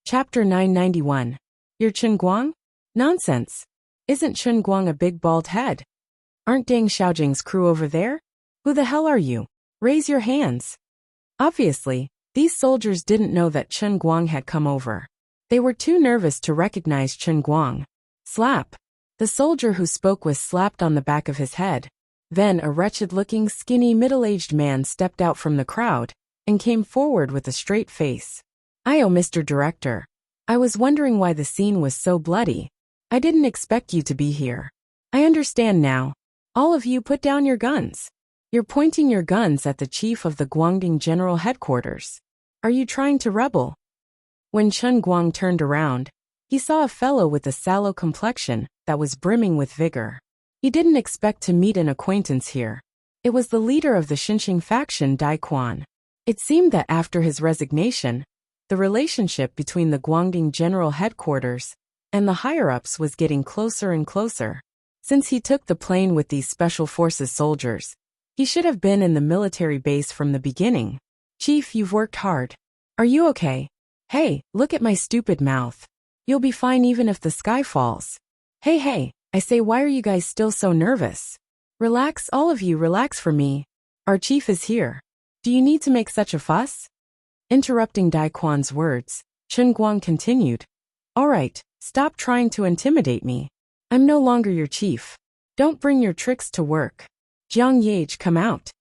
Chapter 991. You're Chen Guang? Nonsense. Isn't Chen Guang a big bald head? Aren't Deng Xiaojing's crew over there? Who the hell are you? Raise your hands. Obviously, these soldiers didn't know that Chen Guang had come over. They were too nervous to recognize Chen Guang. Slap. The soldier who spoke was slapped on the back of his head. Then a wretched-looking, skinny, middle-aged man stepped out from the crowd and came forward with a straight face. "Ayo, Mr. Director. I was wondering why the scene was so bloody. I didn't expect you to be here. I understand now. All of you put down your guns. You're pointing your guns at the chief of the Guangdong General Headquarters. Are you trying to rebel?" When Chen Guang turned around, he saw a fellow with a sallow complexion that was brimming with vigor. He didn't expect to meet an acquaintance here. It was the leader of the Xinqing faction, Dai Quan. It seemed that after his resignation, the relationship between the Guangdong General Headquarters and the higher-ups was getting closer and closer. Since he took the plane with these Special Forces soldiers, he should have been in the military base from the beginning. "Chief, you've worked hard. Are you okay? Hey, look at my stupid mouth. You'll be fine even if the sky falls. Hey, I say, why are you guys still so nervous? Relax, all of you, relax for me. Our chief is here. Do you need to make such a fuss?" Interrupting Dai Quan's words, Chen Guang continued. "All right, stop trying to intimidate me. I'm no longer your chief. Don't bring your tricks to work. Jiang Yage, come out."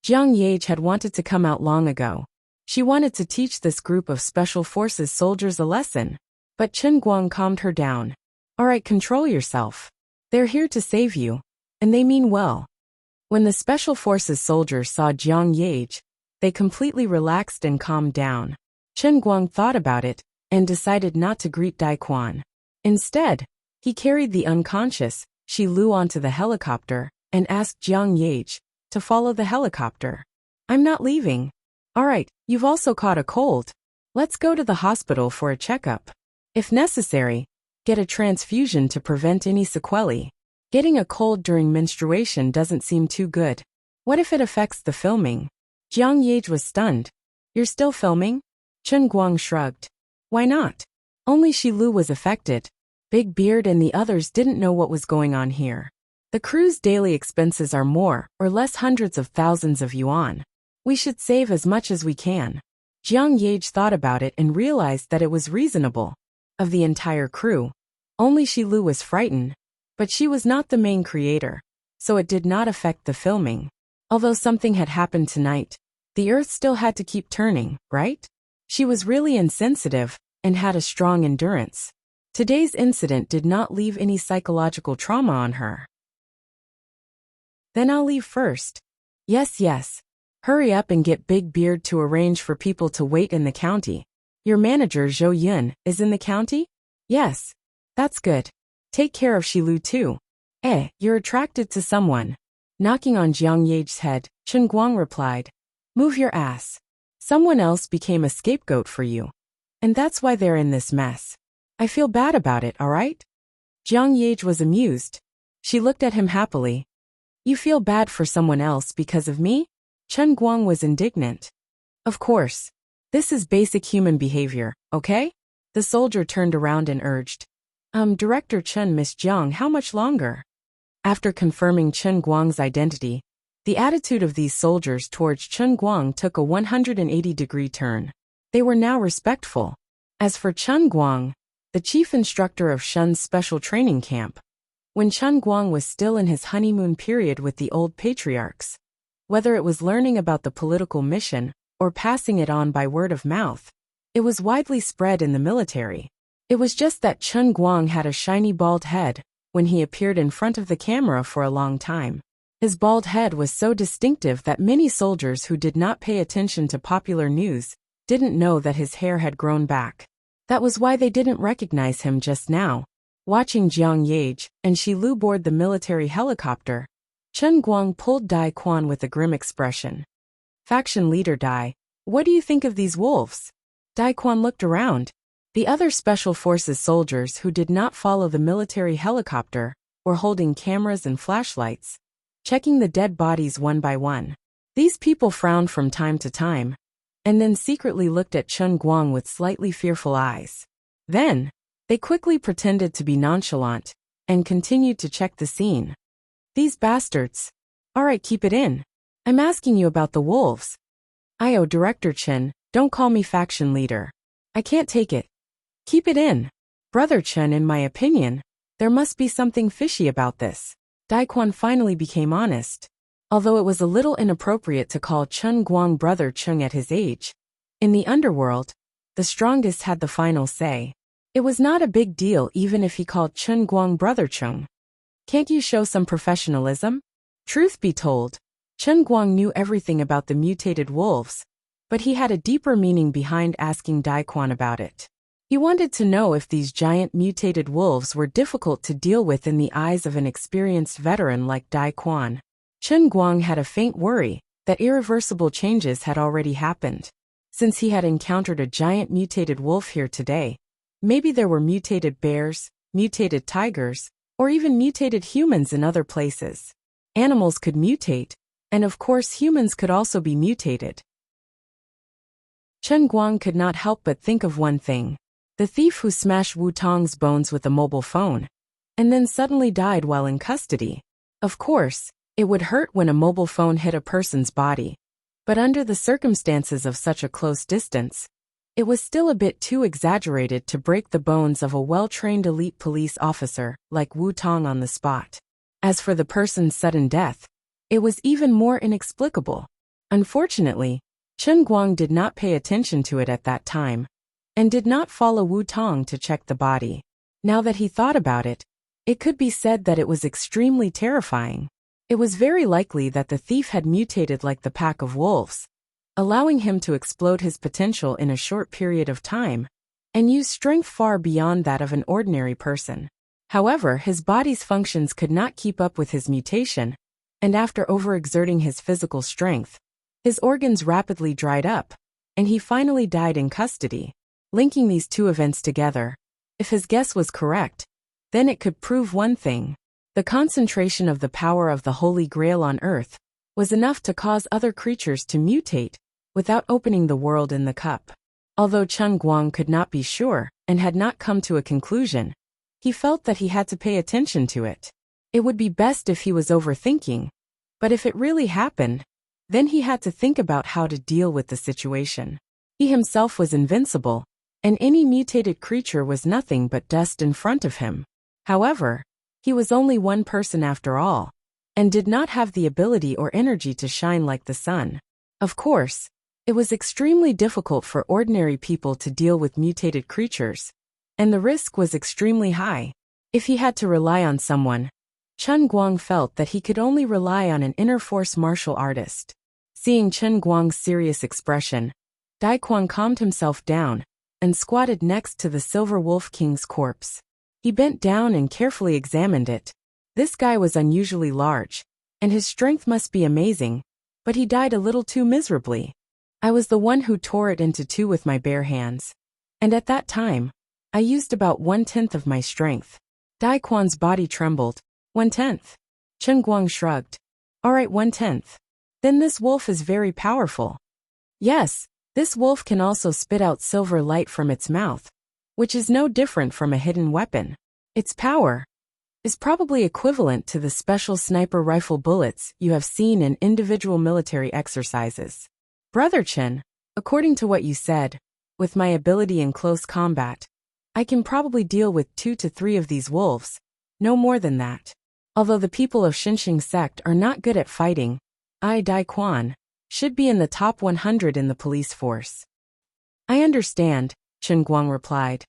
Jiang Yage had wanted to come out long ago. She wanted to teach this group of Special Forces soldiers a lesson. But Chen Guang calmed her down. "All right, control yourself. They're here to save you, and they mean well." When the Special Forces soldiers saw Jiang Yage, they completely relaxed and calmed down. Chen Guang thought about it and decided not to greet Dai Quan. Instead, he carried the unconscious Shi Lu onto the helicopter and asked Jiang Yage to follow the helicopter. "I'm not leaving." "All right, you've also caught a cold. Let's go to the hospital for a checkup. If necessary, get a transfusion to prevent any sequelae. Getting a cold during menstruation doesn't seem too good. What if it affects the filming?" Jiang Yage was stunned. "You're still filming?" Chen Guang shrugged. "Why not? Only Shi Lu was affected. Big Beard and the others didn't know what was going on here. The crew's daily expenses are more or less hundreds of thousands of yuan. We should save as much as we can." Jiang Yage thought about it and realized that it was reasonable. Of the entire crew, only Shi Lu was frightened, but she was not the main creator, so it did not affect the filming. Although something had happened tonight, the earth still had to keep turning, right? She was really insensitive and had a strong endurance. Today's incident did not leave any psychological trauma on her. "Then I'll leave first." Yes. Hurry up and get Big Beard to arrange for people to wait in the county. Your manager, Zhou Yun, is in the county? Yes. That's good. Take care of Shi Lu too. You're attracted to someone. Knocking on Jiang Yage's head, Chen Guang replied, "Move your ass. Someone else became a scapegoat for you. And that's why they're in this mess. I feel bad about it, alright?" Jiang Yage was amused. She looked at him happily. "You feel bad for someone else because of me?" Chen Guang was indignant. "Of course. This is basic human behavior, okay?" The soldier turned around and urged. Director Chen, Miss Jiang, how much longer?" After confirming Chen Guang's identity, the attitude of these soldiers towards Chen Guang took a 180-degree turn. They were now respectful. As for Chen Guang, the chief instructor of Shun's special training camp, when Chen Guang was still in his honeymoon period with the old patriarchs, whether it was learning about the political mission or passing it on by word of mouth, it was widely spread in the military. It was just that Chen Guang had a shiny bald head when he appeared in front of the camera for a long time. His bald head was so distinctive that many soldiers who did not pay attention to popular news didn't know that his hair had grown back. That was why they didn't recognize him just now. Watching Jiang Yage and Shi Lu board the military helicopter, Chen Guang pulled Dai Quan with a grim expression. "Faction leader Dai, what do you think of these wolves?" Dai Quan looked around. The other Special Forces soldiers who did not follow the military helicopter were holding cameras and flashlights, checking the dead bodies one by one. These people frowned from time to time. and then secretly looked at Chen Guang with slightly fearful eyes. Then, they quickly pretended to be nonchalant and continued to check the scene. These bastards. All right, keep it in. I'm asking you about the wolves. Director Chen, don't call me faction leader. I can't take it. Keep it in. Brother Chen, in my opinion, there must be something fishy about this. Daquan finally became honest. Although it was a little inappropriate to call Chen Guang brother Cheng at his age, in the underworld, the strongest had the final say. It was not a big deal even if he called Chen Guang brother Cheng. Can't you show some professionalism? Truth be told, Chen Guang knew everything about the mutated wolves, but he had a deeper meaning behind asking Daquan about it. He wanted to know if these giant mutated wolves were difficult to deal with in the eyes of an experienced veteran like Daquan. Chen Guang had a faint worry that irreversible changes had already happened. Since he had encountered a giant mutated wolf here today, maybe there were mutated bears, mutated tigers, or even mutated humans in other places. Animals could mutate, and of course humans could also be mutated. Chen Guang could not help but think of one thing. The thief who smashed Wu Tong's bones with a mobile phone, and then suddenly died while in custody. Of course, it would hurt when a mobile phone hit a person's body, but under the circumstances of such a close distance, it was still a bit too exaggerated to break the bones of a well-trained elite police officer like Wu Tong on the spot. As for the person's sudden death, it was even more inexplicable. Unfortunately, Chen Guang did not pay attention to it at that time, and did not follow Wu Tong to check the body. Now that he thought about it, it could be said that it was extremely terrifying. It was very likely that the thief had mutated like the pack of wolves, allowing him to explode his potential in a short period of time, and use strength far beyond that of an ordinary person. However, his body's functions could not keep up with his mutation, and after overexerting his physical strength, his organs rapidly dried up, and he finally died in custody. Linking these two events together, if his guess was correct, then it could prove one thing. The concentration of the power of the Holy Grail on Earth was enough to cause other creatures to mutate without opening the world in the cup. Although Chen Guang could not be sure and had not come to a conclusion, he felt that he had to pay attention to it. It would be best if he was overthinking, but if it really happened, then he had to think about how to deal with the situation. He himself was invincible, and any mutated creature was nothing but dust in front of him. However, he was only one person after all, and did not have the ability or energy to shine like the sun. Of course, it was extremely difficult for ordinary people to deal with mutated creatures, and the risk was extremely high. If he had to rely on someone, Chen Guang felt that he could only rely on an inner force martial artist. Seeing Chen Guang's serious expression, Daquan calmed himself down and squatted next to the Silver Wolf King's corpse. He bent down and carefully examined it. This guy was unusually large, and his strength must be amazing, but he died a little too miserably. I was the one who tore it into two with my bare hands, and at that time, I used about 1/10 of my strength. Daquan's body trembled. 1/10. Chen Guang shrugged. All right, 1/10. Then this wolf is very powerful. Yes, this wolf can also spit out silver light from its mouth, which is no different from a hidden weapon. Its power is probably equivalent to the special sniper rifle bullets you have seen in individual military exercises. Brother Chen, according to what you said, with my ability in close combat, I can probably deal with 2 to 3 of these wolves, no more than that. Although the people of Xinxing sect are not good at fighting, I, Daquan, should be in the top 100 in the police force. I understand, Chen Guang replied.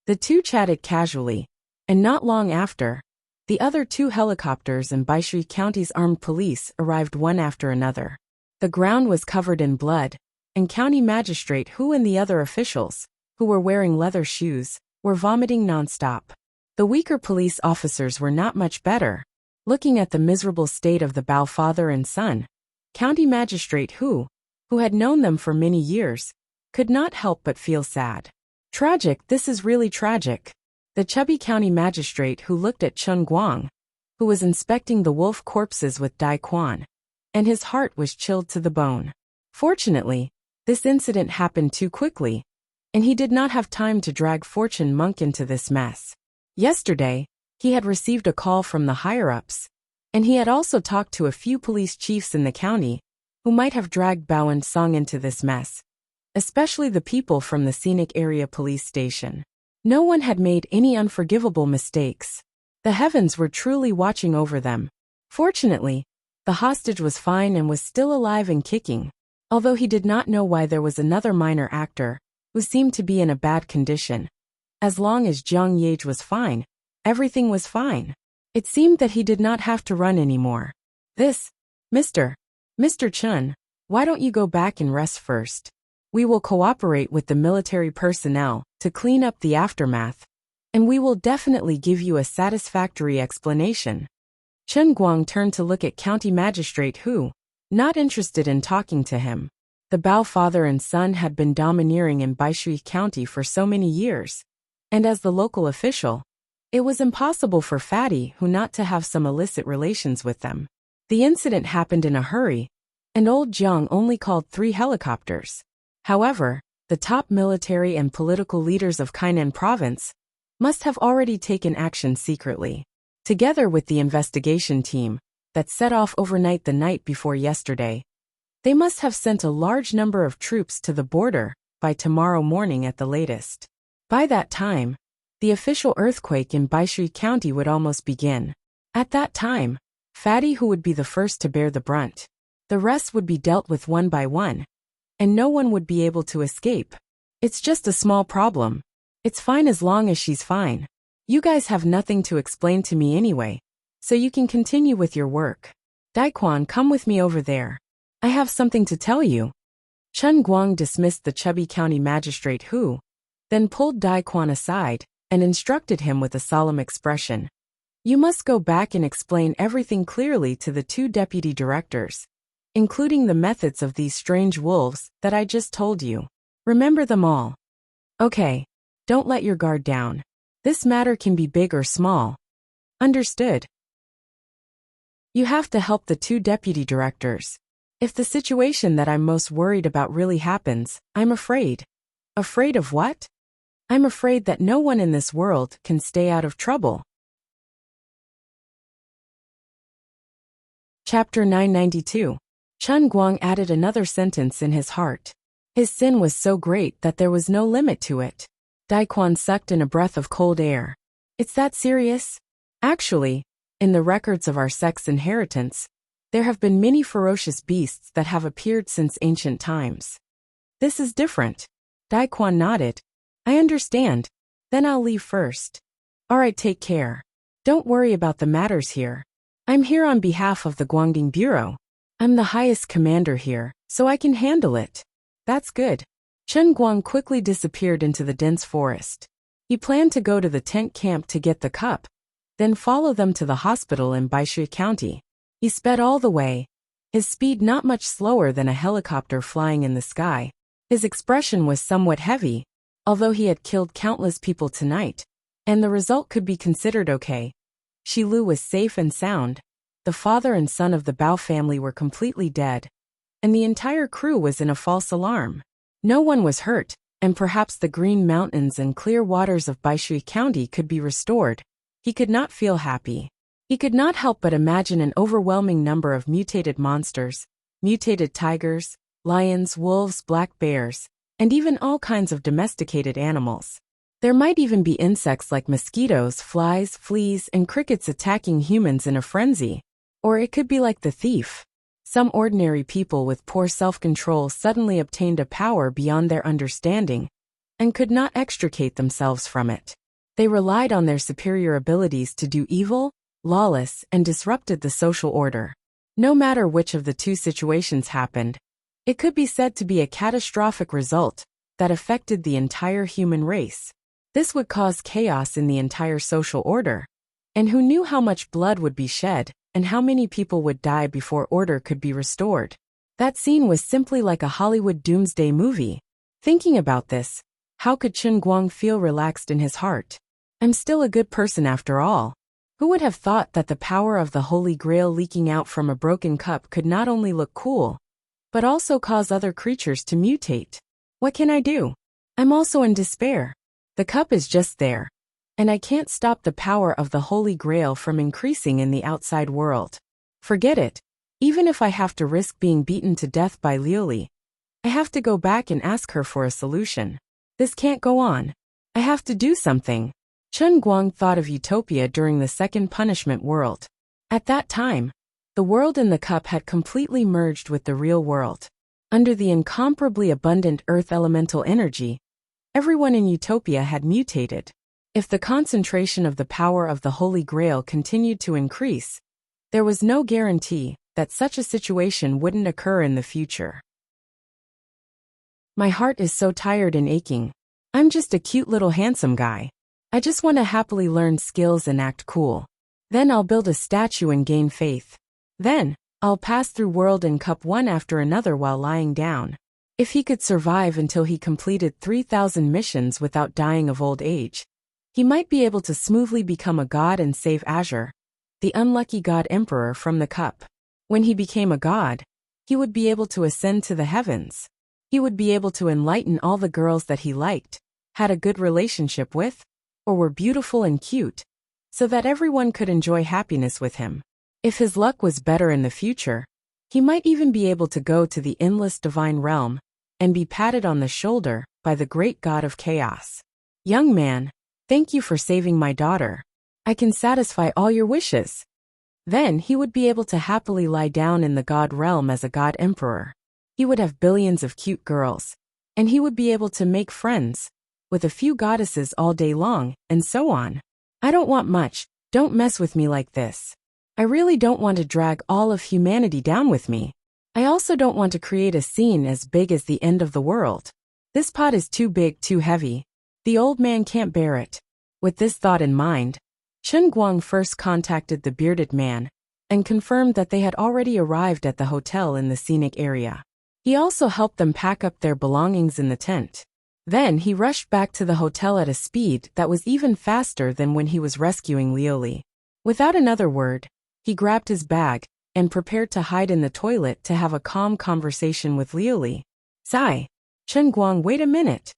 The two chatted casually, and not long after, the other 2 helicopters and Baishui County's armed police arrived one after another. The ground was covered in blood, and county magistrate Hu and the other officials, who were wearing leather shoes, were vomiting nonstop. The weaker police officers were not much better. Looking at the miserable state of the Bao father and son, County Magistrate Hu, who had known them for many years, could not help but feel sad. Tragic, this is really tragic. The chubby county magistrate who looked at Chen Guang, who was inspecting the wolf corpses with Daquan, and his heart was chilled to the bone. Fortunately, this incident happened too quickly, and he did not have time to drag Fortune Monk into this mess. Yesterday, he had received a call from the higher-ups, and he had also talked to a few police chiefs in the county who might have dragged Bao and Song into this mess, especially the people from the scenic area police station. No one had made any unforgivable mistakes. The heavens were truly watching over them. Fortunately, the hostage was fine and was still alive and kicking, although he did not know why there was another minor actor who seemed to be in a bad condition. As long as Jiang Yage was fine, everything was fine. It seemed that he did not have to run anymore. Mr. Chun, why don't you go back and rest first? We will cooperate with the military personnel to clean up the aftermath, and we will definitely give you a satisfactory explanation. Chen Guang turned to look at County Magistrate Hu, not interested in talking to him. The Bao father and son had been domineering in Baishui County for so many years, and as the local official, it was impossible for Fatty Hu not to have some illicit relations with them. The incident happened in a hurry, and old Jiang only called 3 helicopters. However, the top military and political leaders of Kainan province must have already taken action secretly. Together with the investigation team that set off overnight the night before yesterday, they must have sent a large number of troops to the border by tomorrow morning at the latest. By that time, the official earthquake in Baishui County would almost begin. At that time, Fatty Hu would be the first to bear the brunt. The rest would be dealt with one by one, and no one would be able to escape. It's just a small problem. It's fine as long as she's fine. You guys have nothing to explain to me anyway, so you can continue with your work. Daquan, come with me over there. I have something to tell you. Chen Guang dismissed the chubby county magistrate Hu, then pulled Daquan aside and instructed him with a solemn expression. You must go back and explain everything clearly to the 2 deputy directors, including the methods of these strange wolves that I just told you. Remember them all. Okay. Don't let your guard down. This matter can be big or small. Understood? You have to help the 2 deputy directors. If the situation that I'm most worried about really happens, I'm afraid. Afraid of what? I'm afraid that no one in this world can stay out of trouble. Chapter 992. Chen Guang added another sentence in his heart. His sin was so great that there was no limit to it. Daquan sucked in a breath of cold air. It's that serious? Actually, in the records of our sex inheritance, there have been many ferocious beasts that have appeared since ancient times. This is different. Daquan nodded. I understand. Then I'll leave first. Alright, take care. Don't worry about the matters here. I'm here on behalf of the Guangding Bureau. I'm the highest commander here, so I can handle it. That's good. Chen Guang quickly disappeared into the dense forest. He planned to go to the tent camp to get the cup, then follow them to the hospital in Baishui County. He sped all the way, his speed not much slower than a helicopter flying in the sky. His expression was somewhat heavy, although he had killed countless people tonight, and the result could be considered okay. Shi Lu was safe and sound. The father and son of the Bao family were completely dead, and the entire crew was in a false alarm. No one was hurt, and perhaps the green mountains and clear waters of Baishui County could be restored. He could not feel happy. He could not help but imagine an overwhelming number of mutated monsters, mutated tigers, lions, wolves, black bears, and even all kinds of domesticated animals. There might even be insects like mosquitoes, flies, fleas, and crickets attacking humans in a frenzy. Or it could be like the thief. Some ordinary people with poor self-control suddenly obtained a power beyond their understanding and could not extricate themselves from it. They relied on their superior abilities to do evil, lawless, and disrupted the social order. No matter which of the 2 situations happened, it could be said to be a catastrophic result that affected the entire human race. This would cause chaos in the entire social order. And who knew how much blood would be shed and how many people would die before order could be restored? That scene was simply like a Hollywood doomsday movie. Thinking about this, how could Chen Guang feel relaxed in his heart? I'm still a good person after all. Who would have thought that the power of the Holy Grail leaking out from a broken cup could not only look cool, but also cause other creatures to mutate. What can I do? I'm also in despair. The cup is just there, and I can't stop the power of the Holy Grail from increasing in the outside world. Forget it. Even if I have to risk being beaten to death by Liuli, I have to go back and ask her for a solution. This can't go on. I have to do something. Chen Guang thought of utopia during the second punishment world. At that time, the world in the cup had completely merged with the real world. Under the incomparably abundant earth elemental energy, everyone in utopia had mutated. If the concentration of the power of the Holy Grail continued to increase, there was no guarantee that such a situation wouldn't occur in the future. My heart is so tired and aching. I'm just a cute little handsome guy. I just want to happily learn skills and act cool. Then I'll build a statue and gain faith. Then, I'll pass through world and cup one after another while lying down. If he could survive until he completed 3,000 missions without dying of old age, he might be able to smoothly become a god and save Azure, the unlucky god emperor, from the cup. When he became a god, he would be able to ascend to the heavens. He would be able to enlighten all the girls that he liked, had a good relationship with, or were beautiful and cute, so that everyone could enjoy happiness with him. If his luck was better in the future, he might even be able to go to the endless divine realm and be patted on the shoulder by the great god of chaos. Young man, thank you for saving my daughter. I can satisfy all your wishes. Then he would be able to happily lie down in the god realm as a god emperor. He would have billions of cute girls, and he would be able to make friends with a few goddesses all day long, and so on. I don't want much. Don't mess with me like this. I really don't want to drag all of humanity down with me. I also don't want to create a scene as big as the end of the world. This pot is too big, too heavy. The old man can't bear it. With this thought in mind, Chen Guang first contacted the bearded man and confirmed that they had already arrived at the hotel in the scenic area. He also helped them pack up their belongings in the tent. Then he rushed back to the hotel at a speed that was even faster than when he was rescuing Liuli. Without another word, he grabbed his bag and prepared to hide in the toilet to have a calm conversation with Liuli. Sigh. Chen Guang, wait a minute.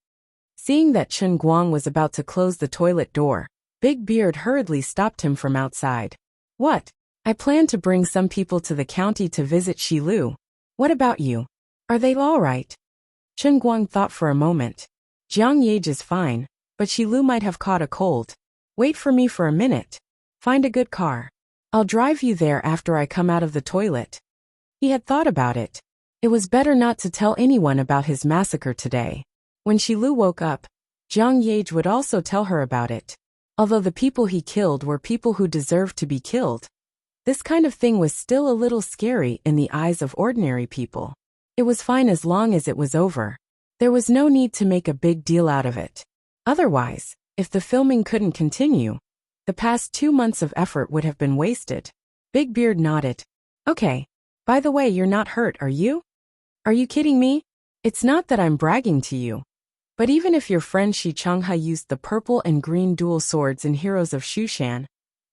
Seeing that Chen Guang was about to close the toilet door, Big Beard hurriedly stopped him from outside. What? I plan to bring some people to the county to visit Shilu. What about you? Are they all right? Chen Guang thought for a moment. Jiang Yage is fine, but Shilu might have caught a cold. Wait for me for a minute. Find a good car. I'll drive you there after I come out of the toilet. He had thought about it. It was better not to tell anyone about his massacre today. When Shilu woke up, Jiang Yage would also tell her about it. Although the people he killed were people who deserved to be killed, this kind of thing was still a little scary in the eyes of ordinary people. It was fine as long as it was over. There was no need to make a big deal out of it. Otherwise, if the filming couldn't continue, the past 2 months of effort would have been wasted. Big Beard nodded. Okay. By the way, you're not hurt, are you? Are you kidding me? It's not that I'm bragging to you. But even if your friend Shi Changhe used the purple and green dual swords in Heroes of Shushan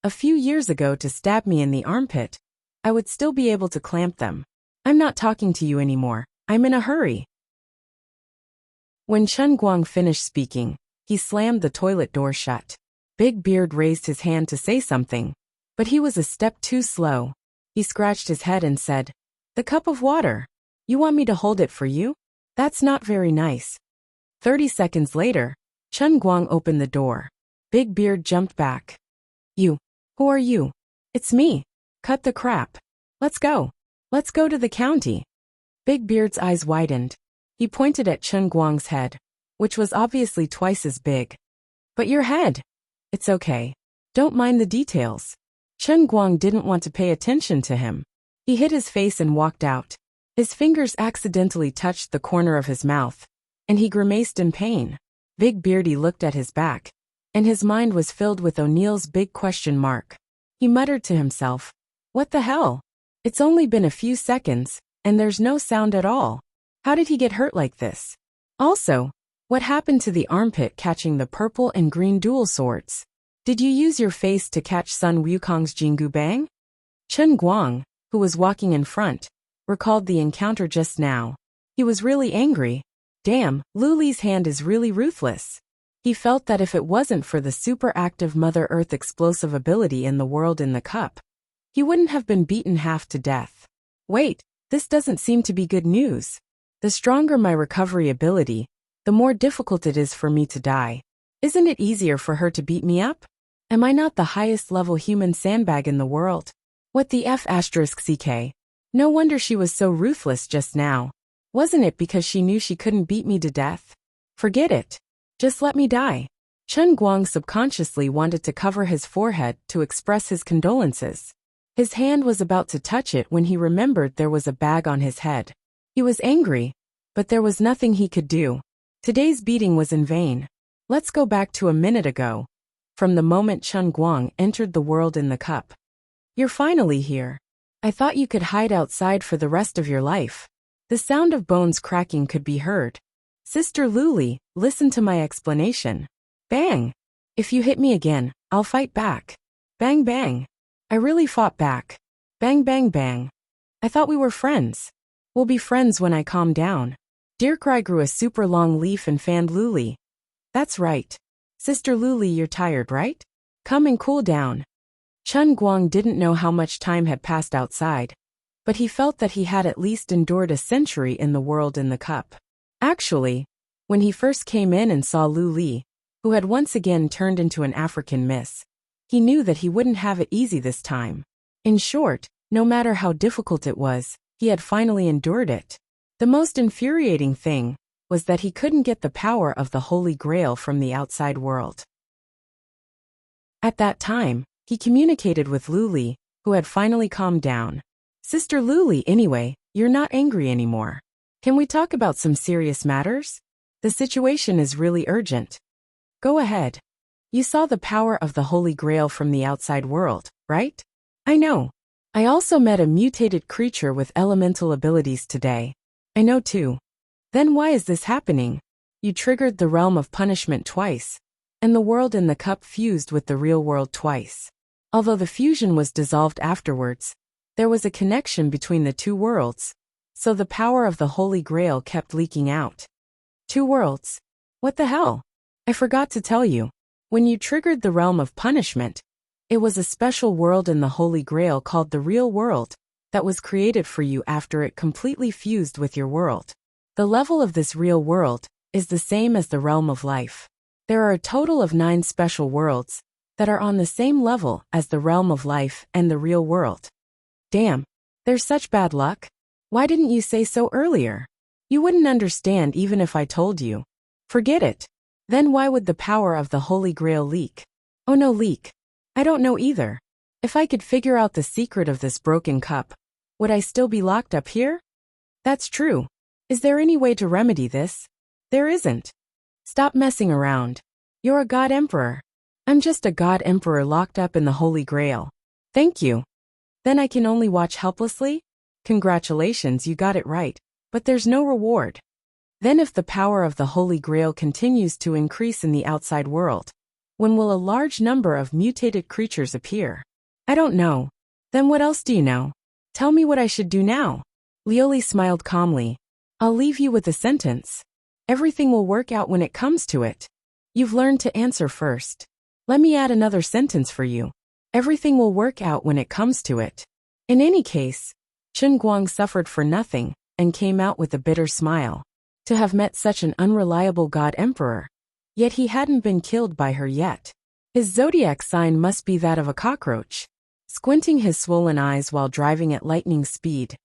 a few years ago to stab me in the armpit, I would still be able to clamp them. I'm not talking to you anymore. I'm in a hurry. When Chen Guang finished speaking, he slammed the toilet door shut. Big Beard raised his hand to say something, but he was a step too slow. He scratched his head and said, "The cup of water. You want me to hold it for you? That's not very nice." 30 seconds later, Chen Guang opened the door. Big Beard jumped back. Who are you? It's me. Cut the crap. Let's go. Let's go to the county. Big Beard's eyes widened. He pointed at Chen Guang's head, which was obviously twice as big. But your head. It's okay. Don't mind the details. Chen Guang didn't want to pay attention to him. He hid his face and walked out. His fingers accidentally touched the corner of his mouth, and he grimaced in pain. Big Beardy looked at his back, and his mind was filled with O'Neill's big question mark. He muttered to himself, "What the hell? It's only been a few seconds, and there's no sound at all. How did he get hurt like this? Also, what happened to the armpit catching the purple and green dual swords? Did you use your face to catch Sun Wukong's Jingu Bang?" Chen Guang, who was walking in front, recalled the encounter just now. He was really angry. Damn, Luli's hand is really ruthless. He felt that if it wasn't for the super active Mother Earth explosive ability in the world in the cup, he wouldn't have been beaten half to death. Wait, this doesn't seem to be good news. The stronger my recovery ability, the more difficult it is for me to die. Isn't it easier for her to beat me up? Am I not the highest level human sandbag in the world? What the F***ck? No wonder she was so ruthless just now. Wasn't it because she knew she couldn't beat me to death? Forget it. Just let me die. Chen Guang subconsciously wanted to cover his forehead to express his condolences. His hand was about to touch it when he remembered there was a bag on his head. He was angry, but there was nothing he could do. Today's beating was in vain. Let's go back to a minute ago. From the moment Chen Guang entered the world in the cup. You're finally here. I thought you could hide outside for the rest of your life. The sound of bones cracking could be heard. Sister Luli, listen to my explanation. Bang! If you hit me again, I'll fight back. Bang bang. I really fought back. Bang bang bang. I thought we were friends. We'll be friends when I calm down. Deercry grew a super long leaf and fanned Luli. That's right. Sister Luli, you're tired, right? Come and cool down. Chen Guang didn't know how much time had passed outside, but he felt that he had at least endured a century in the world in the cup. Actually, when he first came in and saw Lu Li, who had once again turned into an African miss, he knew that he wouldn't have it easy this time. In short, no matter how difficult it was, he had finally endured it. The most infuriating thing was that he couldn't get the power of the Holy Grail from the outside world. At that time, he communicated with Lu Li, who had finally calmed down. Sister Lu Li, anyway, you're not angry anymore. Can we talk about some serious matters? The situation is really urgent. Go ahead. You saw the power of the Holy Grail from the outside world, right? I know. I also met a mutated creature with elemental abilities today. I know too. Then why is this happening? You triggered the realm of punishment twice, and the world in the cup fused with the real world twice. Although the fusion was dissolved afterwards, there was a connection between the two worlds, so the power of the Holy Grail kept leaking out. Two worlds. What the hell? I forgot to tell you. When you triggered the realm of punishment, it was a special world in the Holy Grail called the Real World that was created for you after it completely fused with your world. The level of this real world is the same as the realm of life. There are a total of 9 special worlds that are on the same level as the realm of life and the real world. Damn, there's such bad luck. Why didn't you say so earlier? You wouldn't understand even if I told you. Forget it. Then why would the power of the Holy Grail leak? Oh no, leak. I don't know either. If I could figure out the secret of this broken cup, would I still be locked up here? That's true. Is there any way to remedy this? There isn't. Stop messing around. You're a God Emperor. I'm just a God Emperor locked up in the Holy Grail. Thank you. Then I can only watch helplessly? Congratulations, you got it right, but there's no reward. Then if the power of the Holy Grail continues to increase in the outside world, when will a large number of mutated creatures appear? I don't know. Then what else do you know? Tell me what I should do now. Lioli smiled calmly. I'll leave you with a sentence. Everything will work out when it comes to it. You've learned to answer first. Let me add another sentence for you. Everything will work out when it comes to it. In any case, Chen Guang suffered for nothing and came out with a bitter smile. To have met such an unreliable God Emperor. Yet he hadn't been killed by her yet. His zodiac sign must be that of a cockroach. Squinting his swollen eyes while driving at lightning speed,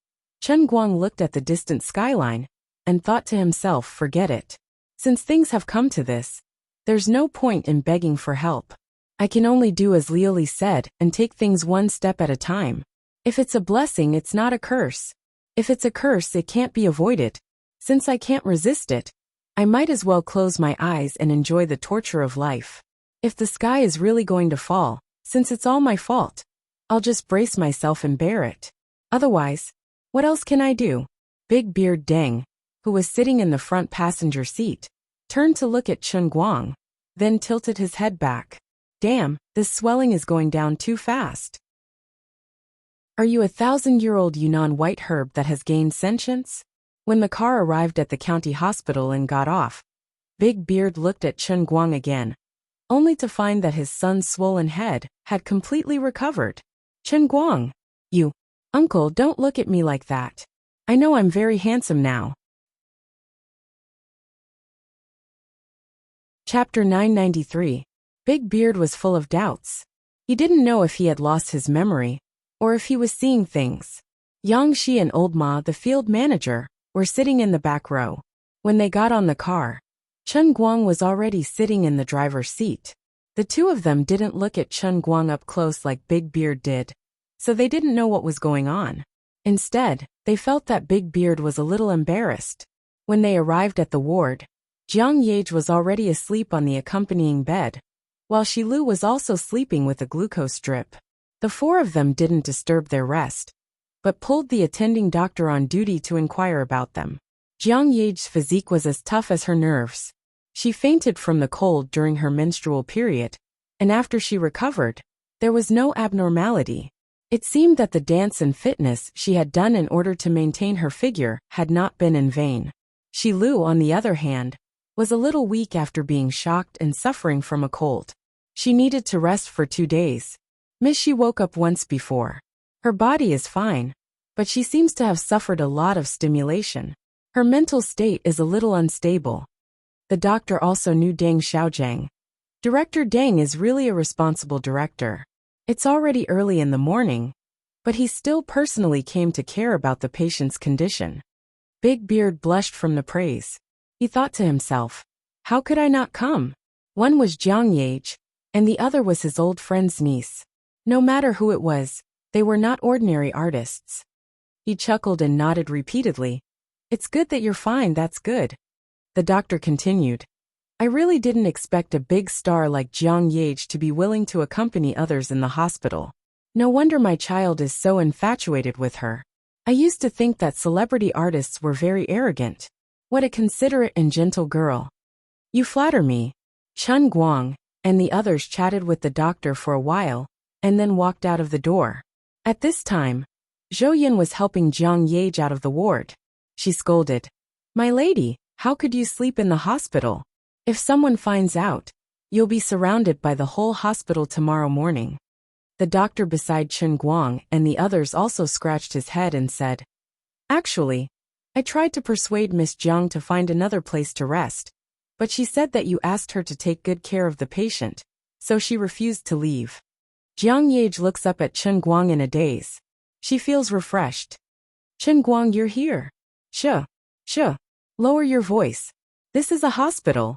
Chen Guang looked at the distant skyline and thought to himself, forget it. Since things have come to this, there's no point in begging for help. I can only do as Lioli said and take things one step at a time. If it's a blessing, it's not a curse. If it's a curse, it can't be avoided. Since I can't resist it, I might as well close my eyes and enjoy the torture of life. If the sky is really going to fall, since it's all my fault, I'll just brace myself and bear it. Otherwise, what else can I do? Big Beard Deng, who was sitting in the front passenger seat, turned to look at Chen Guang, then tilted his head back. Damn, this swelling is going down too fast. Are you a 1,000-year-old Yunnan white herb that has gained sentience? When the car arrived at the county hospital and got off, Big Beard looked at Chen Guang again, only to find that his son's swollen head had completely recovered. Chen Guang, you, uncle, don't look at me like that. I know I'm very handsome now. Chapter 993. Big Beard was full of doubts. He didn't know if he had lost his memory, or if he was seeing things. Yang Shi and Old Ma, the field manager, were sitting in the back row. When they got on the car, Chen Guang was already sitting in the driver's seat. The two of them didn't look at Chen Guang up close like Big Beard did, so they didn't know what was going on. Instead, they felt that Big Beard was a little embarrassed. When they arrived at the ward, Jiang Yage was already asleep on the accompanying bed, while Shilu was also sleeping with a glucose drip. The four of them didn't disturb their rest, but pulled the attending doctor on duty to inquire about them. Jiang Yage's physique was as tough as her nerves. She fainted from the cold during her menstrual period, and after she recovered, there was no abnormality. It seemed that the dance and fitness she had done in order to maintain her figure had not been in vain. Shilu, on the other hand, was a little weak after being shocked and suffering from a cold. She needed to rest for 2 days. Miss Shi woke up once before. Her body is fine, but she seems to have suffered a lot of stimulation. Her mental state is a little unstable. The doctor also knew Deng Xiaojiang. Director Deng is really a responsible director. It's already early in the morning, but he still personally came to care about the patient's condition. Big Beard blushed from the praise. He thought to himself, how could I not come? One was Jiang Yage, and the other was his old friend's niece. No matter who it was, they were not ordinary artists. He chuckled and nodded repeatedly. It's good that you're fine, that's good. The doctor continued. I really didn't expect a big star like Jiang Yage to be willing to accompany others in the hospital. No wonder my child is so infatuated with her. I used to think that celebrity artists were very arrogant. What a considerate and gentle girl. You flatter me. Chen Guang and the others chatted with the doctor for a while, and then walked out of the door. At this time, Zhou Yin was helping Jiang Yage out of the ward. She scolded. My lady, how could you sleep in the hospital? If someone finds out, you'll be surrounded by the whole hospital tomorrow morning. The doctor beside Chen Guang and the others also scratched his head and said, Actually, I tried to persuade Miss Jiang to find another place to rest, but she said that you asked her to take good care of the patient, so she refused to leave. Jiang Yage looks up at Chen Guang in a daze. She feels refreshed. Chen Guang, you're here. Shh. Lower your voice. This is a hospital.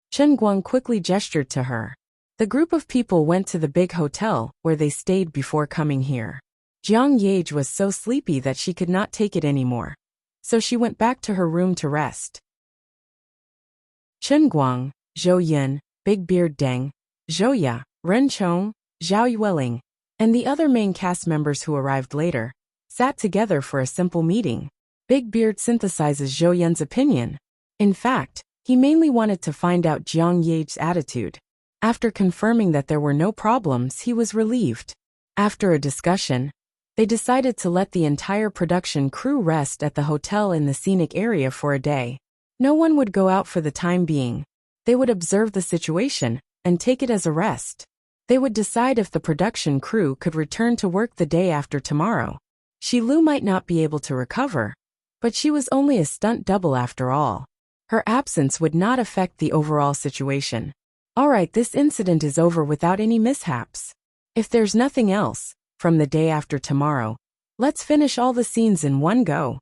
Chen Guang quickly gestured to her. The group of people went to the big hotel where they stayed before coming here. Jiang Yage was so sleepy that she could not take it anymore, so she went back to her room to rest. Chen Guang, Zhou Yin, Big Beard Deng, Zhou Ya, Ren Chong, Zhao Yueling, and the other main cast members who arrived later, sat together for a simple meeting. Big Beard synthesizes Zhou Yin's opinion. In fact, he mainly wanted to find out Jiang Yage's attitude. After confirming that there were no problems, he was relieved. After a discussion, they decided to let the entire production crew rest at the hotel in the scenic area for a day. No one would go out for the time being. They would observe the situation and take it as a rest. They would decide if the production crew could return to work the day after tomorrow. Shilu might not be able to recover, but she was only a stunt double after all. Her absence would not affect the overall situation. Alright, this incident is over without any mishaps. If there's nothing else, from the day after tomorrow, let's finish all the scenes in one go.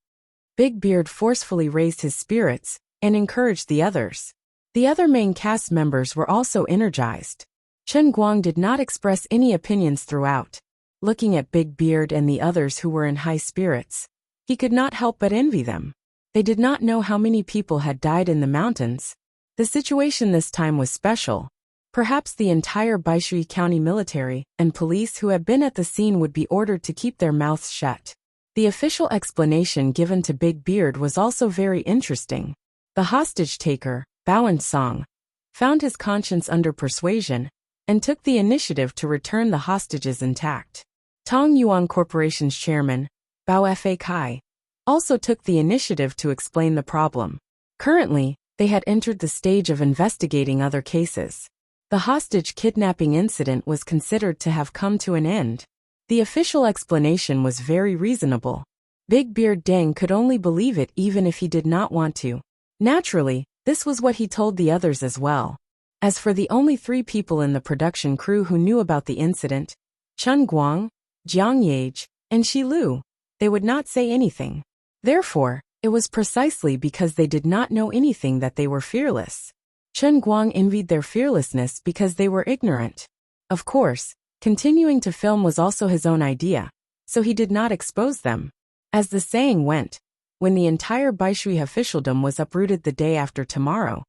Big Beard forcefully raised his spirits and encouraged the others. The other main cast members were also energized. Chen Guang did not express any opinions throughout. Looking at Big Beard and the others who were in high spirits, he could not help but envy them. They did not know how many people had died in the mountains. The situation this time was special. Perhaps the entire Baishui County military and police who had been at the scene would be ordered to keep their mouths shut. The official explanation given to Big Beard was also very interesting. The hostage-taker, Bowen Song, found his conscience under persuasion and took the initiative to return the hostages intact. Tong Yuan Corporation's chairman, Bao Fa Kai, also took the initiative to explain the problem. Currently, they had entered the stage of investigating other cases. The hostage kidnapping incident was considered to have come to an end. The official explanation was very reasonable. Big Beard Deng could only believe it even if he did not want to. Naturally, this was what he told the others as well. As for the only 3 people in the production crew who knew about the incident, Chen Guang, Jiang Yage, and Shi Lu, they would not say anything. Therefore, it was precisely because they did not know anything that they were fearless. Chen Guang envied their fearlessness because they were ignorant. Of course, continuing to film was also his own idea, so he did not expose them. As the saying went, when the entire Baishui officialdom was uprooted the day after tomorrow,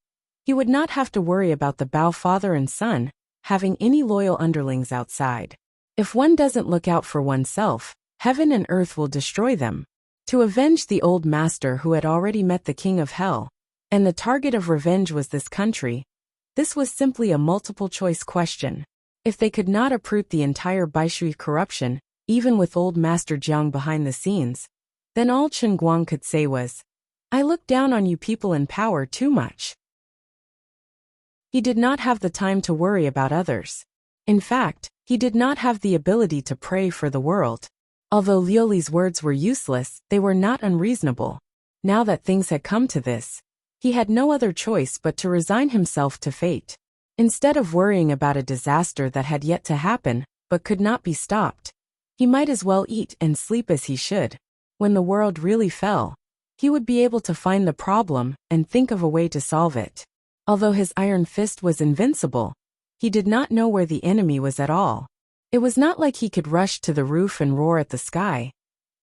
he would not have to worry about the Bao father and son having any loyal underlings outside. If one doesn't look out for oneself, heaven and earth will destroy them. To avenge the old master who had already met the king of hell, and the target of revenge was this country, this was simply a multiple-choice question. If they could not uproot the entire Baishui corruption, even with old Master Jiang behind the scenes, then all Chen Guang could say was, "I look down on you people in power too much." He did not have the time to worry about others. In fact, he did not have the ability to pray for the world. Although Liu Li's words were useless, they were not unreasonable. Now that things had come to this, he had no other choice but to resign himself to fate. Instead of worrying about a disaster that had yet to happen, but could not be stopped, he might as well eat and sleep as he should. When the world really fell, he would be able to find the problem and think of a way to solve it. Although his iron fist was invincible, he did not know where the enemy was at all. It was not like he could rush to the roof and roar at the sky,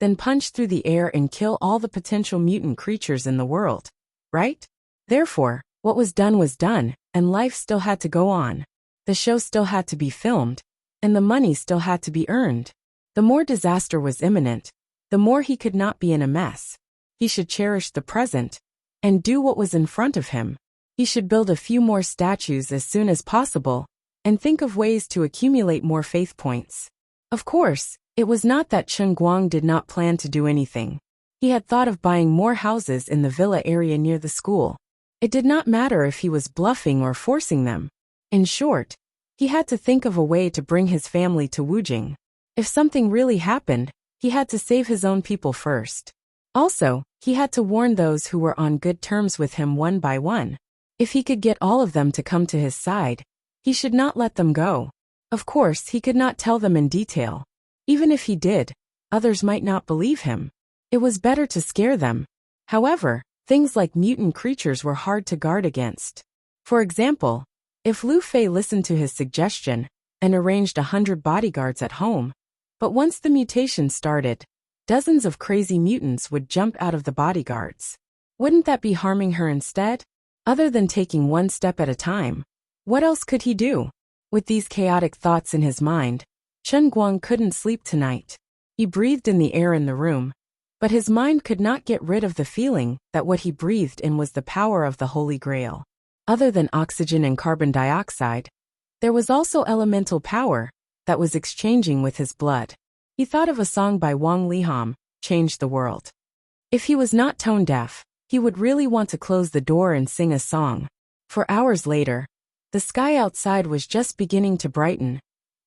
then punch through the air and kill all the potential mutant creatures in the world, right? Therefore, what was done, and life still had to go on. The show still had to be filmed, and the money still had to be earned. The more disaster was imminent, the more he could not be in a mess. He should cherish the present and do what was in front of him. He should build a few more statues as soon as possible and think of ways to accumulate more faith points. Of course, it was not that Chen Guang did not plan to do anything. He had thought of buying more houses in the villa area near the school. It did not matter if he was bluffing or forcing them. In short, he had to think of a way to bring his family to Wujing. If something really happened, he had to save his own people first. Also, he had to warn those who were on good terms with him one by one. If he could get all of them to come to his side, he should not let them go. Of course, he could not tell them in detail. Even if he did, others might not believe him. It was better to scare them. However, things like mutant creatures were hard to guard against. For example, if Lu Fei listened to his suggestion and arranged 100 bodyguards at home, but once the mutation started, dozens of crazy mutants would jump out of the bodyguards. Wouldn't that be harming her instead? Other than taking one step at a time, what else could he do? With these chaotic thoughts in his mind, Chen Guang couldn't sleep tonight. He breathed in the air in the room, but his mind could not get rid of the feeling that what he breathed in was the power of the Holy Grail. Other than oxygen and carbon dioxide, there was also elemental power that was exchanging with his blood. He thought of a song by Wang Liham, "Change the World." If he was not tone deaf, he would really want to close the door and sing a song. For hours later, the sky outside was just beginning to brighten,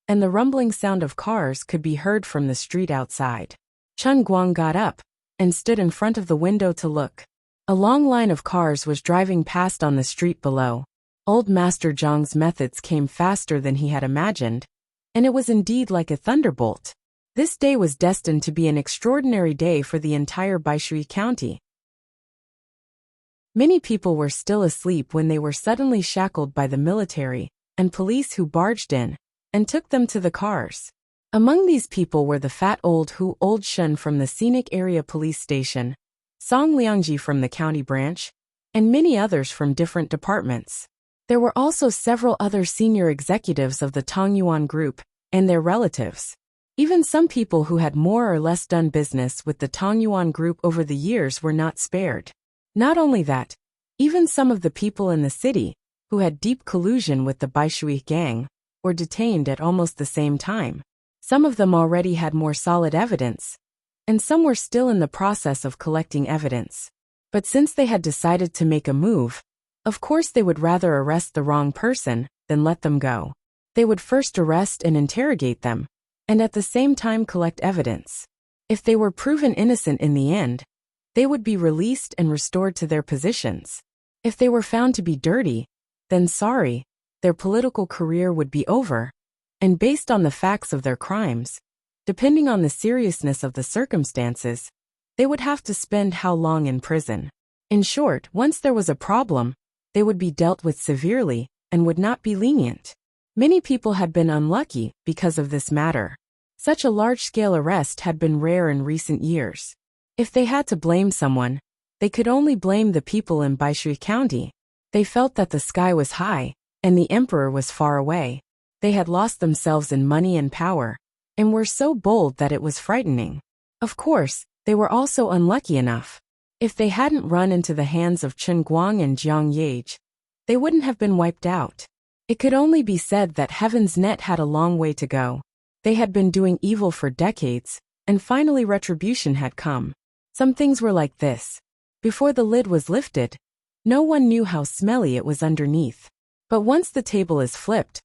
and the rumbling sound of cars could be heard from the street outside. Chen Guang got up and stood in front of the window to look. A long line of cars was driving past on the street below. Old Master Zhang's methods came faster than he had imagined, and it was indeed like a thunderbolt. This day was destined to be an extraordinary day for the entire Baishui County. Many people were still asleep when they were suddenly shackled by the military and police who barged in and took them to the cars. Among these people were the fat old Shen from the Scenic Area Police Station, Song Liangji from the county branch, and many others from different departments. There were also several other senior executives of the Tongyuan Group and their relatives. Even some people who had more or less done business with the Tongyuan Group over the years were not spared. Not only that, even some of the people in the city, who had deep collusion with the Baishui gang, were detained at almost the same time. Some of them already had more solid evidence, and some were still in the process of collecting evidence. But since they had decided to make a move, of course they would rather arrest the wrong person than let them go. They would first arrest and interrogate them, and at the same time collect evidence. If they were proven innocent in the end, they would be released and restored to their positions. If they were found to be dirty, then sorry, their political career would be over, and based on the facts of their crimes, depending on the seriousness of the circumstances, they would have to spend how long in prison. In short, once there was a problem, they would be dealt with severely and would not be lenient. Many people had been unlucky because of this matter. Such a large-scale arrest had been rare in recent years. If they had to blame someone, they could only blame the people in Baishui County. They felt that the sky was high, and the emperor was far away. They had lost themselves in money and power, and were so bold that it was frightening. Of course, they were also unlucky enough. If they hadn't run into the hands of Chen Guang and Jiang Yage, they wouldn't have been wiped out. It could only be said that Heaven's Net had a long way to go. They had been doing evil for decades, and finally retribution had come. Some things were like this. Before the lid was lifted, no one knew how smelly it was underneath. But once the table is flipped,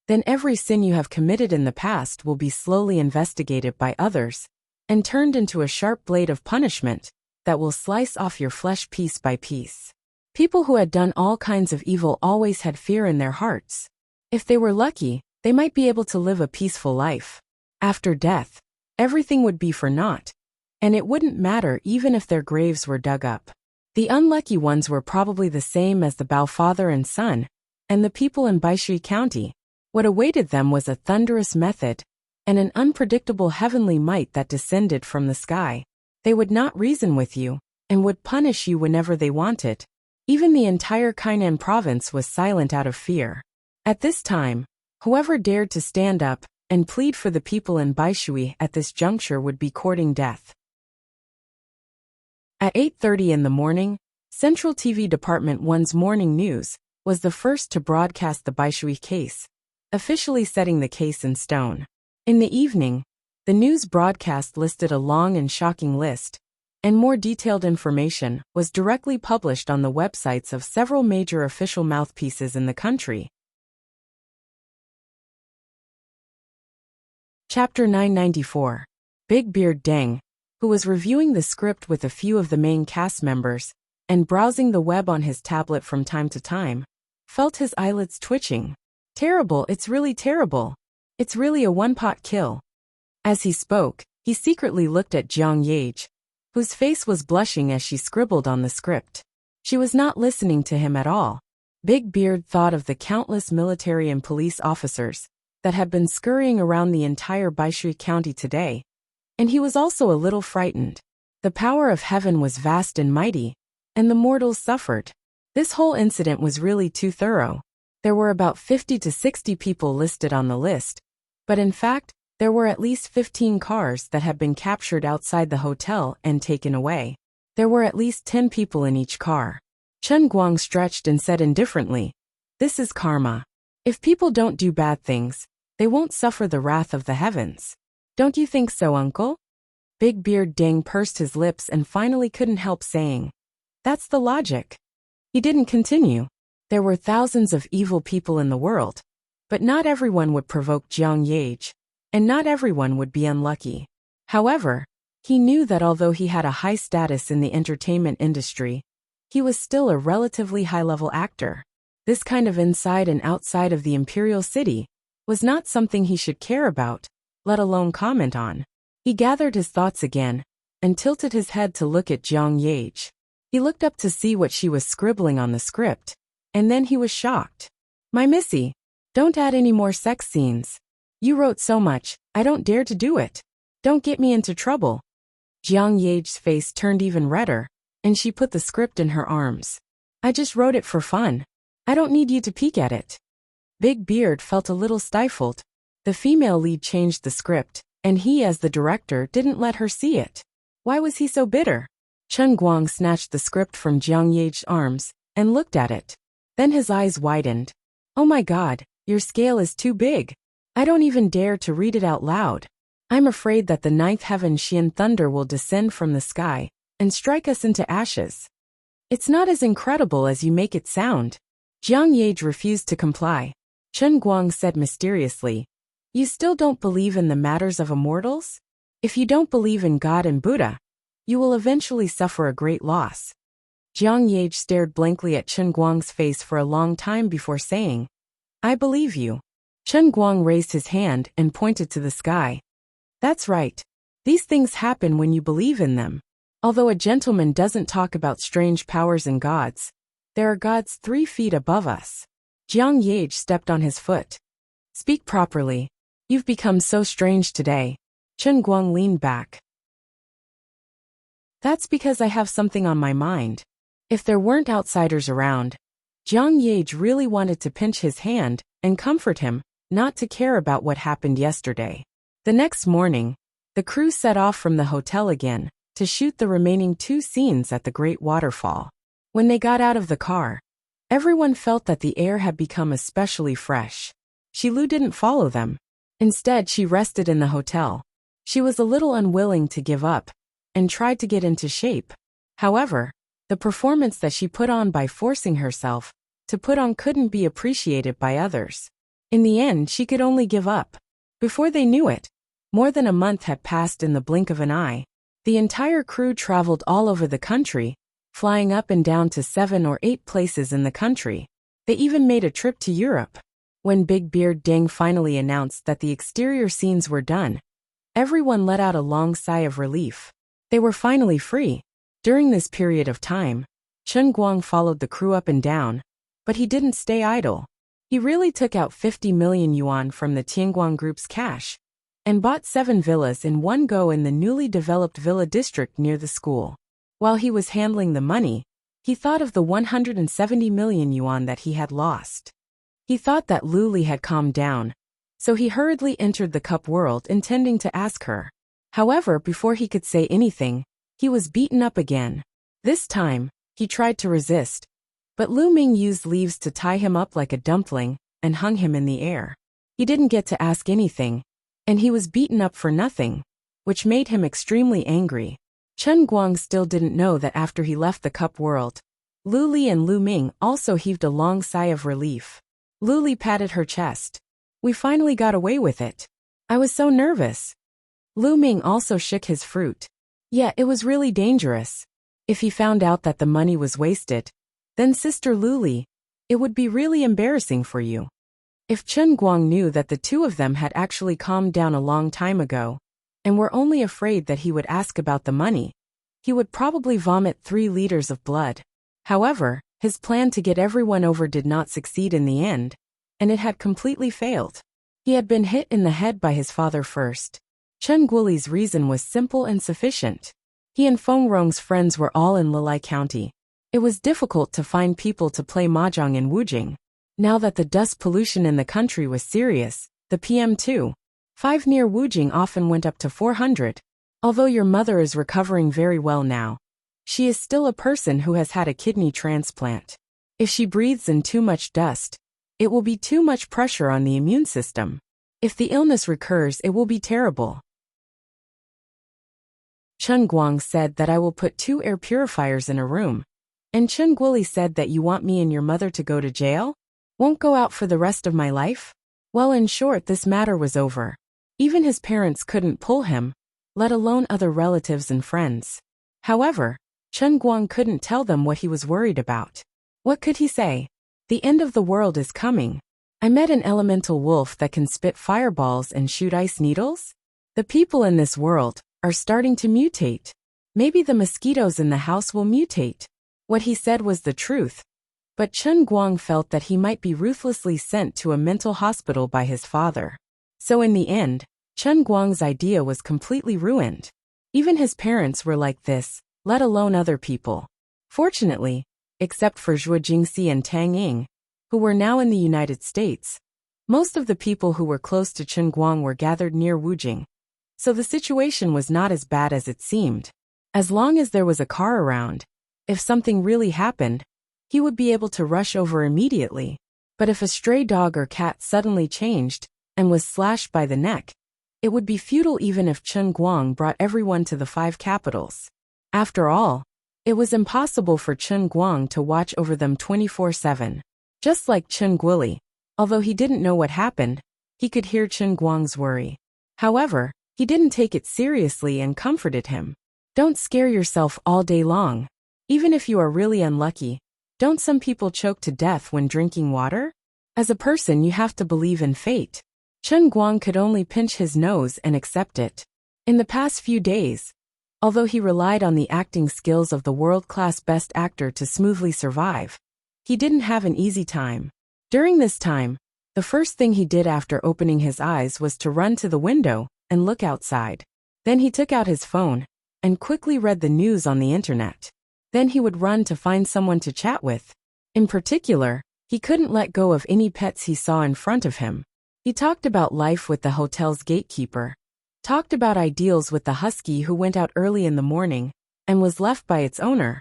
then every sin you have committed in the past will be slowly investigated by others, and turned into a sharp blade of punishment that will slice off your flesh piece by piece. People who had done all kinds of evil always had fear in their hearts. If they were lucky, they might be able to live a peaceful life. After death, everything would be for naught, and it wouldn't matter even if their graves were dug up. The unlucky ones were probably the same as the Bao father and son, and the people in Baishui County. What awaited them was a thunderous method, and an unpredictable heavenly might that descended from the sky. They would not reason with you, and would punish you whenever they wanted. Even the entire Kainan province was silent out of fear. At this time, whoever dared to stand up and plead for the people in Baishui at this juncture would be courting death. At 8:30 in the morning, Central TV Department 1's Morning News was the first to broadcast the Baishui case, officially setting the case in stone. In the evening, the news broadcast listed a long and shocking list, and more detailed information was directly published on the websites of several major official mouthpieces in the country. Chapter 994. Big Beard Deng, who was reviewing the script with a few of the main cast members and browsing the web on his tablet from time to time, felt his eyelids twitching. Terrible, it's really terrible. It's really a one-pot kill. As he spoke, he secretly looked at Jiang Yage, whose face was blushing as she scribbled on the script. She was not listening to him at all. Big Beard thought of the countless military and police officers that had been scurrying around the entire Baishui County today, and he was also a little frightened. The power of heaven was vast and mighty, and the mortals suffered. This whole incident was really too thorough. There were about 50 to 60 people listed on the list, but in fact, there were at least 15 cars that had been captured outside the hotel and taken away. There were at least 10 people in each car. Chen Guang stretched and said indifferently, "This is karma. If people don't do bad things, they won't suffer the wrath of the heavens. Don't you think so, uncle?" Big Beard Deng pursed his lips and finally couldn't help saying, "That's the logic." He didn't continue. There were thousands of evil people in the world, but not everyone would provoke Jiang Yage, and not everyone would be unlucky. However, he knew that although he had a high status in the entertainment industry, he was still a relatively high-level actor. This kind of inside and outside of the imperial city was not something he should care about, let alone comment on. He gathered his thoughts again and tilted his head to look at Jiang Yage. He looked up to see what she was scribbling on the script, and then he was shocked. "My missy, don't add any more sex scenes. You wrote so much, I don't dare to do it. Don't get me into trouble." Jiang Yage's face turned even redder, and she put the script in her arms. "I just wrote it for fun. I don't need you to peek at it." Big Beard felt a little stifled. The female lead changed the script, and he as the director didn't let her see it. Why was he so bitter? Chen Guang snatched the script from Jiang Yage's arms and looked at it. Then his eyes widened. "Oh my God, your scale is too big. I don't even dare to read it out loud. I'm afraid that the ninth heaven Xian thunder will descend from the sky and strike us into ashes. It's not as incredible as you make it sound. Jiang Yage refused to comply. Chen Guang said mysteriously, "You still don't believe in the matters of immortals? If you don't believe in God and Buddha, you will eventually suffer a great loss." Jiang Yage stared blankly at Chen Guang's face for a long time before saying, "I believe you." Chen Guang raised his hand and pointed to the sky. "That's right. These things happen when you believe in them. Although a gentleman doesn't talk about strange powers and gods, there are gods 3 feet above us." Jiang Yage stepped on his foot. "Speak properly. You've become so strange today." Chen Guang leaned back. "That's because I have something on my mind." If there weren't outsiders around, Jiang Yage really wanted to pinch his hand and comfort him, not to care about what happened yesterday. The next morning, the crew set off from the hotel again to shoot the remaining 2 scenes at the Great Waterfall. When they got out of the car, everyone felt that the air had become especially fresh. Shilu didn't follow them. Instead, she rested in the hotel. She was a little unwilling to give up and tried to get into shape. However, the performance that she put on by forcing herself to put on couldn't be appreciated by others. In the end, she could only give up. Before they knew it, more than a month had passed in the blink of an eye. The entire crew traveled all over the country, flying up and down to 7 or 8 places in the country. They even made a trip to Europe. When Big Beard Deng finally announced that the exterior scenes were done, everyone let out a long sigh of relief. They were finally free. During this period of time, Chen Guang followed the crew up and down, but he didn't stay idle. He really took out 50 million yuan from the Tianguang Group's cash and bought 7 villas in one go in the newly developed villa district near the school. While he was handling the money, he thought of the 170 million yuan that he had lost. He thought that Lu Li had calmed down, so he hurriedly entered the cup world intending to ask her. However, before he could say anything, he was beaten up again. This time, he tried to resist, but Lu Ming used leaves to tie him up like a dumpling and hung him in the air. He didn't get to ask anything, and he was beaten up for nothing, which made him extremely angry. Chen Guang still didn't know that after he left the cup world, Lu Li and Lu Ming also heaved a long sigh of relief. Lu Li patted her chest. "We finally got away with it. I was so nervous." Lu Ming also shook his fruit. "Yeah, it was really dangerous. If he found out that the money was wasted, then Sister Lu Li, it would be really embarrassing for you." If Chen Guang knew that the 2 of them had actually calmed down a long time ago, and were only afraid that he would ask about the money, he would probably vomit 3 liters of blood. However, his plan to get everyone over did not succeed in the end, and it had completely failed. He had been hit in the head by his father first. Chen Guoli's reason was simple and sufficient. He and Feng Rong's friends were all in Lilai County. It was difficult to find people to play mahjong in Wujing. Now that the dust pollution in the country was serious, the PM2.5 near Wujing often went up to 400. Although your mother is recovering very well now, she is still a person who has had a kidney transplant. If she breathes in too much dust, it will be too much pressure on the immune system. If the illness recurs, it will be terrible. Chen Guang said that I will put 2 air purifiers in a room. And Chen Guoli said that you want me and your mother to go to jail? Won't go out for the rest of my life? Well, in short, this matter was over. Even his parents couldn't pull him, let alone other relatives and friends. However, Chen Guang couldn't tell them what he was worried about. What could he say? The end of the world is coming. I met an elemental wolf that can spit fireballs and shoot ice needles. The people in this world are starting to mutate. Maybe the mosquitoes in the house will mutate. What he said was the truth. But Chen Guang felt that he might be ruthlessly sent to a mental hospital by his father. So in the end, Chen Guang's idea was completely ruined. Even his parents were like this, let alone other people. Fortunately, except for Zhuo Jingxi and Tang Ying, who were now in the United States, most of the people who were close to Chen Guang were gathered near Wujing. So the situation was not as bad as it seemed. As long as there was a car around, if something really happened, he would be able to rush over immediately. But if a stray dog or cat suddenly changed and was slashed by the neck, it would be futile even if Chen Guang brought everyone to the 5 capitals. After all, it was impossible for Chen Guang to watch over them 24/7. Just like Chen Guili, although he didn't know what happened, he could hear Chen Guang's worry. However, he didn't take it seriously and comforted him. Don't scare yourself all day long. Even if you are really unlucky, don't some people choke to death when drinking water? As a person, you have to believe in fate. Chen Guang could only pinch his nose and accept it. In the past few days, although he relied on the acting skills of the world-class best actor to smoothly survive, he didn't have an easy time. During this time, the first thing he did after opening his eyes was to run to the window and look outside. Then he took out his phone and quickly read the news on the internet. Then he would run to find someone to chat with. In particular, he couldn't let go of any pets he saw in front of him. He talked about life with the hotel's gatekeeper, talked about ideals with the husky who went out early in the morning and was left by its owner,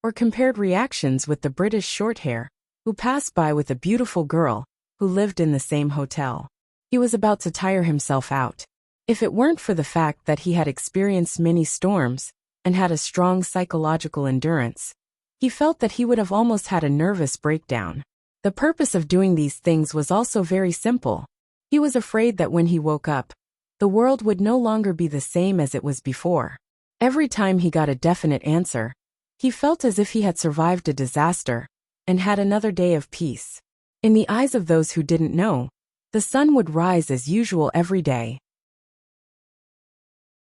or compared reactions with the British shorthair, who passed by with a beautiful girl who lived in the same hotel. He was about to tire himself out. If it weren't for the fact that he had experienced many storms and had a strong psychological endurance, he felt that he would have almost had a nervous breakdown. The purpose of doing these things was also very simple. He was afraid that when he woke up, the world would no longer be the same as it was before. Every time he got a definite answer, he felt as if he had survived a disaster and had another day of peace. In the eyes of those who didn't know, the sun would rise as usual every day.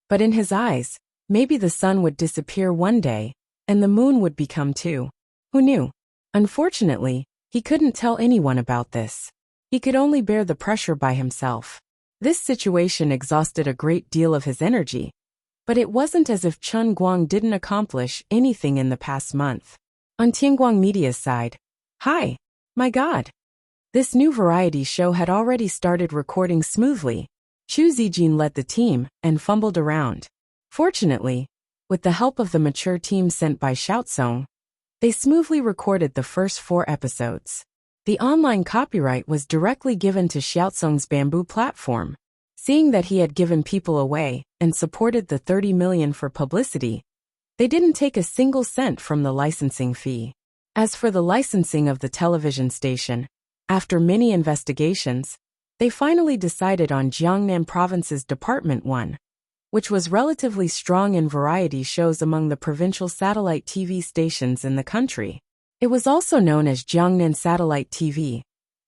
But in his eyes, maybe the sun would disappear one day, and the moon would become 2. Who knew? Unfortunately, he couldn't tell anyone about this. He could only bear the pressure by himself. This situation exhausted a great deal of his energy, but it wasn't as if Chen Guang didn't accomplish anything in the past month. On Tianguang Media's side, hi, my God. This new variety show had already started recording smoothly. Chu Zijin led the team and fumbled around. Fortunately, with the help of the mature team sent by Xiaozong, they smoothly recorded the first 4 episodes. The online copyright was directly given to Xiaozong's Bamboo platform. Seeing that he had given people away and supported the 30 million for publicity, they didn't take a single cent from the licensing fee. As for the licensing of the television station, after many investigations, they finally decided on Jiangnan Province's Department 1, which was relatively strong in variety shows among the provincial satellite TV stations in the country. It was also known as Jiangnan Satellite TV,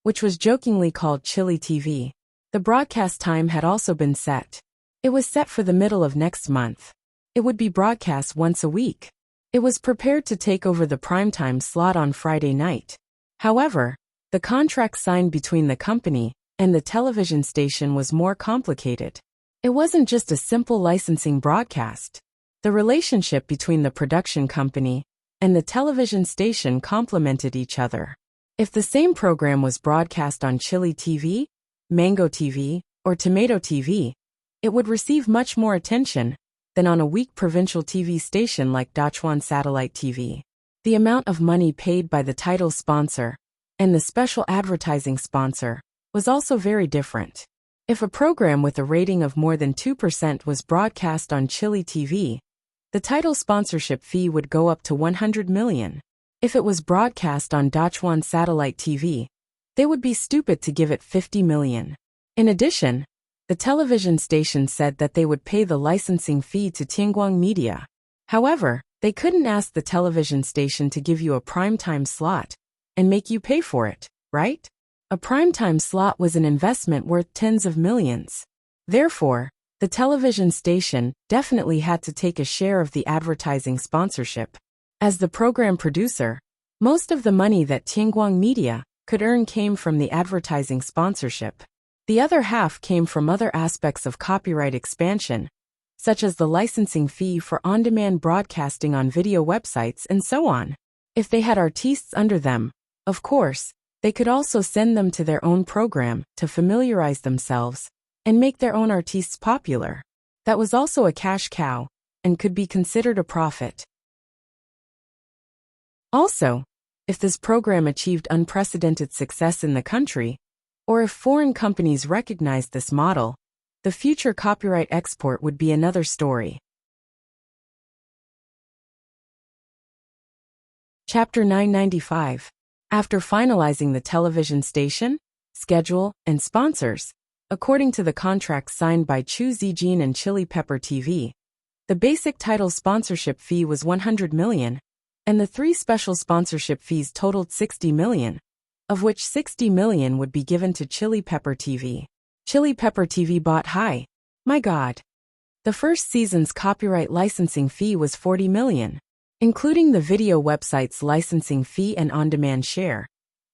which was jokingly called Chili TV. The broadcast time had also been set. It was set for the middle of next month. It would be broadcast once a week. It was prepared to take over the primetime slot on Friday night. However, the contract signed between the company and the television station was more complicated. It wasn't just a simple licensing broadcast. The relationship between the production company and the television station complemented each other. If the same program was broadcast on Chili TV, Mango TV, or Tomato TV, it would receive much more attention than on a weak provincial TV station like Dachuan Satellite TV. The amount of money paid by the title sponsor and the special advertising sponsor was also very different. If a program with a rating of more than 2% was broadcast on Chili TV, the title sponsorship fee would go up to 100 million. If it was broadcast on Dachuan Satellite TV, they would be stupid to give it 50 million. In addition, the television station said that they would pay the licensing fee to Tianguang Media. However, they couldn't ask the television station to give you a primetime slot and make you pay for it, right? A primetime slot was an investment worth tens of millions. Therefore, the television station definitely had to take a share of the advertising sponsorship. As the program producer, most of the money that Tianguang Media could earn came from the advertising sponsorship. The other half came from other aspects of copyright expansion, such as the licensing fee for on-demand broadcasting on video websites and so on. If they had artistes under them, of course, they could also send them to their own program to familiarize themselves and make their own artistes popular. That was also a cash cow and could be considered a profit. Also, if this program achieved unprecedented success in the country, Or if foreign companies recognized this model, the future copyright export would be another story. Chapter 995. After finalizing the television station, schedule, and sponsors, according to the contract signed by Chu Zijin and Chili Pepper TV, the basic title sponsorship fee was 100 million, and the 3 special sponsorship fees totaled 60 million, of which 60 million would be given to Chili Pepper TV. Chili Pepper TV bought high. My God. The first season's copyright licensing fee was 40 million, including the video website's licensing fee and on-demand share.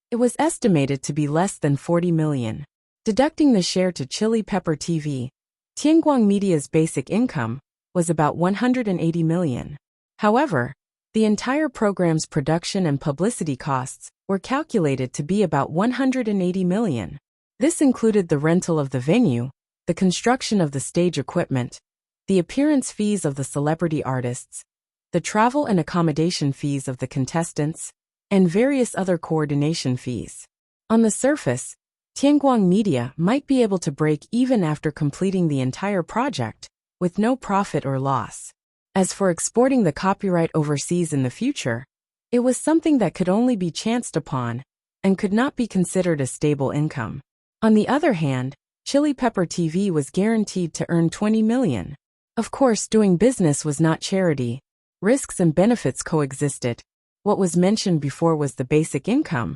It was estimated to be less than 40 million. Deducting the share to Chili Pepper TV, Tianguang Media's basic income was about 180 million. However, the entire program's production and publicity costs were calculated to be about 180 million. This included the rental of the venue, the construction of the stage equipment, the appearance fees of the celebrity artists, the travel and accommodation fees of the contestants, and various other coordination fees. On the surface, Tianguang Media might be able to break even after completing the entire project, with no profit or loss. As for exporting the copyright overseas in the future, it was something that could only be chanced upon, and could not be considered a stable income. On the other hand, Chili Pepper TV was guaranteed to earn 20 million. Of course, doing business was not charity. Risks and benefits coexisted. What was mentioned before was the basic income.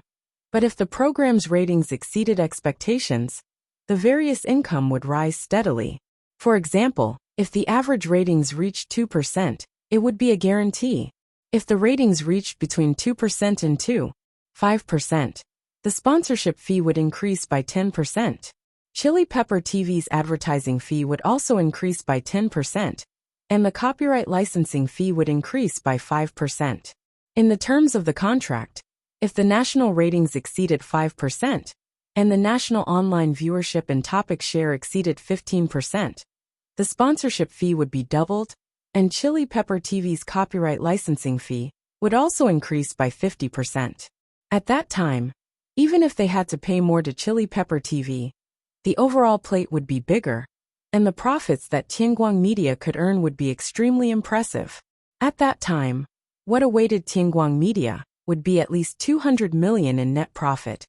But if the program's ratings exceeded expectations, the various income would rise steadily. For example, if the average ratings reached 2%, it would be a guarantee. If the ratings reached between 2% and 5%, the sponsorship fee would increase by 10%. Chili Pepper TV's advertising fee would also increase by 10%, and the copyright licensing fee would increase by 5%. In the terms of the contract, if the national ratings exceeded 5%, and the national online viewership and topic share exceeded 15%, the sponsorship fee would be doubled, and Chili Pepper TV's copyright licensing fee would also increase by 50%. At that time, even if they had to pay more to Chili Pepper TV, the overall plate would be bigger, and the profits that Tianguang Media could earn would be extremely impressive. At that time, what awaited Tianguang Media would be at least 200 million in net profit,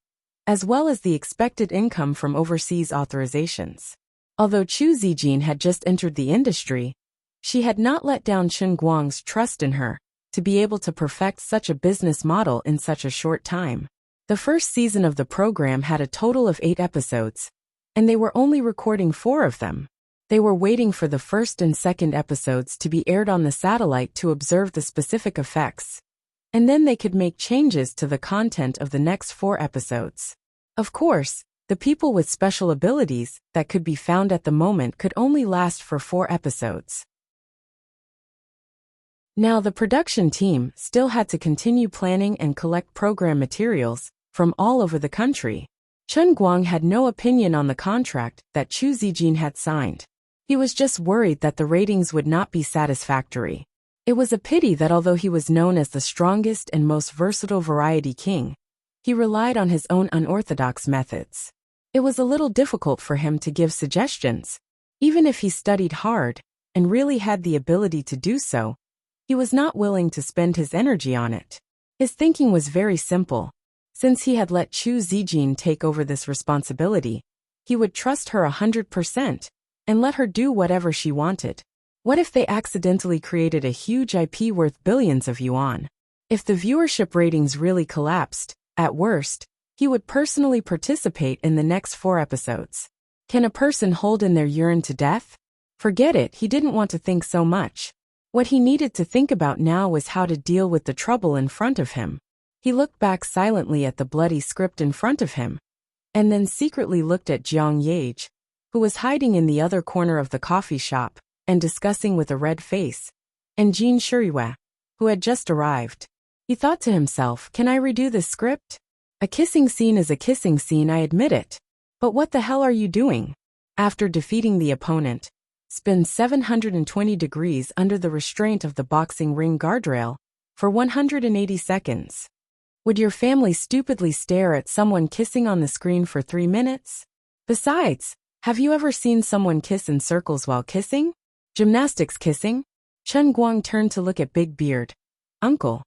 as well as the expected income from overseas authorizations. Although Chu Zijin had just entered the industry, she had not let down Chen Guang's trust in her to be able to perfect such a business model in such a short time. The first season of the program had a total of 8 episodes, and they were only recording 4 of them. They were waiting for the first and second episodes to be aired on the satellite to observe the specific effects, and then they could make changes to the content of the next 4 episodes. Of course, the people with special abilities that could be found at the moment could only last for 4 episodes. Now the production team still had to continue planning and collect program materials from all over the country. Chen Guang had no opinion on the contract that Chu Zijin had signed. He was just worried that the ratings would not be satisfactory. It was a pity that although he was known as the strongest and most versatile variety king, he relied on his own unorthodox methods. It was a little difficult for him to give suggestions. Even if he studied hard and really had the ability to do so, he was not willing to spend his energy on it. His thinking was very simple. Since he had let Chu Zijin take over this responsibility, he would trust her 100% and let her do whatever she wanted. What if they accidentally created a huge IP worth billions of yuan? If the viewership ratings really collapsed, at worst, he would personally participate in the next 4 episodes. Can a person hold in their urine to death? Forget it, he didn't want to think so much. What he needed to think about now was how to deal with the trouble in front of him. He looked back silently at the bloody script in front of him, and then secretly looked at Jiang Yage, who was hiding in the other corner of the coffee shop and discussing with a red face, and Jin Shirihua, who had just arrived. He thought to himself, can I redo this script? A kissing scene is a kissing scene, I admit it. But what the hell are you doing? After defeating the opponent, spin 720 degrees under the restraint of the boxing ring guardrail for 180 seconds. Would your family stupidly stare at someone kissing on the screen for 3 minutes? Besides, have you ever seen someone kiss in circles while kissing? Gymnastics kissing? Chen Guang turned to look at Big Beard. Uncle.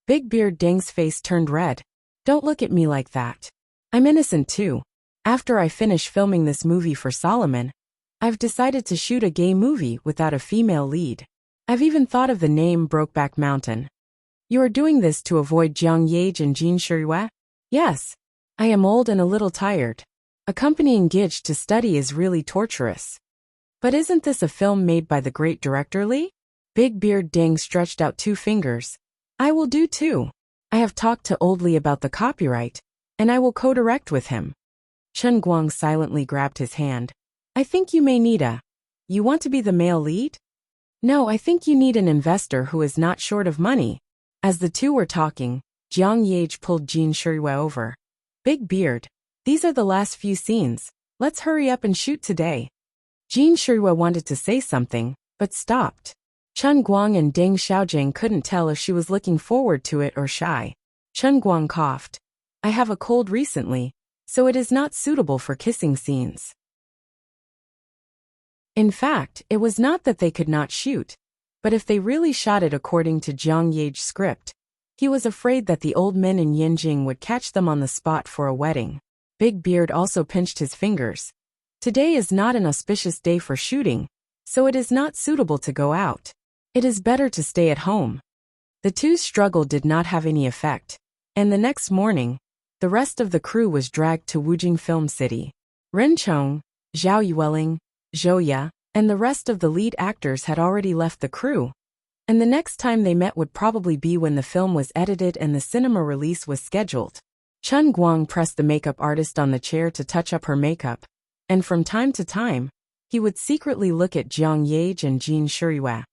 Big Beard Deng's face turned red. Don't look at me like that. I'm innocent too. After I finish filming this movie for Solomon, I've decided to shoot a gay movie without a female lead. I've even thought of the name Brokeback Mountain. You are doing this to avoid Jiang Yage and Jin Shirue? Yes. I am old and a little tired. Accompanying Gage to study is really torturous. But isn't this a film made by the great director Li? Big Beard Deng stretched out 2 fingers. I will do too. I have talked to Old Li about the copyright, and I will co-direct with him. Chen Guang silently grabbed his hand. I think you may need a... You want to be the male lead? No, I think you need an investor who is not short of money. As the two were talking, Jiang Yage pulled Jin Shirue over. Big Beard, these are the last few scenes. Let's hurry up and shoot today. Jin Shirue wanted to say something, but stopped. Chen Guang and Deng Xiaojing couldn't tell if she was looking forward to it or shy. Chen Guang coughed. I have a cold recently, so it is not suitable for kissing scenes. In fact, it was not that they could not shoot, but if they really shot it according to Jiang Yage's script, he was afraid that the old men in Yinjing would catch them on the spot for a wedding. Big Beard also pinched his fingers. Today is not an auspicious day for shooting, so it is not suitable to go out. It is better to stay at home. The two's struggle did not have any effect, and the next morning, the rest of the crew was dragged to Wujing Film City. Ren Chong, Zhao Yueling, Zhou Ya, and the rest of the lead actors had already left the crew, and the next time they met would probably be when the film was edited and the cinema release was scheduled. Chen Guang pressed the makeup artist on the chair to touch up her makeup, and from time to time, he would secretly look at Jiang Yage and Jin Shirue,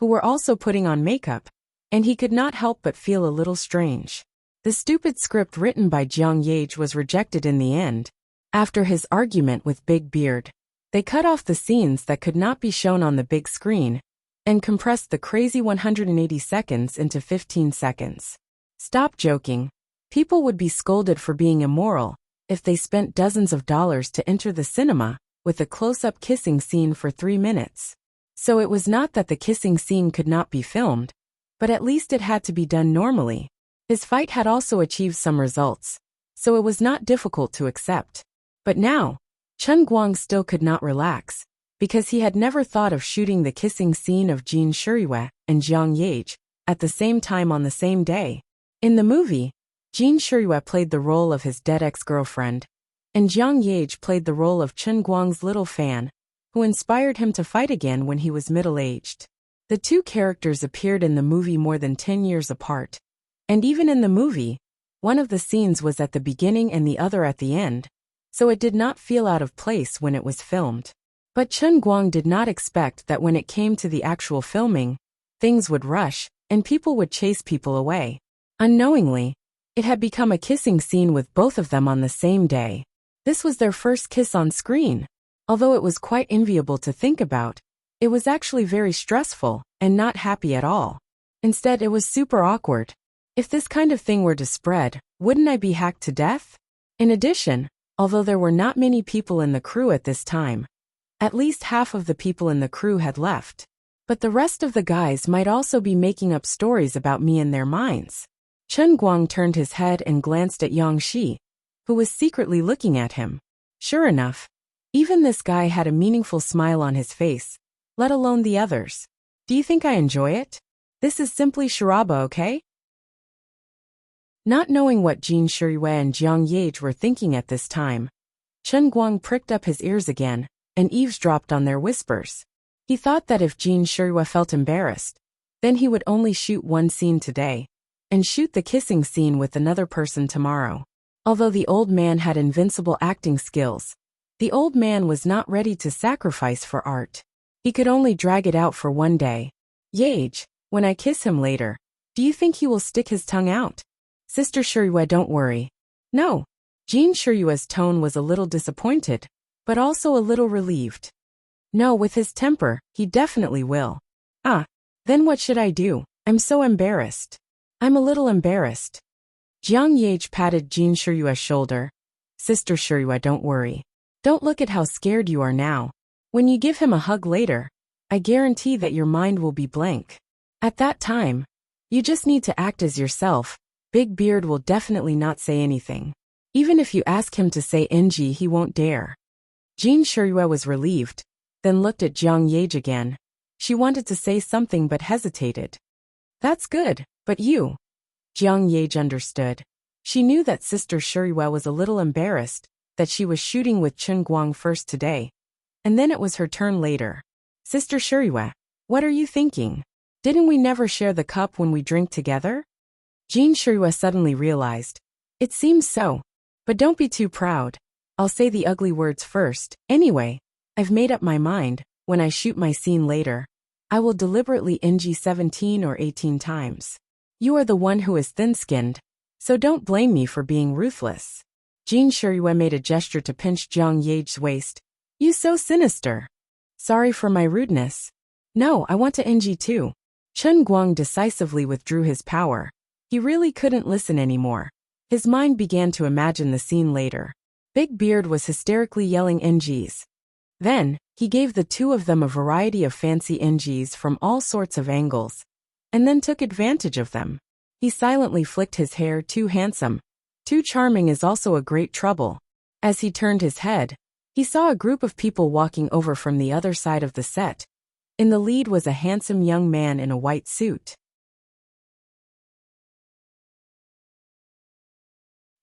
who were also putting on makeup, and he could not help but feel a little strange. The stupid script written by Jiang Yage was rejected in the end. After his argument with Big Beard, they cut off the scenes that could not be shown on the big screen, and compressed the crazy 180 seconds into 15 seconds. Stop joking. People would be scolded for being immoral if they spent dozens of dollars to enter the cinema with a close-up kissing scene for 3 minutes. So it was not that the kissing scene could not be filmed, but at least it had to be done normally. His fight had also achieved some results, so it was not difficult to accept. But now, Chen Guang still could not relax, because he had never thought of shooting the kissing scene of Jin Shirue and Jiang Yage at the same time on the same day. In the movie, Jin Shirue played the role of his dead ex-girlfriend, and Jiang Yage played the role of Chen Guang's little fan, who inspired him to fight again when he was middle-aged. The two characters appeared in the movie more than 10 years apart, and even in the movie, one of the scenes was at the beginning and the other at the end, so it did not feel out of place when it was filmed. But Chen Guang did not expect that when it came to the actual filming, things would rush, and people would chase people away. Unknowingly, it had become a kissing scene with both of them on the same day. This was their first kiss on screen. Although it was quite enviable to think about, it was actually very stressful, and not happy at all. Instead, it was super awkward. If this kind of thing were to spread, wouldn't I be hacked to death? In addition, although there were not many people in the crew at this time, at least half of the people in the crew had left. But the rest of the guys might also be making up stories about me in their minds. Chen Guang turned his head and glanced at Yang Shi, who was secretly looking at him. Sure enough, even this guy had a meaningful smile on his face, let alone the others. Do you think I enjoy it? This is simply charaba, okay? Not knowing what Jin Shirue and Jiang Yage were thinking at this time, Chen Guang pricked up his ears again and eavesdropped on their whispers. He thought that if Jin Shirue felt embarrassed, then he would only shoot one scene today, and shoot the kissing scene with another person tomorrow. Although the old man had invincible acting skills, the old man was not ready to sacrifice for art. He could only drag it out for one day. Yage, when I kiss him later, do you think he will stick his tongue out? Sister Shirue, don't worry. No. Jin Shirue's tone was a little disappointed, but also a little relieved. No, with his temper, he definitely will. Ah, then what should I do? I'm so embarrassed. I'm a little embarrassed. Jiang Yage patted Jean Shiyue's shoulder. Sister Shiyue, don't worry. Don't look at how scared you are now. When you give him a hug later, I guarantee that your mind will be blank. At that time, you just need to act as yourself. Big Beard will definitely not say anything. Even if you ask him to say NG, he won't dare. Jean Shiyue was relieved, then looked at Jiang Yage again. She wanted to say something but hesitated. That's good, but you. Jiang Yage understood. She knew that Sister Shiyue was a little embarrassed that she was shooting with Chen Guang first today, and then it was her turn later. Sister Shiyue, what are you thinking? Didn't we never share the cup when we drink together? Jean Shiyue suddenly realized. It seems so. But don't be too proud. I'll say the ugly words first. Anyway, I've made up my mind. When I shoot my scene later, I will deliberately NG 17 or 18 times. You are the one who is thin-skinned, so don't blame me for being ruthless. Jean Shiyue made a gesture to pinch Jiang Yage's waist. You so sinister. Sorry for my rudeness. No, I want to NG too. Chen Guang decisively withdrew his power. He really couldn't listen anymore. His mind began to imagine the scene later. Big Beard was hysterically yelling NGs. Then, he gave the two of them a variety of fancy NGs from all sorts of angles, and then took advantage of them. He silently flicked his hair. Too handsome, too charming is also a great trouble. As he turned his head, he saw a group of people walking over from the other side of the set. In the lead was a handsome young man in a white suit.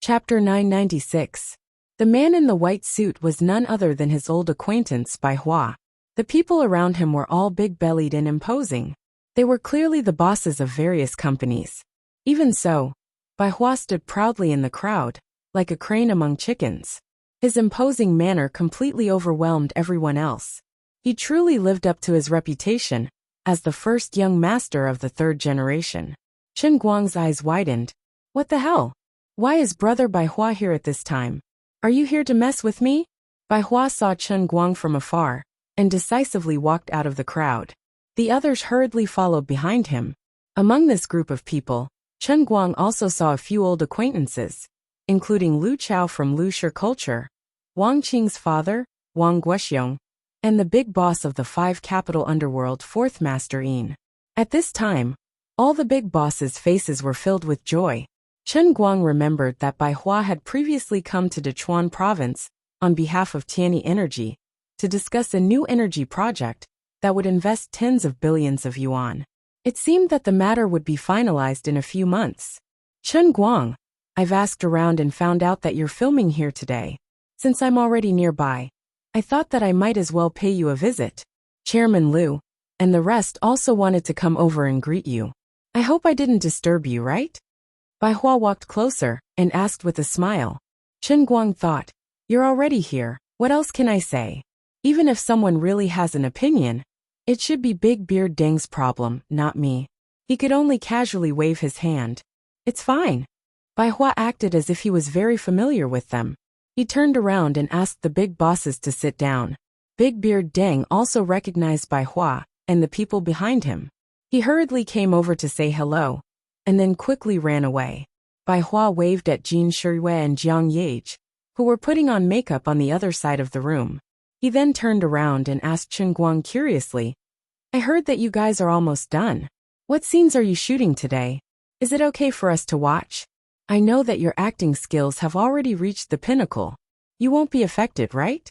Chapter 996. The man in the white suit was none other than his old acquaintance Bai Hua. The people around him were all big-bellied and imposing. They were clearly the bosses of various companies. Even so, Bai Hua stood proudly in the crowd, like a crane among chickens. His imposing manner completely overwhelmed everyone else. He truly lived up to his reputation as the first young master of the third generation. Chen Guang's eyes widened. What the hell? Why is brother Bai Hua here at this time? Are you here to mess with me? Bai Hua saw Chen Guang from afar, and decisively walked out of the crowd. The others hurriedly followed behind him. Among this group of people, Chen Guang also saw a few old acquaintances, including Lu Chao from Lu Shi culture, Wang Qing's father, Wang Guoxiong, and the big boss of the five capital underworld, fourth master Yin. At this time, all the big bosses' faces were filled with joy. Chen Guang remembered that Bai Hua had previously come to Dechuan province on behalf of Tianyi Energy to discuss a new energy project that would invest tens of billions of yuan. It seemed that the matter would be finalized in a few months. Chen Guang, I've asked around and found out that you're filming here today. Since I'm already nearby, I thought that I might as well pay you a visit. Chairman Liu and the rest also wanted to come over and greet you. I hope I didn't disturb you, right? Bai Hua walked closer and asked with a smile. Chen Guang thought, you're already here, what else can I say? Even if someone really has an opinion, it should be Big Beard Deng's problem, not me. He could only casually wave his hand. It's fine. Bai Hua acted as if he was very familiar with them. He turned around and asked the big bosses to sit down. Big Beard Deng also recognized Bai Hua and the people behind him. He hurriedly came over to say hello, and then quickly ran away. Bai Hua waved at Jean Shiyue and Jiang Yage, who were putting on makeup on the other side of the room. He then turned around and asked Chen Guang curiously, I heard that you guys are almost done. What scenes are you shooting today? Is it okay for us to watch? I know that your acting skills have already reached the pinnacle. You won't be affected, right?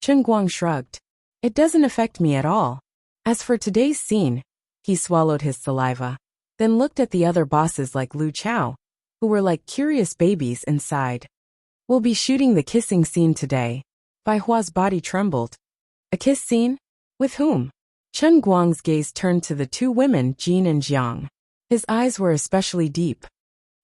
Chen Guang shrugged. It doesn't affect me at all. As for today's scene, he swallowed his saliva, then looked at the other bosses like Lu Chao, who were like curious babies inside. We'll be shooting the kissing scene today. Bai Hua's body trembled. A kiss scene? With whom? Chen Guang's gaze turned to the two women, Jean and Jiang. His eyes were especially deep.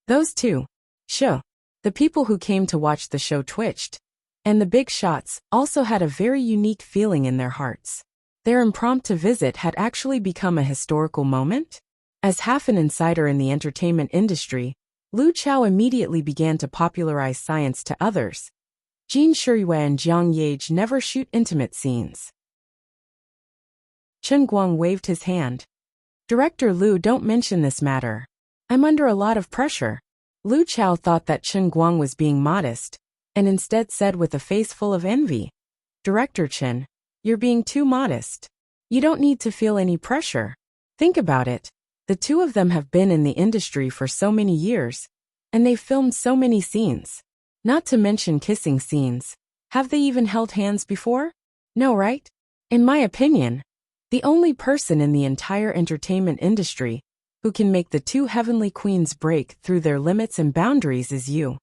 Those two. Sure. The people who came to watch the show twitched. And the big shots also had a very unique feeling in their hearts. Their impromptu visit had actually become a historical moment. As half an insider in the entertainment industry, Lu Chao immediately began to popularize science to others. Jean Shiyue and Jiang Yage never shoot intimate scenes. Chen Guang waved his hand. Director Lu, don't mention this matter. I'm under a lot of pressure. Lu Chao thought that Chen Guang was being modest, and instead said with a face full of envy, "Director Chen, you're being too modest. You don't need to feel any pressure. Think about it. The two of them have been in the industry for so many years, and they've filmed so many scenes. Not to mention kissing scenes. Have they even held hands before? No, right? In my opinion, the only person in the entire entertainment industry who can make the two heavenly queens break through their limits and boundaries is you."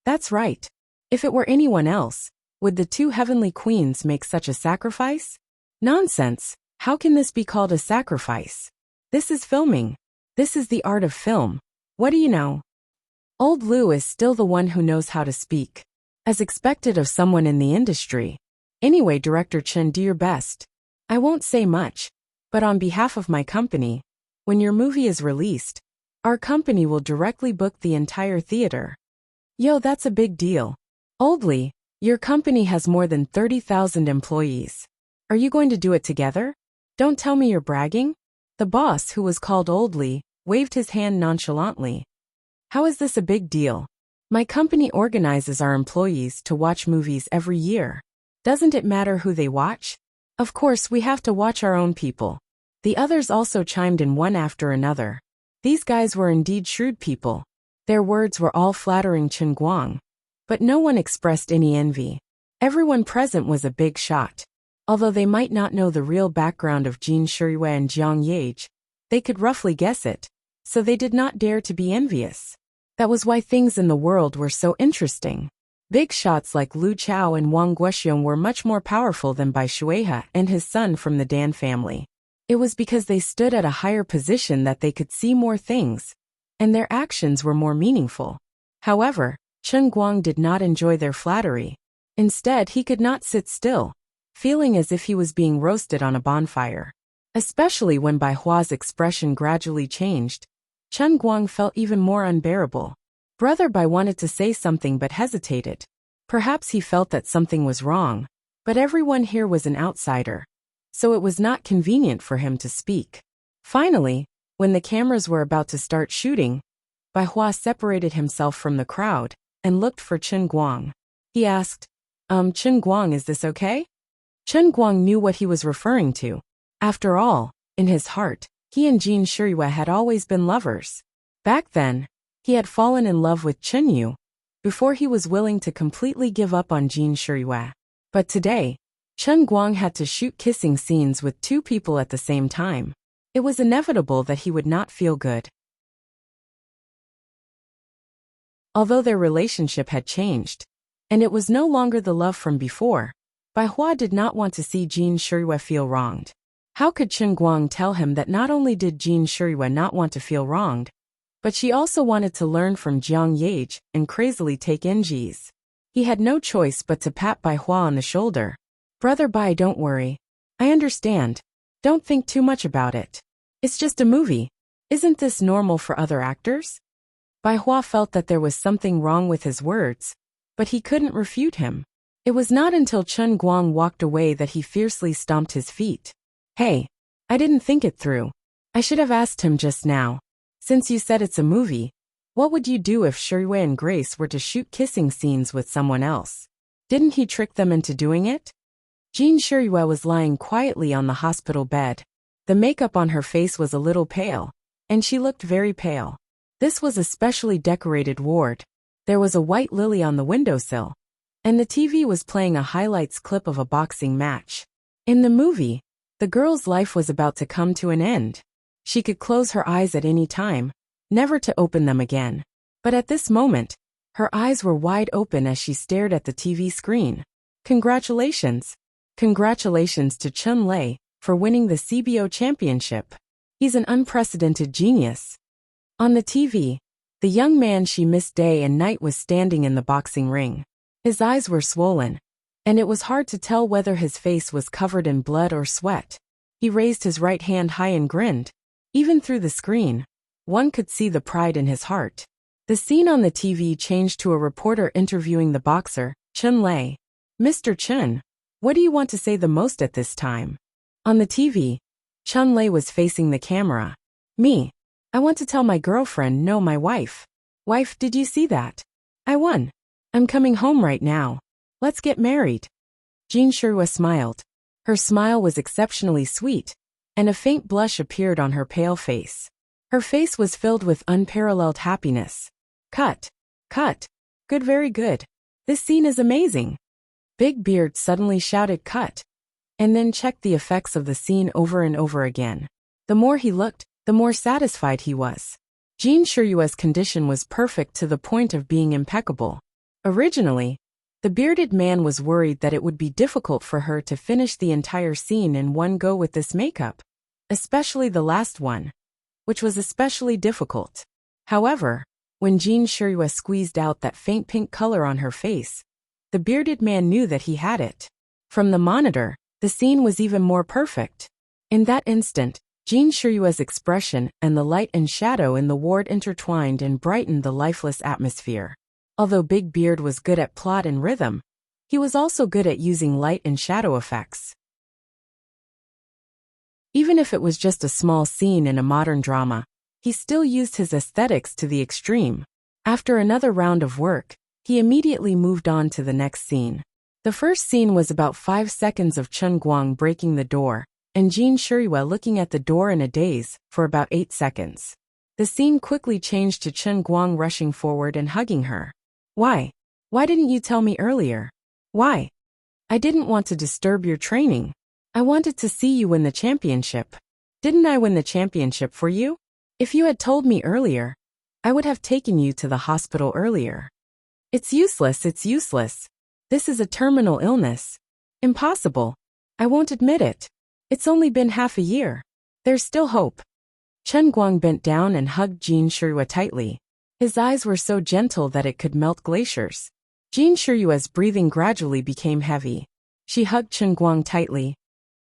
That's right. If it were anyone else, would the two heavenly queens make such a sacrifice? Nonsense. How can this be called a sacrifice? This is filming. This is the art of film. What do you know? Old Lu is still the one who knows how to speak, as expected of someone in the industry. Anyway, Director Chen, do your best. I won't say much, but on behalf of my company, when your movie is released, our company will directly book the entire theater. Yo, that's a big deal. Old Li, your company has more than 30,000 employees. Are you going to do it together? Don't tell me you're bragging. The boss, who was called Old Li, waved his hand nonchalantly. How is this a big deal? My company organizes our employees to watch movies every year. Doesn't it matter who they watch? Of course, we have to watch our own people. The others also chimed in one after another. These guys were indeed shrewd people. Their words were all flattering Chen Guang, but no one expressed any envy. Everyone present was a big shot. Although they might not know the real background of Jin Shiyue and Jiang Yage, they could roughly guess it, so they did not dare to be envious. That was why things in the world were so interesting. Big shots like Lu Chao and Wang Guoxiong were much more powerful than Bai Shuihe and his son from the Dan family. It was because they stood at a higher position that they could see more things, and their actions were more meaningful. However, Chen Guang did not enjoy their flattery. Instead, he could not sit still, feeling as if he was being roasted on a bonfire. Especially when Bai Hua's expression gradually changed, Chen Guang felt even more unbearable. Brother Bai wanted to say something but hesitated. Perhaps he felt that something was wrong, but everyone here was an outsider, so it was not convenient for him to speak. Finally, when the cameras were about to start shooting, Bai Hua separated himself from the crowd and looked for Chen Guang. He asked, Chen Guang, is this okay? Chen Guang knew what he was referring to. After all, in his heart, he and Jin Shiyue had always been lovers. Back then, he had fallen in love with Chen Yu, before he was willing to completely give up on Jin Shiyue. But today, Chen Guang had to shoot kissing scenes with two people at the same time. It was inevitable that he would not feel good. Although their relationship had changed, and it was no longer the love from before, Bai Hua did not want to see Jin Shiyue feel wronged. How could Chen Guang tell him that not only did Jin Shiyue not want to feel wronged, but she also wanted to learn from Jiang Yage and crazily take NGs? He had no choice but to pat Bai Hua on the shoulder. Brother Bai, don't worry. I understand. Don't think too much about it. It's just a movie. Isn't this normal for other actors? Bai Hua felt that there was something wrong with his words, but he couldn't refute him. It was not until Chen Guang walked away that he fiercely stomped his feet. Hey, I didn't think it through. I should have asked him just now. Since you said it's a movie, what would you do if Shiyue and Grace were to shoot kissing scenes with someone else? Didn't he trick them into doing it? Jin Shiyue was lying quietly on the hospital bed. The makeup on her face was a little pale, and she looked very pale. This was a specially decorated ward. There was a white lily on the windowsill, and the TV was playing a highlights clip of a boxing match. In the movie, the girl's life was about to come to an end. She could close her eyes at any time, never to open them again. But at this moment, her eyes were wide open as she stared at the TV screen. Congratulations! Congratulations to Chun Lei for winning the CBO championship. He's an unprecedented genius. On the TV, the young man she missed day and night was standing in the boxing ring. His eyes were swollen, and it was hard to tell whether his face was covered in blood or sweat. He raised his right hand high and grinned. Even through the screen, one could see the pride in his heart. The scene on the TV changed to a reporter interviewing the boxer, Chun Lei. Mr. Chun, what do you want to say the most at this time? On the TV, Chun Lei was facing the camera. Me. I want to tell my girlfriend, no, my wife. Wife, did you see that? I won. I'm coming home right now. Let's get married. Jin Shirua smiled. Her smile was exceptionally sweet, and a faint blush appeared on her pale face. Her face was filled with unparalleled happiness. Cut. Cut. Good, very good. This scene is amazing. Big Beard suddenly shouted cut, and then checked the effects of the scene over and over again. The more he looked, the more satisfied he was. Jin Shirua's condition was perfect to the point of being impeccable. Originally, the bearded man was worried that it would be difficult for her to finish the entire scene in one go with this makeup, especially the last one, which was especially difficult. However, when Jin Shirua squeezed out that faint pink color on her face, the bearded man knew that he had it. From the monitor, the scene was even more perfect. In that instant, Jin Shirua's expression and the light and shadow in the ward intertwined and brightened the lifeless atmosphere. Although Big Beard was good at plot and rhythm, he was also good at using light and shadow effects. Even if it was just a small scene in a modern drama, he still used his aesthetics to the extreme. After another round of work, he immediately moved on to the next scene. The first scene was about 5 seconds of Chen Guang breaking the door, and Jin Shirua looking at the door in a daze for about 8 seconds. The scene quickly changed to Chen Guang rushing forward and hugging her. Why? Why didn't you tell me earlier? Why? I didn't want to disturb your training. I wanted to see you win the championship. Didn't I win the championship for you? If you had told me earlier, I would have taken you to the hospital earlier. It's useless, it's useless. This is a terminal illness. Impossible. I won't admit it. It's only been half a year. There's still hope. Chen Guang bent down and hugged Jin Shirua tightly. His eyes were so gentle that it could melt glaciers. Jin Shirua's breathing gradually became heavy. She hugged Chen Guang tightly.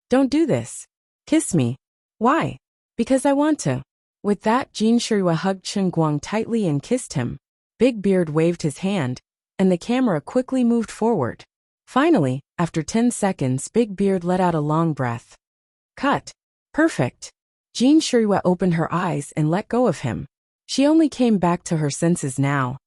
Don't do this. Kiss me. Why? Because I want to. With that, Jin Shirua hugged Chen Guang tightly and kissed him. Big Beard waved his hand, and the camera quickly moved forward. Finally, after 10 seconds, Big Beard let out a long breath. Cut. Perfect. Jin Shirua opened her eyes and let go of him. She only came back to her senses now.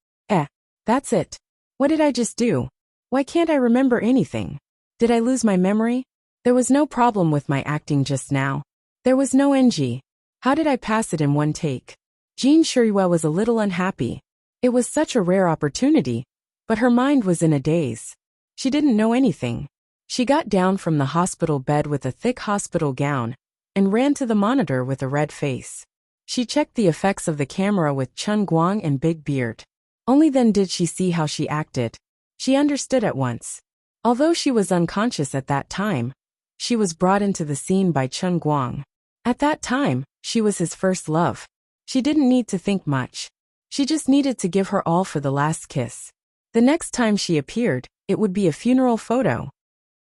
That's it. What did I just do? Why can't I remember anything? Did I lose my memory? There was no problem with my acting just now. There was no NG. How did I pass it in one take? Jin Shirua was a little unhappy. It was such a rare opportunity, but her mind was in a daze. She didn't know anything. She got down from the hospital bed with a thick hospital gown and ran to the monitor with a red face. She checked the effects of the camera with Chen Guang and Big Beard. Only then did she see how she acted. She understood at once. Although she was unconscious at that time, she was brought into the scene by Chen Guang. At that time, she was his first love. She didn't need to think much. She just needed to give her all for the last kiss. The next time she appeared, it would be a funeral photo.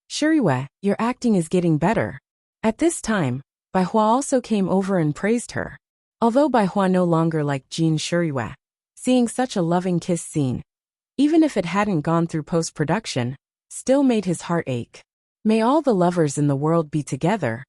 Shirua, your acting is getting better. At this time, Bai Hua also came over and praised her. Although Bai Hua no longer liked Jin Shirua, seeing such a loving kiss scene, even if it hadn't gone through post-production, still made his heart ache. May all the lovers in the world be together.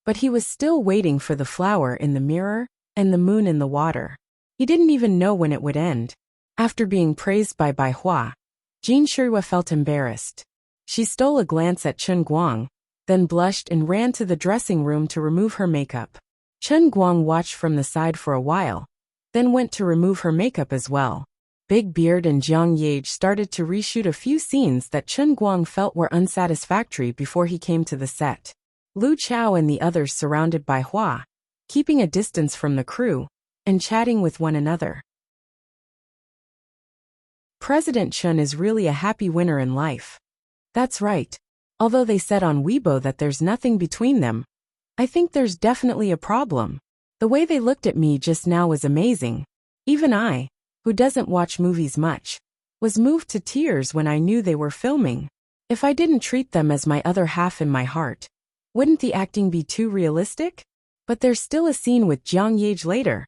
But he was still waiting for the flower in the mirror and the moon in the water. He didn't even know when it would end. After being praised by Bai Hua, Jin Shirua felt embarrassed. She stole a glance at Chen Guang, then blushed and ran to the dressing room to remove her makeup. Chen Guang watched from the side for a while, then went to remove her makeup as well. Big Beard and Jiang Yage started to reshoot a few scenes that Chen Guang felt were unsatisfactory before he came to the set. Lu Chao and the others surrounded Bai Hua, keeping a distance from the crew, and chatting with one another. President Chen is really a happy winner in life. That's right. Although they said on Weibo that there's nothing between them, I think there's definitely a problem. The way they looked at me just now was amazing. Even I, who doesn't watch movies much, was moved to tears when I knew they were filming. If I didn't treat them as my other half in my heart, wouldn't the acting be too realistic? But there's still a scene with Jiang Yage later.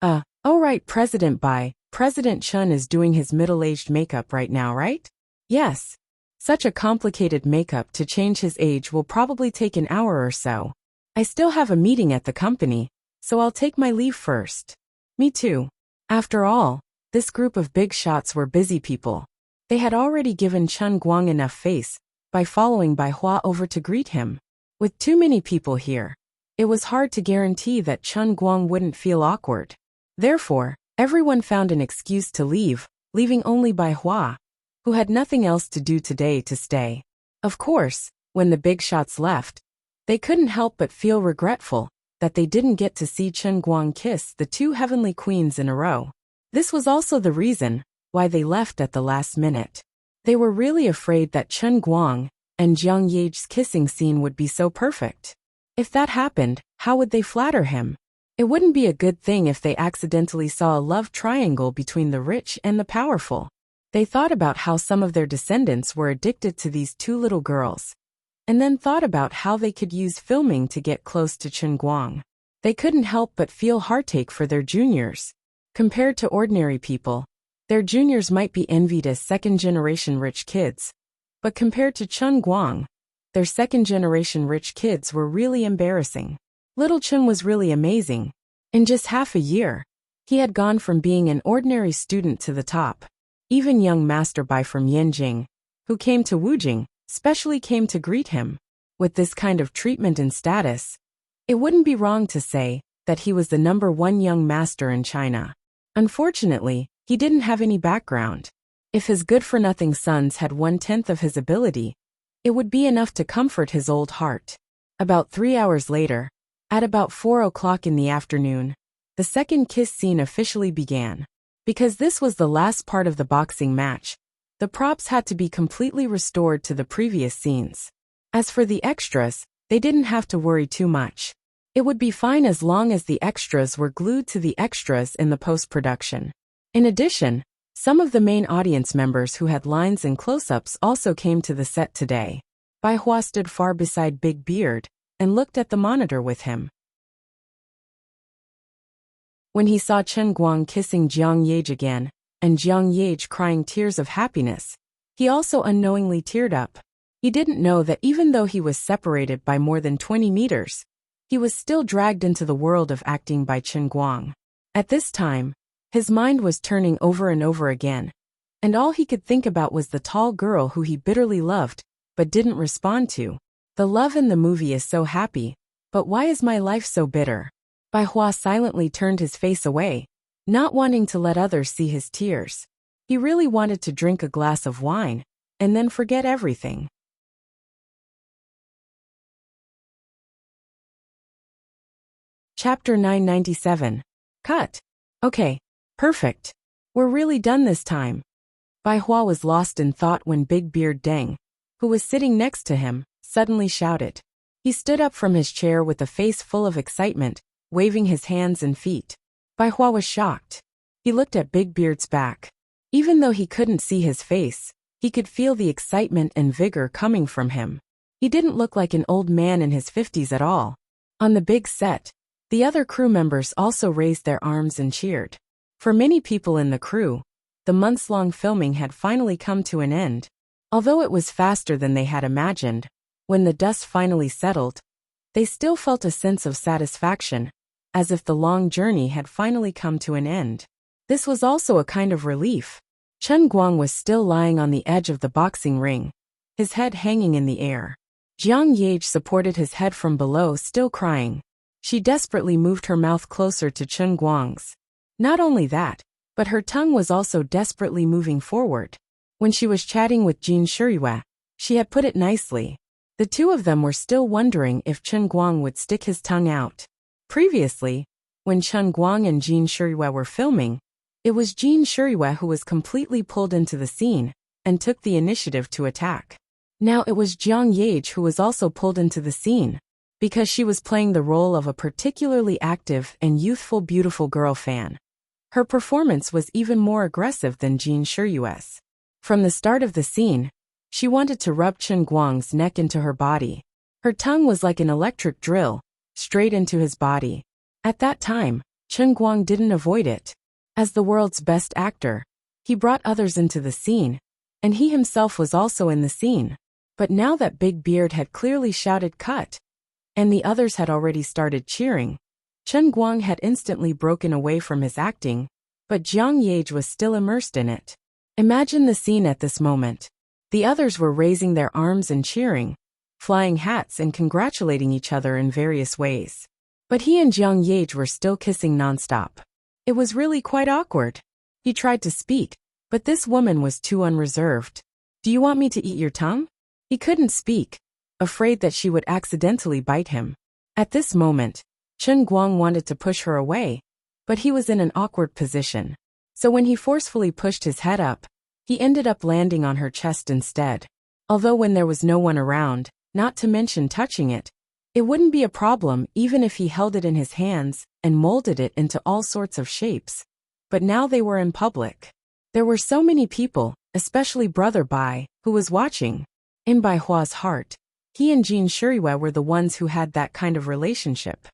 Oh right, President Chen is doing his middle-aged makeup right now, right? Yes. Such a complicated makeup to change his age will probably take an hour or so. I still have a meeting at the company, so I'll take my leave first. Me too. After all, This group of big shots were busy people. They had already given Chen Guang enough face by following Bai Hua over to greet him. With too many people here, it was hard to guarantee that Chen Guang wouldn't feel awkward. Therefore, everyone found an excuse to leave, leaving only Bai Hua, who had nothing else to do today, to stay. Of course, when the big shots left, they couldn't help but feel regretful that they didn't get to see Chen Guang kiss the two heavenly queens in a row. This was also the reason why they left at the last minute. They were really afraid that Chen Guang and Jiang Ye's kissing scene would be so perfect. If that happened, how would they flatter him? It wouldn't be a good thing if they accidentally saw a love triangle between the rich and the powerful. They thought about how some of their descendants were addicted to these two little girls, and then thought about how they could use filming to get close to Chen Guang. They couldn't help but feel heartache for their juniors. Compared to ordinary people, their juniors might be envied as second-generation rich kids, but compared to Chen Guang, their second-generation rich kids were really embarrassing. Little Chen was really amazing. In just half a year, he had gone from being an ordinary student to the top. Even young Master Bai from Yanjing, who came to Wujing, specially came to greet him. With this kind of treatment and status, it wouldn't be wrong to say that he was the #1 young master in China. Unfortunately, he didn't have any background. If his good-for-nothing sons had 1/10 of his ability, it would be enough to comfort his old heart. About 3 hours later, at about 4 o'clock in the afternoon, the second kiss scene officially began. Because this was the last part of the boxing match, the props had to be completely restored to the previous scenes. As for the extras, they didn't have to worry too much. It would be fine as long as the extras were glued to the extras in the post-production. In addition, some of the main audience members who had lines and close-ups also came to the set today. Bai Hua stood far beside Big Beard and looked at the monitor with him. When he saw Chen Guang kissing Jiang Ye again, and Jiang Ye crying tears of happiness, he also unknowingly teared up. He didn't know that even though he was separated by more than 20 meters, he was still dragged into the world of acting by Chen Guang. At this time, his mind was turning over and over again, and all he could think about was the tall girl who he bitterly loved, but didn't respond to. The love in the movie is so happy, but why is my life so bitter? Bai Hua silently turned his face away, not wanting to let others see his tears. He really wanted to drink a glass of wine, and then forget everything. Chapter 997. Cut. Okay. Perfect. We're really done this time. Bai Hua was lost in thought when Big Beard Deng, who was sitting next to him, suddenly shouted. He stood up from his chair with a face full of excitement, waving his hands and feet. Bai Hua was shocked. He looked at Big Beard's back. Even though he couldn't see his face, he could feel the excitement and vigor coming from him. He didn't look like an old man in his 50s at all. On the big set, the other crew members also raised their arms and cheered. For many people in the crew, the months-long filming had finally come to an end. Although it was faster than they had imagined, when the dust finally settled, they still felt a sense of satisfaction, as if the long journey had finally come to an end. This was also a kind of relief. Chen Guang was still lying on the edge of the boxing ring, his head hanging in the air. Jiang Ye supported his head from below, still crying. She desperately moved her mouth closer to Chen Guang's. Not only that, but her tongue was also desperately moving forward. When she was chatting with Jin Shiyue, she had put it nicely. The two of them were still wondering if Chen Guang would stick his tongue out. Previously, when Chen Guang and Jin Shiyue were filming, it was Jin Shiyue who was completely pulled into the scene and took the initiative to attack. Now it was Jiang Ye who was also pulled into the scene, because she was playing the role of a particularly active and youthful beautiful girl fan. Her performance was even more aggressive than Jin Shiyue's. From the start of the scene, she wanted to rub Chen Guang's neck into her body. Her tongue was like an electric drill, straight into his body. At that time, Chen Guang didn't avoid it. As the world's best actor, he brought others into the scene, and he himself was also in the scene. But now that Big Beard had clearly shouted cut, and the others had already started cheering, Chen Guang had instantly broken away from his acting but Jiang Yage was still immersed in it. Imagine the scene at this moment. The others were raising their arms and cheering, flying hats and congratulating each other in various ways. But he and Jiang Yage were still kissing nonstop. It was really quite awkward. He tried to speak, but this woman was too unreserved. "Do you want me to eat your tongue?" He couldn't speak, afraid that she would accidentally bite him. At this moment, Chen Guang wanted to push her away, but he was in an awkward position. So when he forcefully pushed his head up, he ended up landing on her chest instead. Although when there was no one around, not to mention touching it, it wouldn't be a problem even if he held it in his hands and molded it into all sorts of shapes. But now they were in public. There were so many people, especially Brother Bai, who was watching. In Bai Hua's heart, he and Jin Shiriyue were the ones who had that kind of relationship.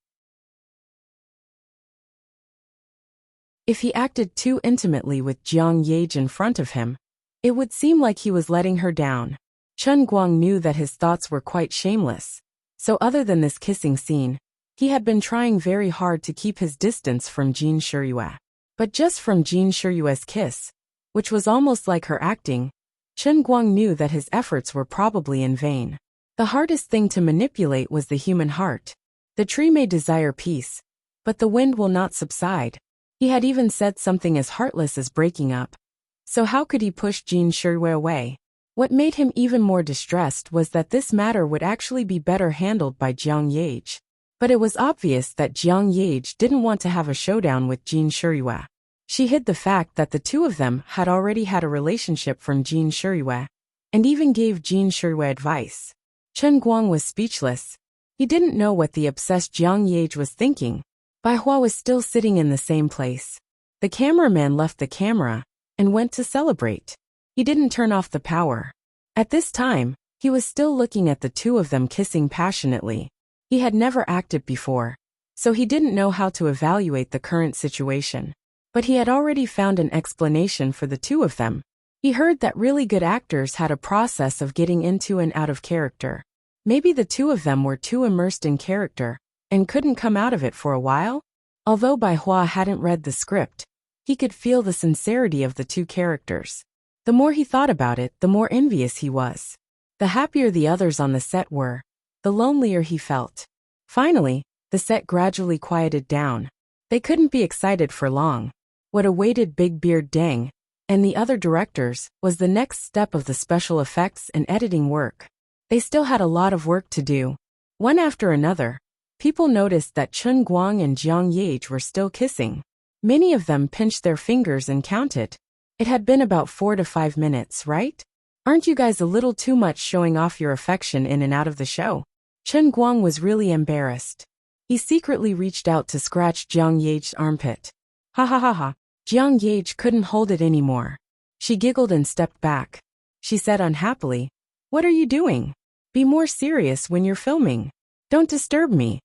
If he acted too intimately with Jiang Yage in front of him, it would seem like he was letting her down. Chen Guang knew that his thoughts were quite shameless. So other than this kissing scene, he had been trying very hard to keep his distance from Jin Shiriyue. But just from Jin Shiriyue's kiss, which was almost like her acting, Chen Guang knew that his efforts were probably in vain. The hardest thing to manipulate was the human heart. The tree may desire peace, but the wind will not subside. He had even said something as heartless as breaking up. So how could he push Jin Shiriyue away? What made him even more distressed was that this matter would actually be better handled by Jiang Yage. But it was obvious that Jiang Yage didn't want to have a showdown with Jin Shiriyue. She hid the fact that the two of them had already had a relationship from Jin Shiriyue, and even gave Jin Shiriyue advice. Chen Guang was speechless. He didn't know what the obsessed Jiang Yage was thinking. Bai Hua was still sitting in the same place. The cameraman left the camera and went to celebrate. He didn't turn off the power. At this time, he was still looking at the two of them kissing passionately. He had never acted before, so he didn't know how to evaluate the current situation. But he had already found an explanation for the two of them. He heard that really good actors had a process of getting into and out of character. Maybe the two of them were too immersed in character and couldn't come out of it for a while? Although Bai Hua hadn't read the script, he could feel the sincerity of the two characters. The more he thought about it, the more envious he was. The happier the others on the set were, the lonelier he felt. Finally, the set gradually quieted down. They couldn't be excited for long. What awaited Big Beard Deng and the other directors was the next step of the special effects and editing work. They still had a lot of work to do. One after another, people noticed that Chen Guang and Jiang Yage were still kissing. Many of them pinched their fingers and counted. It had been about 4 to 5 minutes, right? Aren't you guys a little too much showing off your affection in and out of the show? Chen Guang was really embarrassed. He secretly reached out to scratch Jiang Yage's armpit. Ha ha ha ha. Jiang Yage couldn't hold it anymore. She giggled and stepped back. She said unhappily, "What are you doing? Be more serious when you're filming. Don't disturb me."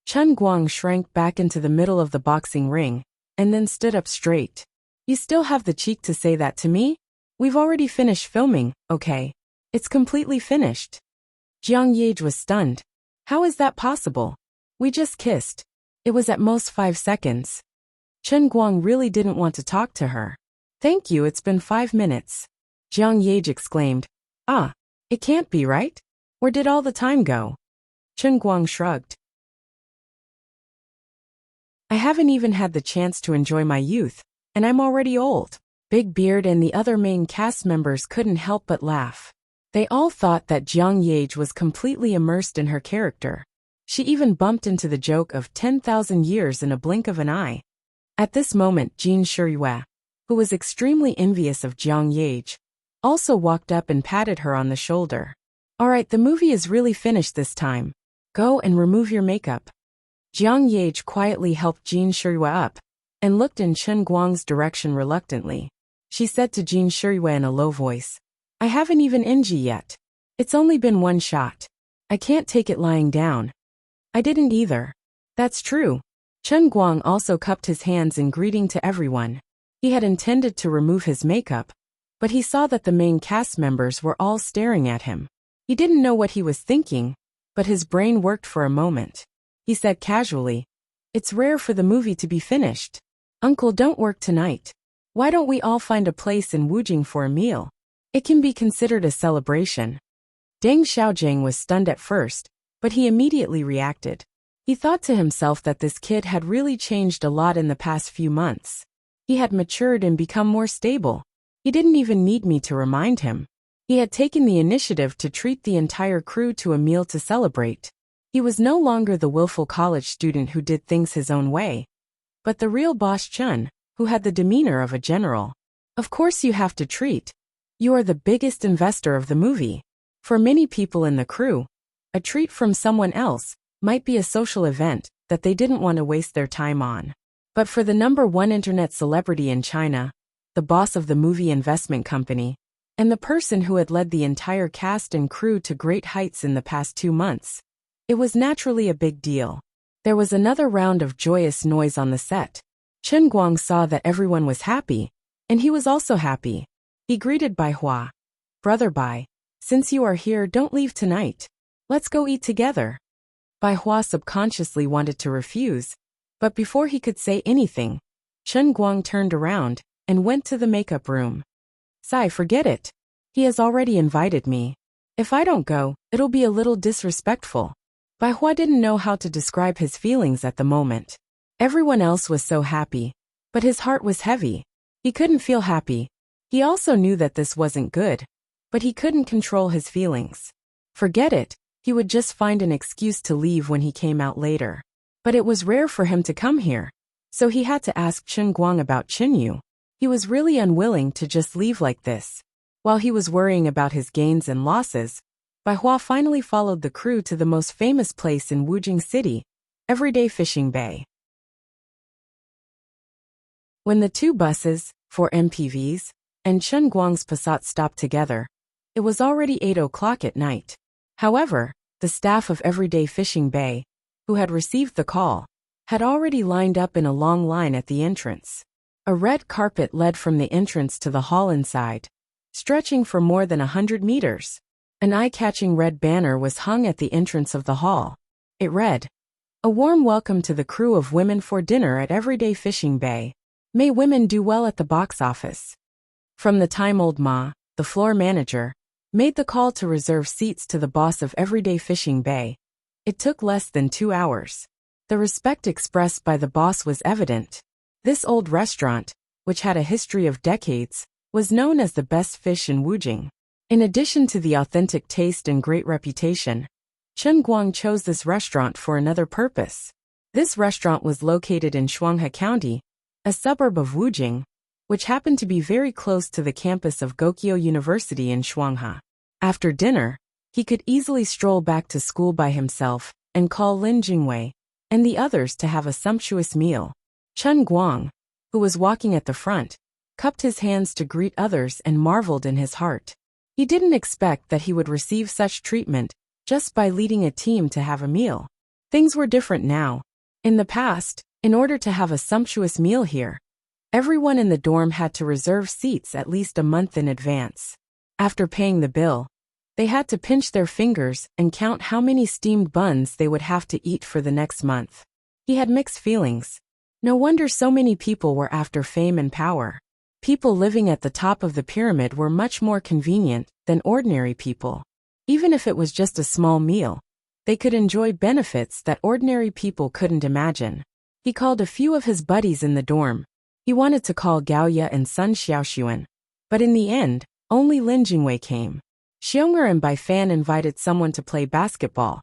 Chen Guang shrank back into the middle of the boxing ring, and then stood up straight. "You still have the cheek to say that to me? We've already finished filming, okay? It's completely finished." Jiang Yage was stunned. "How is that possible? We just kissed. It was at most 5 seconds. Chen Guang really didn't want to talk to her. "Thank you, it's been 5 minutes. Jiang Yage exclaimed. "Ah, it can't be right? Where did all the time go?" Chen Guang shrugged. "I haven't even had the chance to enjoy my youth, and I'm already old." Big Beard and the other main cast members couldn't help but laugh. They all thought that Jiang Yage was completely immersed in her character. She even bumped into the joke of 10,000 years in a blink of an eye. At this moment, Jin Shiriyue, who was extremely envious of Jiang Yage, also walked up and patted her on the shoulder. "All right, the movie is really finished this time. Go and remove your makeup." Jiang Yage quietly helped Jin Shiriyue up and looked in Chen Guang's direction reluctantly. She said to Jin Shiriyue in a low voice, "I haven't even NG yet. It's only been 1 shot. I can't take it lying down." "I didn't either." "That's true." Chen Guang also cupped his hands in greeting to everyone. He had intended to remove his makeup, but he saw that the main cast members were all staring at him. He didn't know what he was thinking, but his brain worked for a moment. He said casually, "It's rare for the movie to be finished. Uncle, don't work tonight. Why don't we all find a place in Wujing for a meal? It can be considered a celebration. Deng Xiaojing was stunned at first, but he immediately reacted. He thought to himself that this kid had really changed a lot in the past few months. He had matured and become more stable. He didn't even need me to remind him. He had taken the initiative to treat the entire crew to a meal to celebrate. He was no longer the willful college student who did things his own way, but the real boss Chun, who had the demeanor of a general. Of course you have to treat. You are the biggest investor of the movie. For many people in the crew, a treat from someone else might be a social event that they didn't want to waste their time on. But for the #1 internet celebrity in China, the boss of the movie investment company, and the person who had led the entire cast and crew to great heights in the past 2 months, it was naturally a big deal. There was another round of joyous noise on the set. Chen Guang saw that everyone was happy, and he was also happy. He greeted Bai Hua. Brother Bai, since you are here, don't leave tonight. Let's go eat together. Bai Hua subconsciously wanted to refuse, but before he could say anything, Chen Guang turned around and went to the makeup room. Sai, forget it. He has already invited me. If I don't go, it'll be a little disrespectful. Bai Hua didn't know how to describe his feelings at the moment. Everyone else was so happy, but his heart was heavy. He couldn't feel happy. He also knew that this wasn't good, but he couldn't control his feelings. Forget it, he would just find an excuse to leave when he came out later. But it was rare for him to come here, so he had to ask Chen Guang about Chinyu. He was really unwilling to just leave like this. While he was worrying about his gains and losses, Bai Hua finally followed the crew to the most famous place in Wujing City, Everyday Fishing Bay. When the 2 buses, 4 MPVs, and Chen Guang's Passat stopped together, it was already 8 o'clock at night. However, the staff of Everyday Fishing Bay, who had received the call, had already lined up in a long line at the entrance. A red carpet led from the entrance to the hall inside, stretching for more than 100 meters. An eye-catching red banner was hung at the entrance of the hall. It read, "A warm welcome to the crew of women for dinner at Everyday Fishing Bay. May women do well at the box office." From the time old Ma, the floor manager, made the call to reserve seats to the boss of Everyday Fishing Bay, it took less than 2 hours. The respect expressed by the boss was evident. This old restaurant, which had a history of decades, was known as the best fish in Wujing. In addition to the authentic taste and great reputation, Chen Guang chose this restaurant for another purpose. This restaurant was located in Shuanghe County, a suburb of Wujing, which happened to be very close to the campus of Gokyo University in Shuanghe. After dinner, he could easily stroll back to school by himself and call Lin Jingwei and the others to have a sumptuous meal. Chen Guang, who was walking at the front, cupped his hands to greet others and marveled in his heart. He didn't expect that he would receive such treatment just by leading a team to have a meal. Things were different now. In the past, in order to have a sumptuous meal here, everyone in the dorm had to reserve seats at least a month in advance. After paying the bill, they had to pinch their fingers and count how many steamed buns they would have to eat for the next month. He had mixed feelings. No wonder so many people were after fame and power. People living at the top of the pyramid were much more convenient than ordinary people. Even if it was just a small meal, they could enjoy benefits that ordinary people couldn't imagine. He called a few of his buddies in the dorm. He wanted to call Gaoya and Sun Xiaoxuan, but in the end, only Lin Jingwei came. Xiong'er and Bai Fan invited someone to play basketball,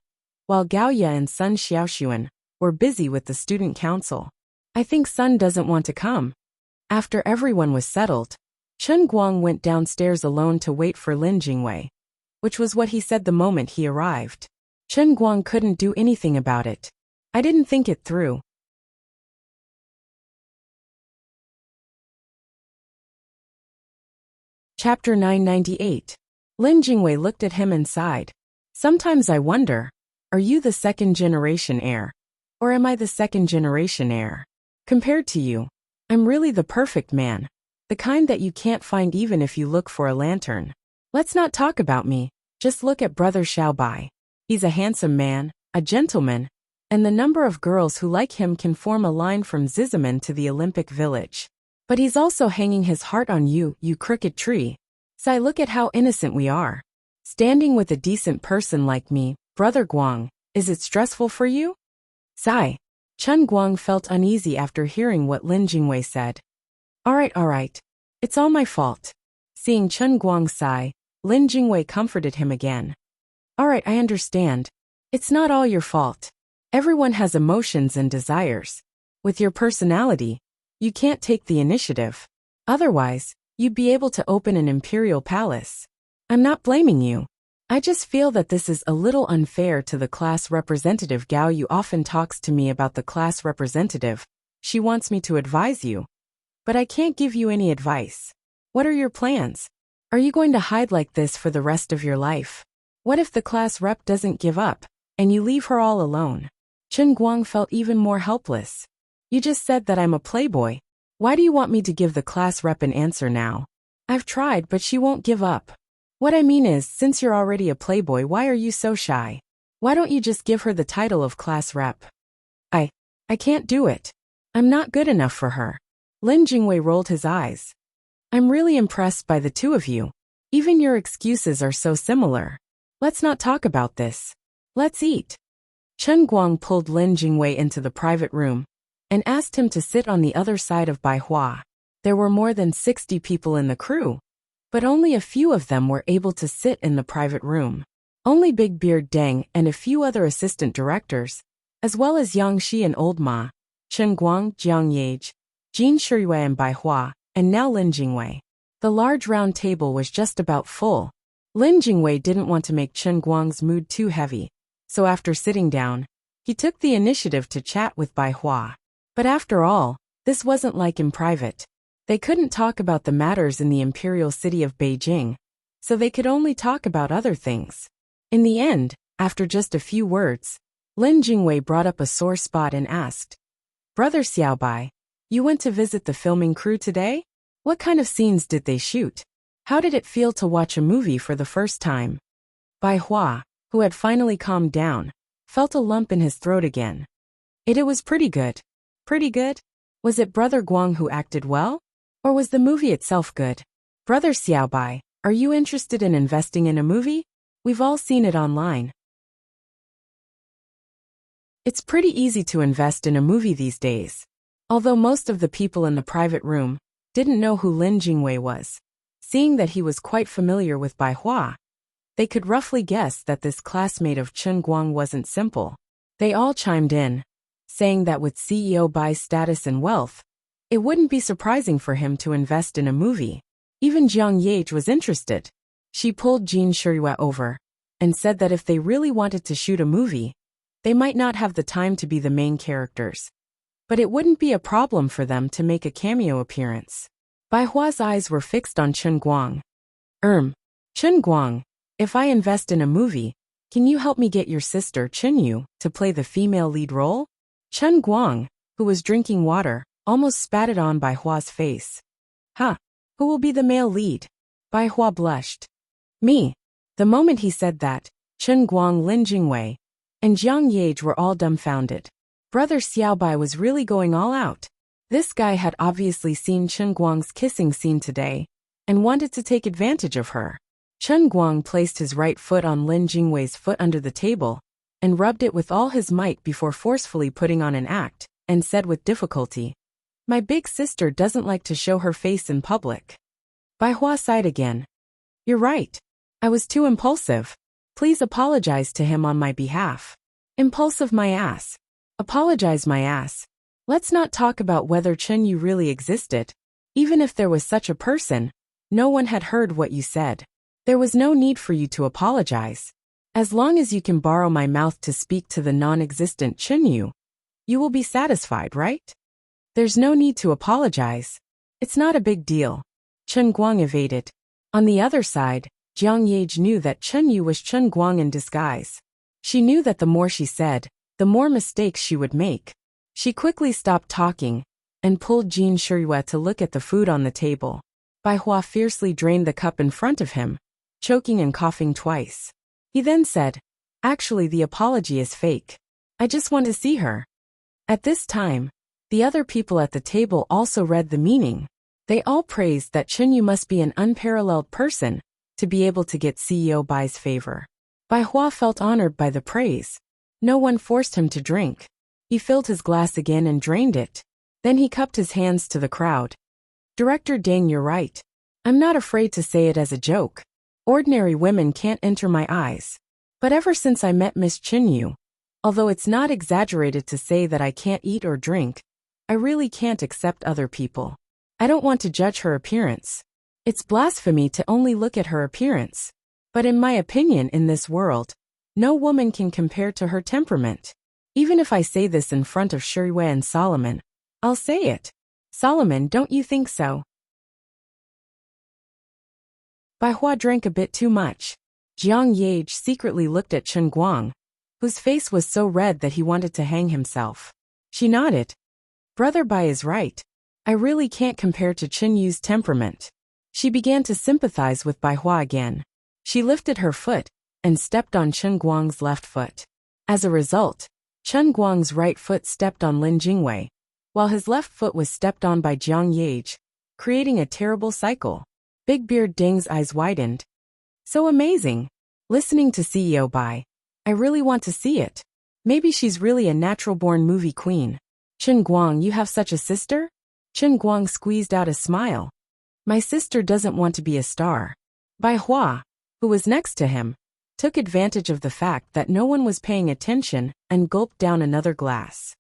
while Gaoya and Sun Xiaoxuan were busy with the student council. I think Sun doesn't want to come. After everyone was settled, Chen Guang went downstairs alone to wait for Lin Jingwei, which was what he said the moment he arrived. Chen Guang couldn't do anything about it. I didn't think it through. Chapter 998. Lin Jingwei looked at him and sighed. Sometimes I wonder, are you the second-generation heir? Or am I the second-generation heir? Compared to you, I'm really the perfect man, the kind that you can't find even if you look for a lantern. Let's not talk about me, just look at Brother Xiaobai. He's a handsome man, a gentleman, and the number of girls who like him can form a line from Zizaman to the Olympic Village. But he's also hanging his heart on you, you crooked tree. Sai, look at how innocent we are. Standing with a decent person like me, Brother Guang, is it stressful for you? Sai. Chen Guang felt uneasy after hearing what Lin Jingwei said. All right. It's all my fault. Seeing Chen Guang sigh, Lin Jingwei comforted him again. All right, I understand. It's not all your fault. Everyone has emotions and desires. With your personality, you can't take the initiative. Otherwise, you'd be able to open an imperial palace. I'm not blaming you. I just feel that this is a little unfair to the class representative. Gao Yu often talks to me about the class representative. She wants me to advise you. But I can't give you any advice. What are your plans? Are you going to hide like this for the rest of your life? What if the class rep doesn't give up, and you leave her all alone? Chen Guang felt even more helpless. You just said that I'm a playboy. Why do you want me to give the class rep an answer now? I've tried, but she won't give up. What I mean is, since you're already a playboy, why are you so shy? Why don't you just give her the title of class rep? I can't do it. I'm not good enough for her. Lin Jingwei rolled his eyes. I'm really impressed by the two of you. Even your excuses are so similar. Let's not talk about this. Let's eat. Chen Guang pulled Lin Jingwei into the private room and asked him to sit on the other side of Bai Hua. There were more than 60 people in the crew, but only a few of them were able to sit in the private room. Only Big Beard Deng and a few other assistant directors, as well as Yang Shi and Old Ma, Chen Guang, Jiang Yage, Jin Shiyue and Bai Hua, and now Lin Jingwei. The large round table was just about full. Lin Jingwei didn't want to make Chen Guang's mood too heavy, so after sitting down, he took the initiative to chat with Bai Hua. But after all, this wasn't like in private. They couldn't talk about the matters in the imperial city of Beijing, so they could only talk about other things. In the end, after just a few words, Lin Jingwei brought up a sore spot and asked, Brother Xiaobai, you went to visit the filming crew today? What kind of scenes did they shoot? How did it feel to watch a movie for the first time? Bai Hua, who had finally calmed down, felt a lump in his throat again. It was pretty good. Pretty good? Was it Brother Guang who acted well? Or was the movie itself good? Brother Xiaobai, are you interested in investing in a movie? We've all seen it online. It's pretty easy to invest in a movie these days. Although most of the people in the private room didn't know who Lin Jingwei was, seeing that he was quite familiar with Bai Hua, they could roughly guess that this classmate of Chen Guang wasn't simple. They all chimed in, saying that with CEO Bai's status and wealth, it wouldn't be surprising for him to invest in a movie. Even Jiang Yage was interested. She pulled Jin Shiyue over and said that if they really wanted to shoot a movie, they might not have the time to be the main characters, but it wouldn't be a problem for them to make a cameo appearance. Bai Hua's eyes were fixed on Chen Guang. Chen Guang, if I invest in a movie, can you help me get your sister Chen Yu to play the female lead role? Chen Guang, who was drinking water, almost spat it on Bai Hua's face. Huh, who will be the male lead? Bai Hua blushed. Me. The moment he said that, Chen Guang, Lin Jingwei, and Jiang Yage were all dumbfounded. Brother Xiaobai was really going all out. This guy had obviously seen Chen Guang's kissing scene today and wanted to take advantage of her. Chen Guang placed his right foot on Lin Jingwei's foot under the table and rubbed it with all his might before forcefully putting on an act, and said with difficulty, My big sister doesn't like to show her face in public. Bai Hua sighed again. You're right. I was too impulsive. Please apologize to him on my behalf. Impulsive my ass. Apologize my ass. Let's not talk about whether Chen Yu really existed. Even if there was such a person, no one had heard what you said. There was no need for you to apologize. As long as you can borrow my mouth to speak to the non-existent Chen Yu, you will be satisfied, right? There's no need to apologize. It's not a big deal. Chen Guang evaded. On the other side, Jiang Yage knew that Chen Yu was Chen Guang in disguise. She knew that the more she said, the more mistakes she would make. She quickly stopped talking and pulled Jin Shiyue to look at the food on the table. Bai Hua fiercely drained the cup in front of him, choking and coughing twice. He then said, Actually, the apology is fake. I just want to see her. At this time, the other people at the table also read the meaning. They all praised that Chen Yu must be an unparalleled person to be able to get CEO Bai's favor. Bai Hua felt honored by the praise. No one forced him to drink. He filled his glass again and drained it. Then he cupped his hands to the crowd. Director Deng, you're right. I'm not afraid to say it as a joke. Ordinary women can't enter my eyes. But ever since I met Miss Chen Yu, although it's not exaggerated to say that I can't eat or drink, I really can't accept other people. I don't want to judge her appearance. It's blasphemy to only look at her appearance. But in my opinion, in this world, no woman can compare to her temperament. Even if I say this in front of Shuriwei and Solomon, I'll say it. Solomon, don't you think so? Bai Hua drank a bit too much. Jiang Yage secretly looked at Chen Guang, whose face was so red that he wanted to hang himself. She nodded. Brother Bai is right. I really can't compare to Chen Yu's temperament. She began to sympathize with Bai Hua again. She lifted her foot and stepped on Chen Guang's left foot. As a result, Chen Guang's right foot stepped on Lin Jingwei, while his left foot was stepped on by Jiang Yage, creating a terrible cycle. Big Beard Deng's eyes widened. So amazing. Listening to CEO Bai, I really want to see it. Maybe she's really a natural-born movie queen. Chen Guang, you have such a sister? Chen Guang squeezed out a smile. My sister doesn't want to be a star. Bai Hua, who was next to him, took advantage of the fact that no one was paying attention and gulped down another glass.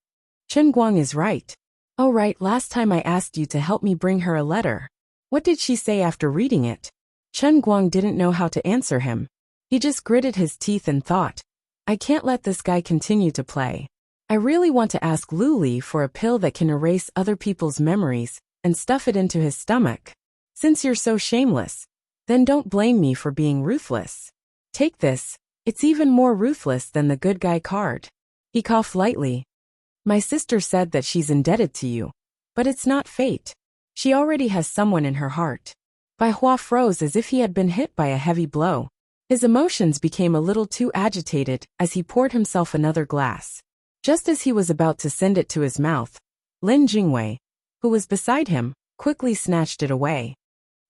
Chen Guang is right. Oh right, last time I asked you to help me bring her a letter. What did she say after reading it? Chen Guang didn't know how to answer him. He just gritted his teeth and thought, I can't let this guy continue to play. I really want to ask Lu Li for a pill that can erase other people's memories and stuff it into his stomach. Since you're so shameless, then don't blame me for being ruthless. Take this, it's even more ruthless than the good guy card. He coughed lightly. My sister said that she's indebted to you, but it's not fate. She already has someone in her heart. Bai Hua froze as if he had been hit by a heavy blow. His emotions became a little too agitated as he poured himself another glass. Just as he was about to send it to his mouth, Lin Jingwei, who was beside him, quickly snatched it away.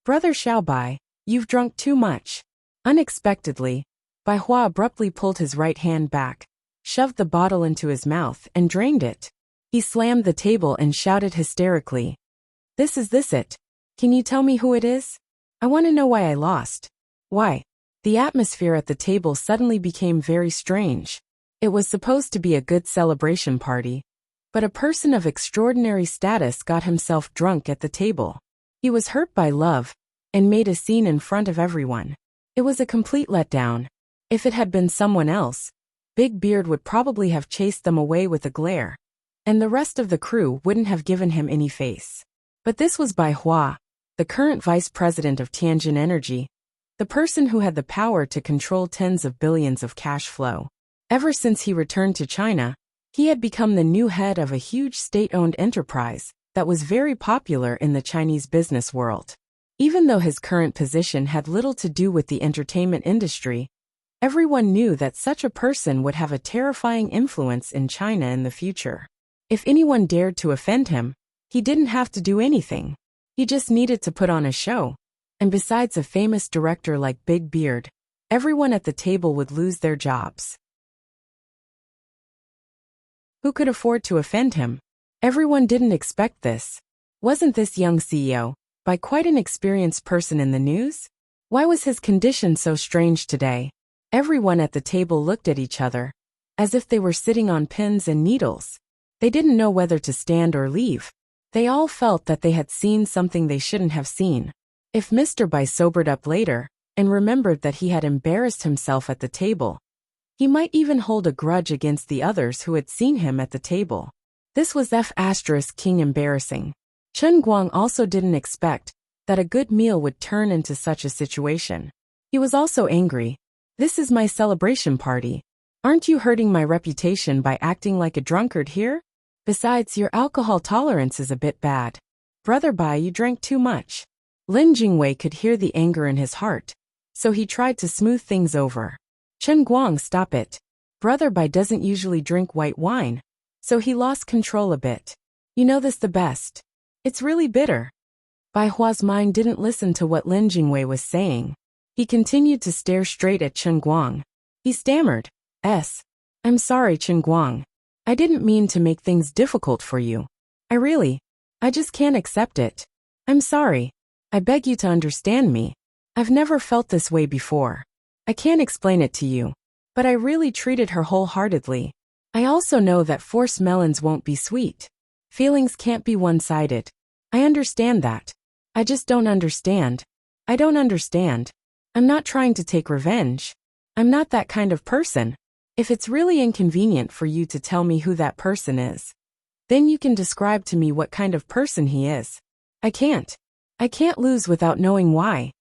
Brother Xiaobai, you've drunk too much. Unexpectedly, Bai Hua abruptly pulled his right hand back, shoved the bottle into his mouth and drained it. He slammed the table and shouted hysterically. This it. Can you tell me who it is? I want to know why I lost. Why? The atmosphere at the table suddenly became very strange. It was supposed to be a good celebration party, but a person of extraordinary status got himself drunk at the table. He was hurt by love and made a scene in front of everyone. It was a complete letdown. If it had been someone else, Big Beard would probably have chased them away with a glare, and the rest of the crew wouldn't have given him any face. But this was Bai Hua, the current vice president of Tianjin Energy, the person who had the power to control tens of billions of cash flow. Ever since he returned to China, he had become the new head of a huge state-owned enterprise that was very popular in the Chinese business world. Even though his current position had little to do with the entertainment industry, everyone knew that such a person would have a terrifying influence in China in the future. If anyone dared to offend him, he didn't have to do anything. He just needed to put on a show. And besides a famous director like Big Beard, everyone at the table would lose their jobs. Who could afford to offend him? Everyone didn't expect this. Wasn't this young CEO, by quite an experienced person in the news? Why was his condition so strange today? Everyone at the table looked at each other, as if they were sitting on pins and needles. They didn't know whether to stand or leave. They all felt that they had seen something they shouldn't have seen. If Mr. Bai sobered up later and remembered that he had embarrassed himself at the table, he might even hold a grudge against the others who had seen him at the table. This was King embarrassing. Chen Guang also didn't expect that a good meal would turn into such a situation. He was also angry. This is my celebration party. Aren't you hurting my reputation by acting like a drunkard here? Besides, your alcohol tolerance is a bit bad. Brother Bai, you drank too much. Lin Jingwei could hear the anger in his heart, so he tried to smooth things over. Chen Guang, stop it. Brother Bai doesn't usually drink white wine, so he lost control a bit. You know this the best. It's really bitter. Bai Hua's mind didn't listen to what Lin Jingwei was saying. He continued to stare straight at Chen Guang. He stammered, I'm sorry, Chen Guang. I didn't mean to make things difficult for you. I just can't accept it. I'm sorry. I beg you to understand me. I've never felt this way before. I can't explain it to you. But I really treated her wholeheartedly. I also know that forced melons won't be sweet. Feelings can't be one-sided. I understand that. I just don't understand. I don't understand. I'm not trying to take revenge. I'm not that kind of person. If it's really inconvenient for you to tell me who that person is, then you can describe to me what kind of person he is. I can't. I can't lose without knowing why.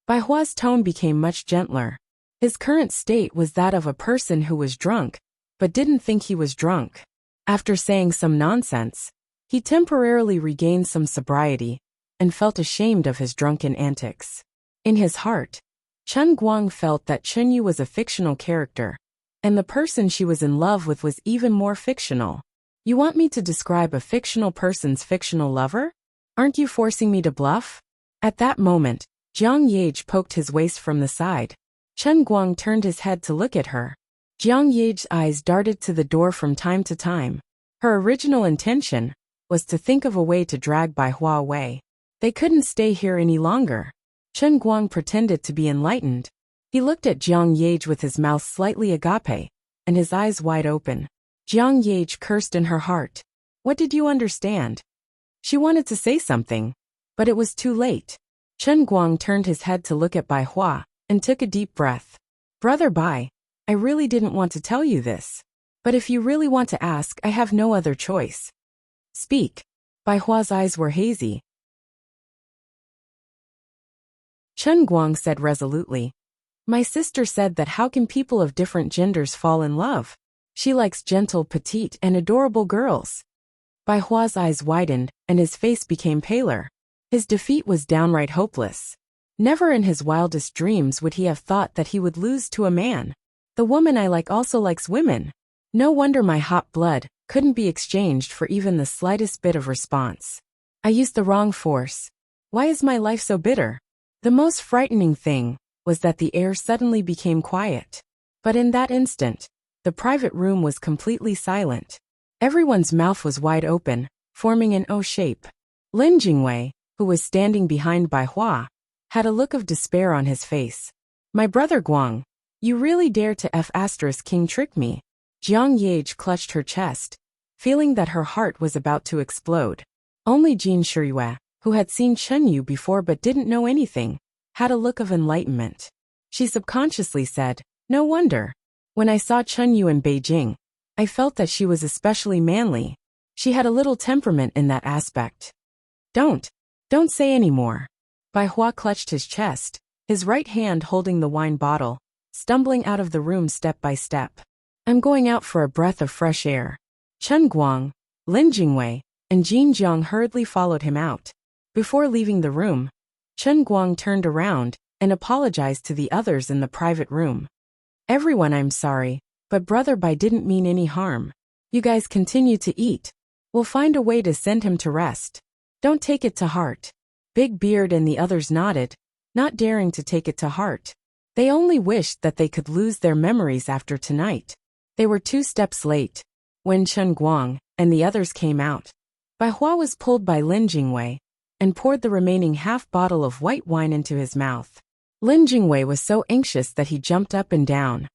Bai Hua's tone became much gentler. His current state was that of a person who was drunk, but didn't think he was drunk. After saying some nonsense, he temporarily regained some sobriety and felt ashamed of his drunken antics. In his heart, Chen Guang felt that Chen Yu was a fictional character, and the person she was in love with was even more fictional. You want me to describe a fictional person's fictional lover? Aren't you forcing me to bluff? At that moment, Jiang Yage poked his waist from the side. Chen Guang turned his head to look at her. Jiang Yage's eyes darted to the door from time to time. Her original intention was to think of a way to drag Bai Hua away. They couldn't stay here any longer. Chen Guang pretended to be enlightened. He looked at Jiang Yage with his mouth slightly agape and his eyes wide open. Jiang Yage cursed in her heart. What did you understand? She wanted to say something, but it was too late. Chen Guang turned his head to look at Bai Hua and took a deep breath. Brother Bai, I really didn't want to tell you this. But if you really want to ask, I have no other choice. Speak. Bai Hua's eyes were hazy. Chen Guang said resolutely. My sister said that how can people of different genders fall in love? She likes gentle, petite, and adorable girls. Bai Hua's eyes widened, and his face became paler. His defeat was downright hopeless. Never in his wildest dreams would he have thought that he would lose to a man. The woman I like also likes women. No wonder my hot blood couldn't be exchanged for even the slightest bit of response. I used the wrong force. Why is my life so bitter? The most frightening thing was that the air suddenly became quiet. But in that instant, the private room was completely silent. Everyone's mouth was wide open, forming an O shape. Lin Jingwei, who was standing behind Bai Hua, had a look of despair on his face. My brother Guang, you really dare to King trick me? Jiang Yage clutched her chest, feeling that her heart was about to explode. Only Jin Shiyue, who had seen Chen Yu before but didn't know anything, had a look of enlightenment. She subconsciously said, no wonder. When I saw Chen Yu in Beijing, I felt that she was especially manly. She had a little temperament in that aspect. Don't say any more. Bai Hua clutched his chest, his right hand holding the wine bottle, stumbling out of the room step by step. I'm going out for a breath of fresh air. Chen Guang, Lin Jingwei, and Jin Jiang hurriedly followed him out. Before leaving the room, Chen Guang turned around and apologized to the others in the private room. Everyone, I'm sorry, but Brother Bai didn't mean any harm. You guys continue to eat. We'll find a way to send him to rest. Don't take it to heart. Big Beard and the others nodded, not daring to take it to heart. They only wished that they could lose their memories after tonight. They were 2 steps late. When Chen Guang and the others came out, Bai Hua was pulled by Lin Jingwei and poured the remaining half bottle of white wine into his mouth. Lin Jingwei was so anxious that he jumped up and down.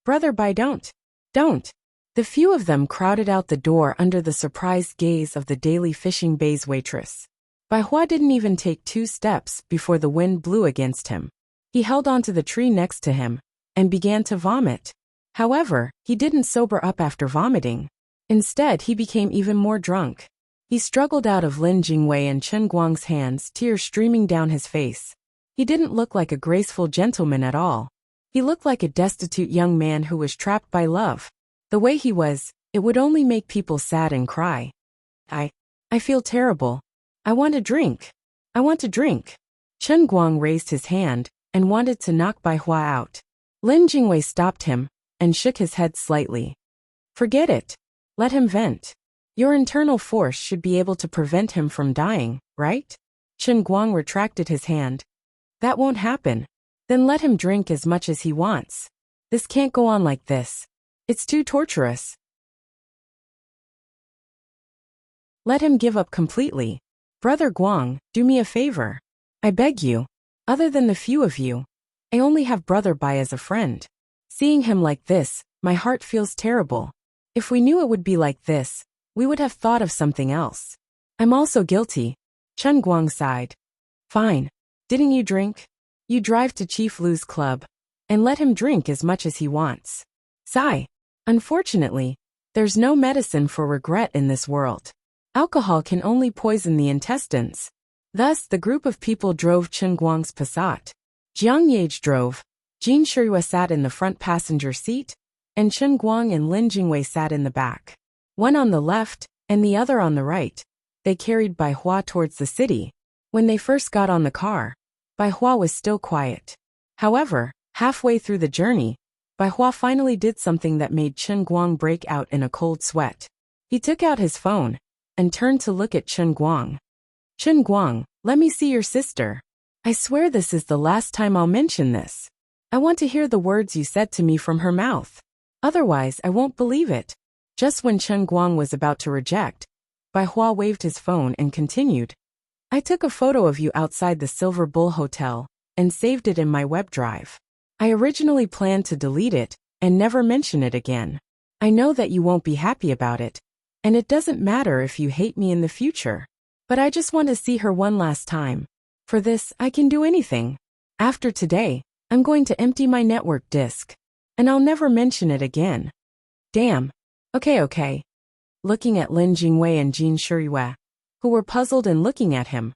Brother Bai, don't. The few of them crowded out the door under the surprised gaze of the daily fishing bay's waitress. Bai Hua didn't even take 2 steps before the wind blew against him. He held onto the tree next to him and began to vomit. However, he didn't sober up after vomiting. Instead, he became even more drunk. He struggled out of Lin Jingwei and Chen Guang's hands, tears streaming down his face. He didn't look like a graceful gentleman at all. He looked like a destitute young man who was trapped by love. The way he was, it would only make people sad and cry. I feel terrible. I want a drink. I want to drink. Chen Guang raised his hand and wanted to knock Bai Hua out. Lin Jingwei stopped him and shook his head slightly. Forget it. Let him vent. Your internal force should be able to prevent him from dying, right? Chen Guang retracted his hand. That won't happen. Then let him drink as much as he wants. This can't go on like this. It's too torturous. Let him give up completely. Brother Guang, do me a favor. I beg you. Other than the few of you, I only have Brother Bai as a friend. Seeing him like this, my heart feels terrible. If we knew it would be like this, we would have thought of something else. I'm also guilty. Chen Guang sighed. Fine. Didn't you drink? You drive to Chief Lu's club, and let him drink as much as he wants. Sigh. Unfortunately, there's no medicine for regret in this world. Alcohol can only poison the intestines. Thus, the group of people drove Chen Guang's Passat. Jiang Yage drove. Jin Shirua sat in the front passenger seat, and Chen Guang and Lin Jingwei sat in the back. One on the left, and the other on the right. They carried Bai Hua towards the city. When they first got on the car, Bai Hua was still quiet. However, halfway through the journey, Bai Hua finally did something that made Chen Guang break out in a cold sweat. He took out his phone and turned to look at Chen Guang. Chen Guang, let me see your sister. I swear this is the last time I'll mention this. I want to hear the words you said to me from her mouth. Otherwise, I won't believe it. Just when Chen Guang was about to reject, Bai Hua waved his phone and continued. I took a photo of you outside the Silver Bull Hotel and saved it in my web drive. I originally planned to delete it and never mention it again. I know that you won't be happy about it, and it doesn't matter if you hate me in the future. But I just want to see her one last time. For this, I can do anything. After today, I'm going to empty my network disk, and I'll never mention it again. Damn. Okay. Looking at Lin Jingwei and Jin Shirua, who were puzzled and looking at him,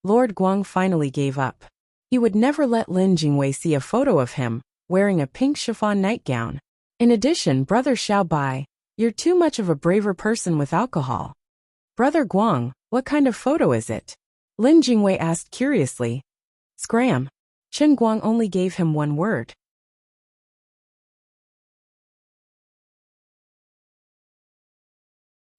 Lord Guang finally gave up. He would never let Lin Jingwei see a photo of him wearing a pink chiffon nightgown. In addition, Brother Xiao Bai, you're too much of a braver person with alcohol. Brother Guang, what kind of photo is it? Lin Jingwei asked curiously. Scram. Chen Guang only gave him one word.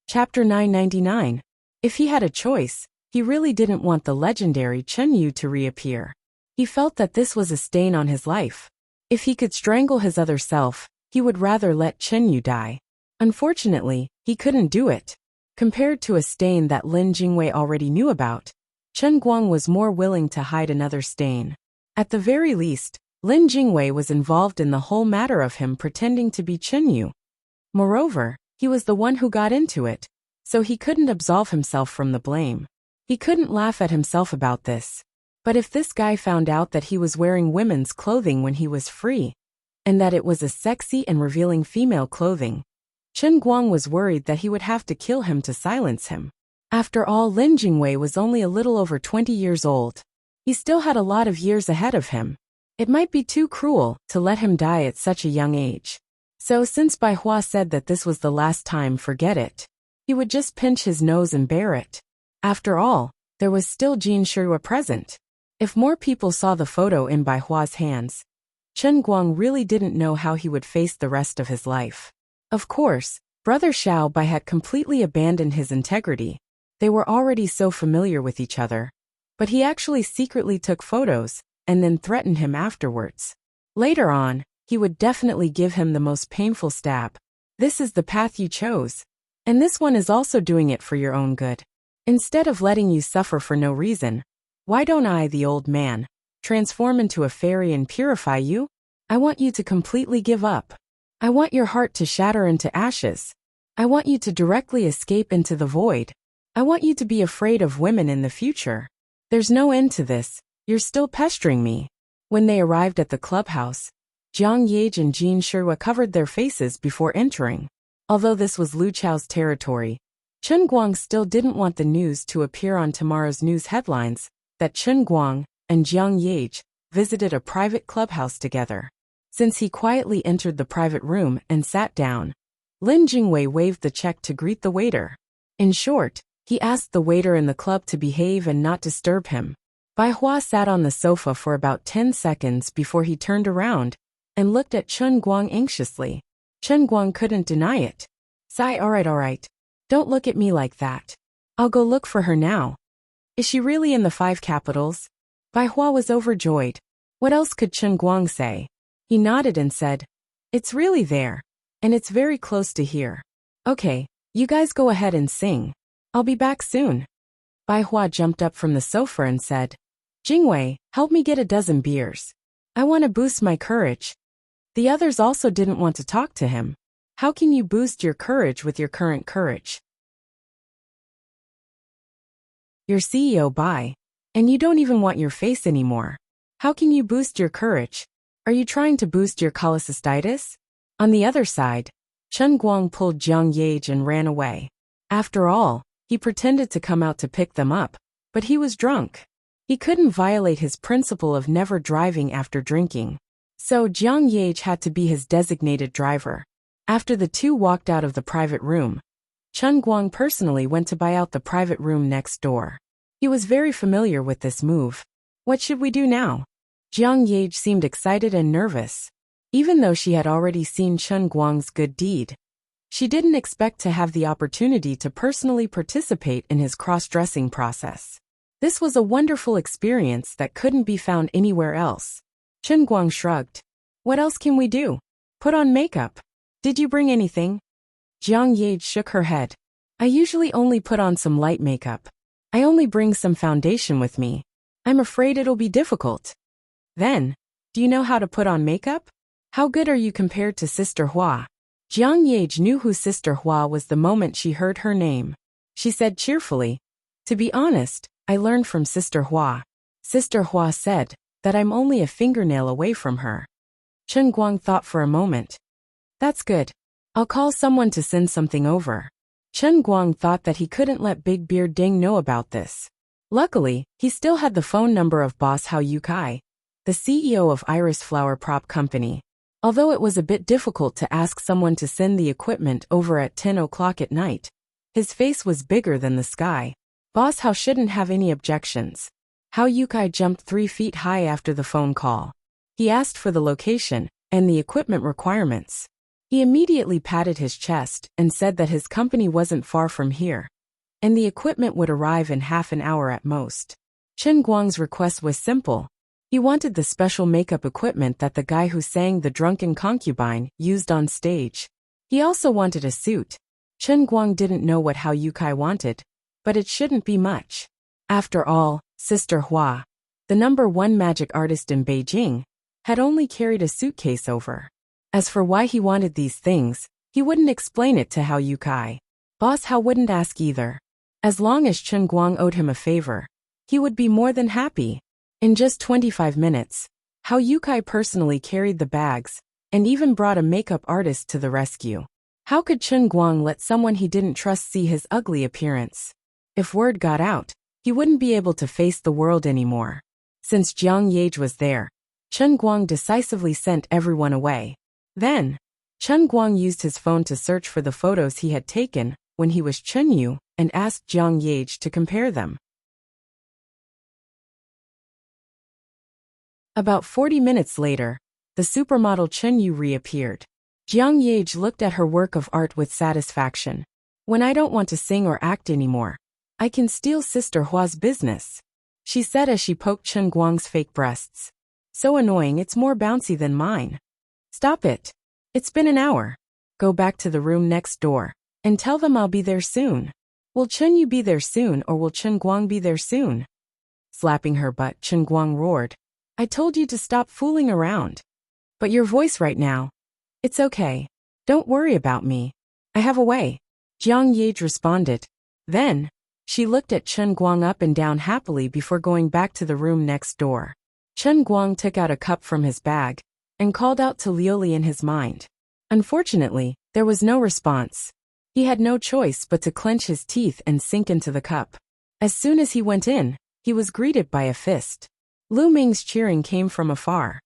Chapter 999. If he had a choice, he really didn't want the legendary Chen Yu to reappear. He felt that this was a stain on his life. If he could strangle his other self, he would rather let Chen Yu die. Unfortunately, he couldn't do it. Compared to a stain that Lin Jingwei already knew about, Chen Guang was more willing to hide another stain. At the very least, Lin Jingwei was involved in the whole matter of him pretending to be Chen Yu. Moreover, he was the one who got into it, so he couldn't absolve himself from the blame. He couldn't laugh at himself about this. But if this guy found out that he was wearing women's clothing when he was free, and that it was a sexy and revealing female clothing, Chen Guang was worried that he would have to kill him to silence him. After all, Lin Jingwei was only a little over 20 years old. He still had a lot of years ahead of him. It might be too cruel to let him die at such a young age. So since Bai Hua said that this was the last time, forget it. He would just pinch his nose and bear it. After all, there was still Jin Shirua present. If more people saw the photo in Bai Hua's hands, Chen Guang really didn't know how he would face the rest of his life. Of course, Brother Xiao Bai had completely abandoned his integrity. They were already so familiar with each other. But he actually secretly took photos, and then threatened him afterwards. Later on, he would definitely give him the most painful stab. This is the path you chose. And this one is also doing it for your own good. Instead of letting you suffer for no reason, why don't I, the old man, transform into a fairy and purify you? I want you to completely give up. I want your heart to shatter into ashes. I want you to directly escape into the void. I want you to be afraid of women in the future. There's no end to this. You're still pestering me. When they arrived at the clubhouse, Jiang Yage and Jin Shirua covered their faces before entering. Although this was Lu Chao's territory, Chen Guang still didn't want the news to appear on tomorrow's news headlines that Chen Guang and Jiang Yage visited a private clubhouse together. Since he quietly entered the private room and sat down, Lin Jingwei waved the check to greet the waiter. In short, he asked the waiter in the club to behave and not disturb him. Bai Hua sat on the sofa for about 10 seconds before he turned around and looked at Chen Guang anxiously. Chen Guang couldn't deny it. Sigh, alright. Don't look at me like that. I'll go look for her now. Is she really in the 5 capitals? Bai Hua was overjoyed. What else could Chen Guang say? He nodded and said, It's really there. And it's very close to here. Okay, you guys go ahead and sing. I'll be back soon. Bai Hua jumped up from the sofa and said, Jingwei, help me get a dozen beers. I want to boost my courage. The others also didn't want to talk to him. How can you boost your courage with your current courage? Your CEO Bai, and you don't even want your face anymore. How can you boost your courage? Are you trying to boost your cholecystitis? On the other side, Chen Guang pulled Jiang Yage and ran away. After all, he pretended to come out to pick them up, but he was drunk. He couldn't violate his principle of never driving after drinking. So Jiang Yage had to be his designated driver. After the two walked out of the private room, Chen Guang personally went to buy out the private room next door. He was very familiar with this move. What should we do now? Jiang Yage seemed excited and nervous. Even though she had already seen Chen Guang's good deed, she didn't expect to have the opportunity to personally participate in his cross-dressing process. This was a wonderful experience that couldn't be found anywhere else. Chen Guang shrugged. What else can we do? Put on makeup. Did you bring anything? Jiang Yage shook her head. I usually only put on some light makeup. I only bring some foundation with me. I'm afraid it'll be difficult. Then, do you know how to put on makeup? How good are you compared to Sister Hua? Jiang Yage knew who Sister Hua was the moment she heard her name. She said cheerfully, To be honest, I learned from Sister Hua. Sister Hua said that I'm only a fingernail away from her. Chen Guang thought for a moment. That's good. I'll call someone to send something over. Chen Guang thought that he couldn't let Big Beard Ding know about this. Luckily, he still had the phone number of boss Hao Yukai, the CEO of Iris Flower Prop Company. Although it was a bit difficult to ask someone to send the equipment over at 10 o'clock at night, his face was bigger than the sky. Boss Hao shouldn't have any objections. Hao Yukai jumped 3 feet high after the phone call. He asked for the location and the equipment requirements. He immediately patted his chest and said that his company wasn't far from here, and the equipment would arrive in half an hour at most. Chen Guang's request was simple. He wanted the special makeup equipment that the guy who sang The Drunken Concubine used on stage. He also wanted a suit. Chen Guang didn't know what Hao Yukai wanted, but it shouldn't be much. After all, Sister Hua, the #1 magic artist in Beijing, had only carried a suitcase over. As for why he wanted these things, he wouldn't explain it to Hao Yukai. Boss Hao wouldn't ask either. As long as Chen Guang owed him a favor, he would be more than happy. In just 25 minutes, Hao Yukai personally carried the bags and even brought a makeup artist to the rescue. How could Chen Guang let someone he didn't trust see his ugly appearance? If word got out, he wouldn't be able to face the world anymore. Since Jiang Yage was there, Chen Guang decisively sent everyone away. Then, Chen Guang used his phone to search for the photos he had taken when he was Chen Yu and asked Jiang Yage to compare them. About 40 minutes later, the supermodel Chen Yu reappeared. Jiang Yage looked at her work of art with satisfaction. When I don't want to sing or act anymore, I can steal Sister Hua's business, she said as she poked Chen Guang's fake breasts. So annoying, it's more bouncy than mine. Stop it. It's been an hour. Go back to the room next door and tell them I'll be there soon. Will Chen Yu be there soon or will Chen Guang be there soon? Slapping her butt, Chen Guang roared. I told you to stop fooling around. But your voice right now. It's okay. Don't worry about me. I have a way. Jiang Yage responded. Then, she looked at Chen Guang up and down happily before going back to the room next door. Chen Guang took out a cup from his bag and called out to Liuli in his mind. Unfortunately, there was no response. He had no choice but to clench his teeth and sink into the cup. As soon as he went in, he was greeted by a fist. Lu Ming's cheering came from afar.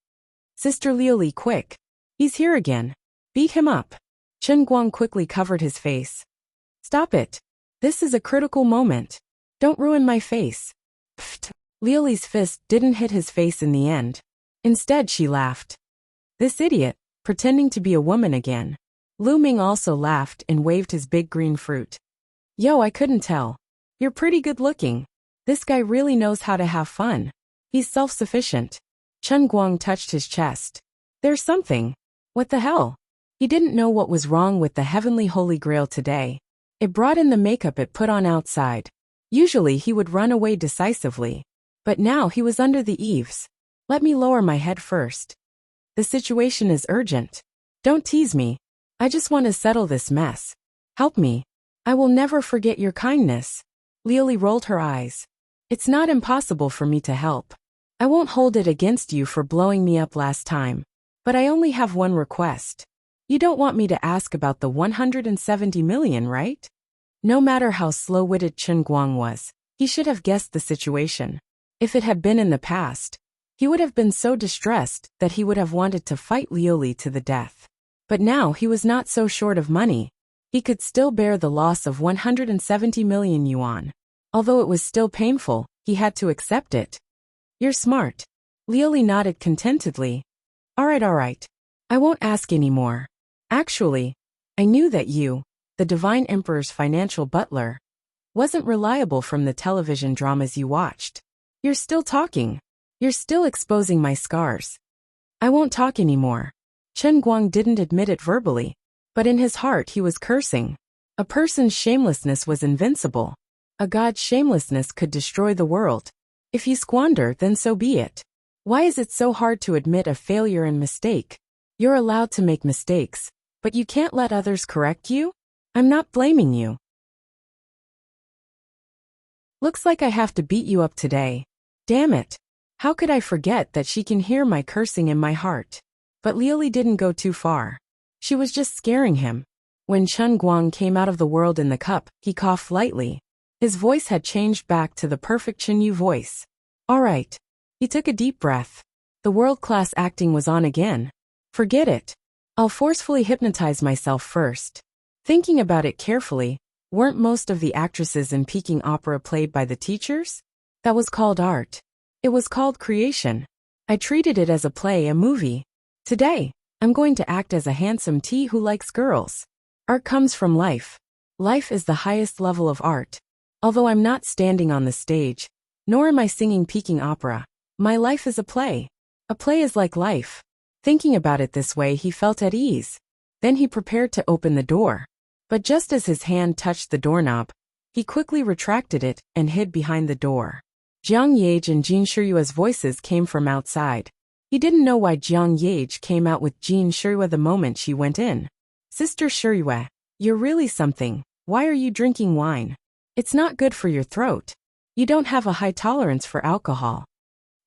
Sister Liuli, quick. He's here again. Beat him up. Chen Guang quickly covered his face. Stop it. This is a critical moment. Don't ruin my face. Pfft. Liuli's fist didn't hit his face in the end. Instead, she laughed. This idiot, pretending to be a woman again. Lu Ming also laughed and waved his big green fruit. Yo, I couldn't tell. You're pretty good looking. This guy really knows how to have fun. He's self-sufficient. Chen Guang touched his chest. There's something. What the hell? He didn't know what was wrong with the heavenly holy grail today. It brought in the makeup it put on outside. Usually he would run away decisively. But now he was under the eaves. Let me lower my head first. The situation is urgent. Don't tease me. I just want to settle this mess. Help me. I will never forget your kindness. Liuli rolled her eyes. It's not impossible for me to help. I won't hold it against you for blowing me up last time. But I only have one request. You don't want me to ask about the 170 million, right? No matter how slow-witted Chen Guang was, he should have guessed the situation. If it had been in the past, he would have been so distressed that he would have wanted to fight Liuli to the death. But now he was not so short of money. He could still bear the loss of 170 million yuan. Although it was still painful, he had to accept it. You're smart. Liuli nodded contentedly. All right. I won't ask anymore. Actually, I knew that you, the Divine Emperor's financial butler, wasn't reliable from the television dramas you watched. You're still talking. You're still exposing my scars. I won't talk anymore. Chen Guang didn't admit it verbally, but in his heart he was cursing. A person's shamelessness was invincible. A god's shamelessness could destroy the world. If you squander, then so be it. Why is it so hard to admit a failure and mistake? You're allowed to make mistakes, but you can't let others correct you? I'm not blaming you. Looks like I have to beat you up today. Damn it. How could I forget that she can hear my cursing in my heart? But Liuli didn't go too far. She was just scaring him. When Chen Guang came out of the world in the cup, he coughed lightly. His voice had changed back to the perfect Chinyu voice. All right. He took a deep breath. The world-class acting was on again. Forget it. I'll forcefully hypnotize myself first. Thinking about it carefully, weren't most of the actresses in Peking opera played by the teachers? That was called art. It was called creation. I treated it as a play, a movie. Today, I'm going to act as a handsome tea who likes girls. Art comes from life. Life is the highest level of art. Although I'm not standing on the stage, nor am I singing Peking opera, my life is a play. A play is like life. Thinking about it this way, he felt at ease. Then he prepared to open the door. But just as his hand touched the doorknob, he quickly retracted it and hid behind the door. Jiang Yage and Jin Shiyue's voices came from outside. He didn't know why Jiang Yage came out with Jin Shiyue the moment she went in. Sister Shiyue, you're really something. Why are you drinking wine? It's not good for your throat. You don't have a high tolerance for alcohol.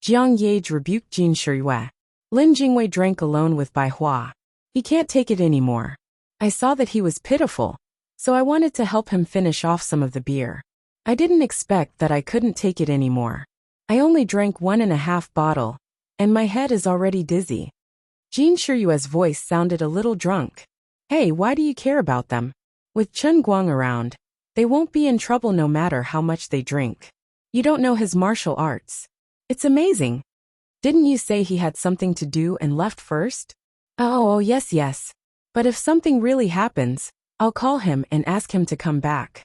Jiang Yage rebuked Jin Shiyue. Lin Jingwei drank alone with Bai Hua. He can't take it anymore. I saw that he was pitiful, so I wanted to help him finish off some of the beer. I didn't expect that I couldn't take it anymore. I only drank 1.5 bottles, and my head is already dizzy. Jin Shiyue's voice sounded a little drunk. Hey, why do you care about them? With Chen Guang around, they won't be in trouble no matter how much they drink. You don't know his martial arts. It's amazing. Didn't you say he had something to do and left first? Oh, yes. But if something really happens, I'll call him and ask him to come back.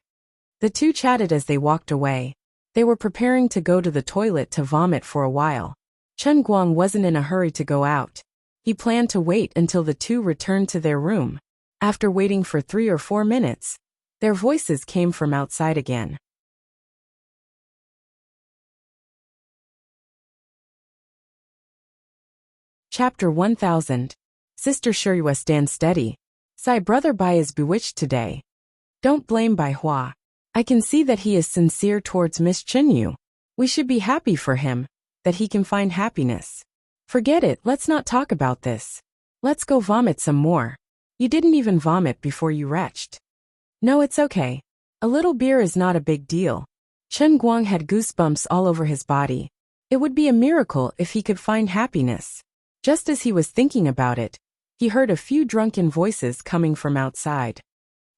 The two chatted as they walked away. They were preparing to go to the toilet to vomit for a while. Chen Guang wasn't in a hurry to go out. He planned to wait until the two returned to their room. After waiting for 3 or 4 minutes, their voices came from outside again. Chapter 1000. Sister Shiyue stands steady. Sai brother Bai is bewitched today. Don't blame Bai Hua. I can see that he is sincere towards Miss Chinyu. We should be happy for him, that he can find happiness. Forget it, let's not talk about this. Let's go vomit some more. You didn't even vomit before you retched. No, it's okay. A little beer is not a big deal. Chen Guang had goosebumps all over his body. It would be a miracle if he could find happiness. Just as he was thinking about it, he heard a few drunken voices coming from outside.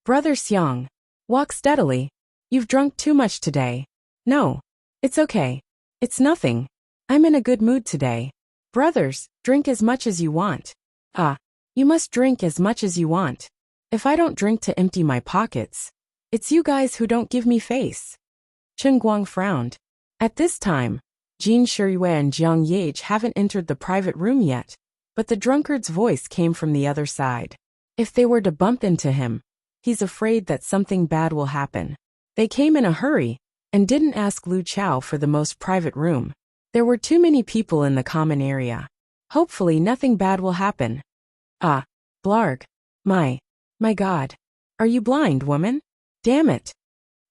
Brother Xiang, walk steadily. You've drunk too much today. No. It's okay. It's nothing. I'm in a good mood today. Brothers, drink as much as you want. You must drink as much as you want. If I don't drink to empty my pockets, it's you guys who don't give me face. Chen Guang frowned. At this time, Jin Shiyue and Jiang Yage haven't entered the private room yet, but the drunkard's voice came from the other side. If they were to bump into him, he's afraid that something bad will happen. They came in a hurry and didn't ask Lu Chao for the most private room. There were too many people in the common area. Hopefully nothing bad will happen. Ah, blarg. My God. Are you blind, woman? Damn it.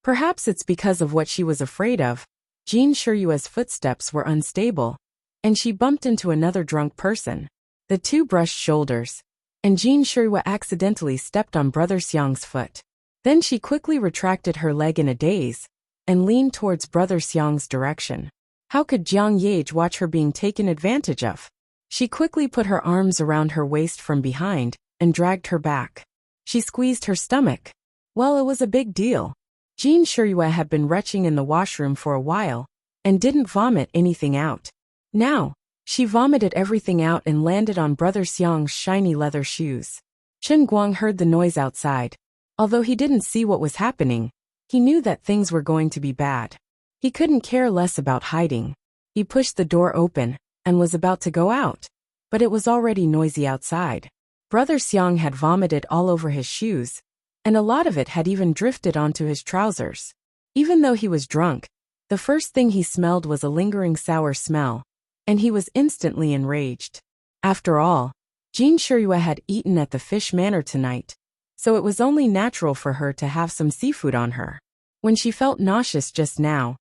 Perhaps it's because of what she was afraid of. Jin Shiyue's footsteps were unstable, and she bumped into another drunk person. The two brushed shoulders, and Jin Shiyue accidentally stepped on Brother Xiang's foot. Then she quickly retracted her leg in a daze and leaned towards Brother Xiang's direction. How could Jiang Yage watch her being taken advantage of? She quickly put her arms around her waist from behind and dragged her back. She squeezed her stomach. Well, it was a big deal. Jin Shiyue had been retching in the washroom for a while and didn't vomit anything out. Now, she vomited everything out and landed on Brother Xiang's shiny leather shoes. Chen Guang heard the noise outside. Although he didn't see what was happening, he knew that things were going to be bad. He couldn't care less about hiding. He pushed the door open and was about to go out, but it was already noisy outside. Brother Xiang had vomited all over his shoes, and a lot of it had even drifted onto his trousers. Even though he was drunk, the first thing he smelled was a lingering sour smell, and he was instantly enraged. After all, Jin Shiyue had eaten at the Fish Manor tonight, so it was only natural for her to have some seafood on her. When she felt nauseous just now,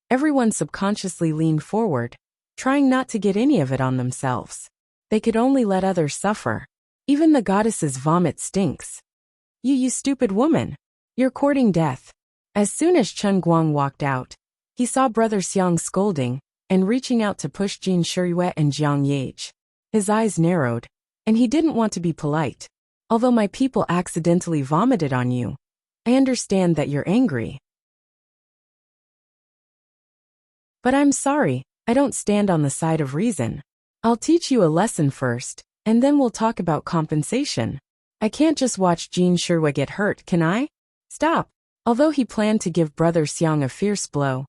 everyone subconsciously leaned forward, trying not to get any of it on themselves. They could only let others suffer. Even the goddess's vomit stinks. You stupid woman. You're courting death. As soon as Chen Guang walked out, he saw Brother Xiang scolding and reaching out to push Jin Shiyue and Jiang Yage. His eyes narrowed, and he didn't want to be polite. Although my people accidentally vomited on you, I understand that you're angry. But I'm sorry, I don't stand on the side of reason. I'll teach you a lesson first, and then we'll talk about compensation. I can't just watch Jin Shiyue get hurt, can I? Stop. Although he planned to give Brother Xiang a fierce blow,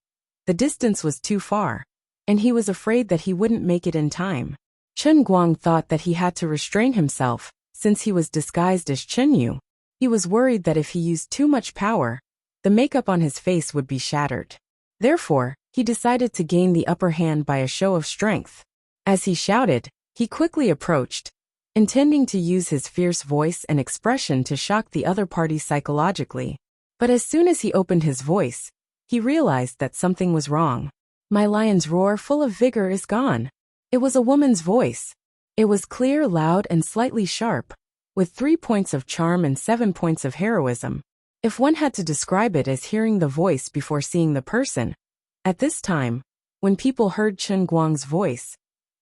the distance was too far, and he was afraid that he wouldn't make it in time. Chen Guang thought that he had to restrain himself, since he was disguised as Chen Yu. He was worried that if he used too much power, the makeup on his face would be shattered. Therefore, he decided to gain the upper hand by a show of strength. As he shouted, he quickly approached, intending to use his fierce voice and expression to shock the other party psychologically. But as soon as he opened his voice, he realized that something was wrong. My lion's roar full of vigor is gone. It was a woman's voice. It was clear, loud, and slightly sharp, with 3 points of charm and 7 points of heroism. If one had to describe it as hearing the voice before seeing the person, at this time, when people heard Chen Guang's voice,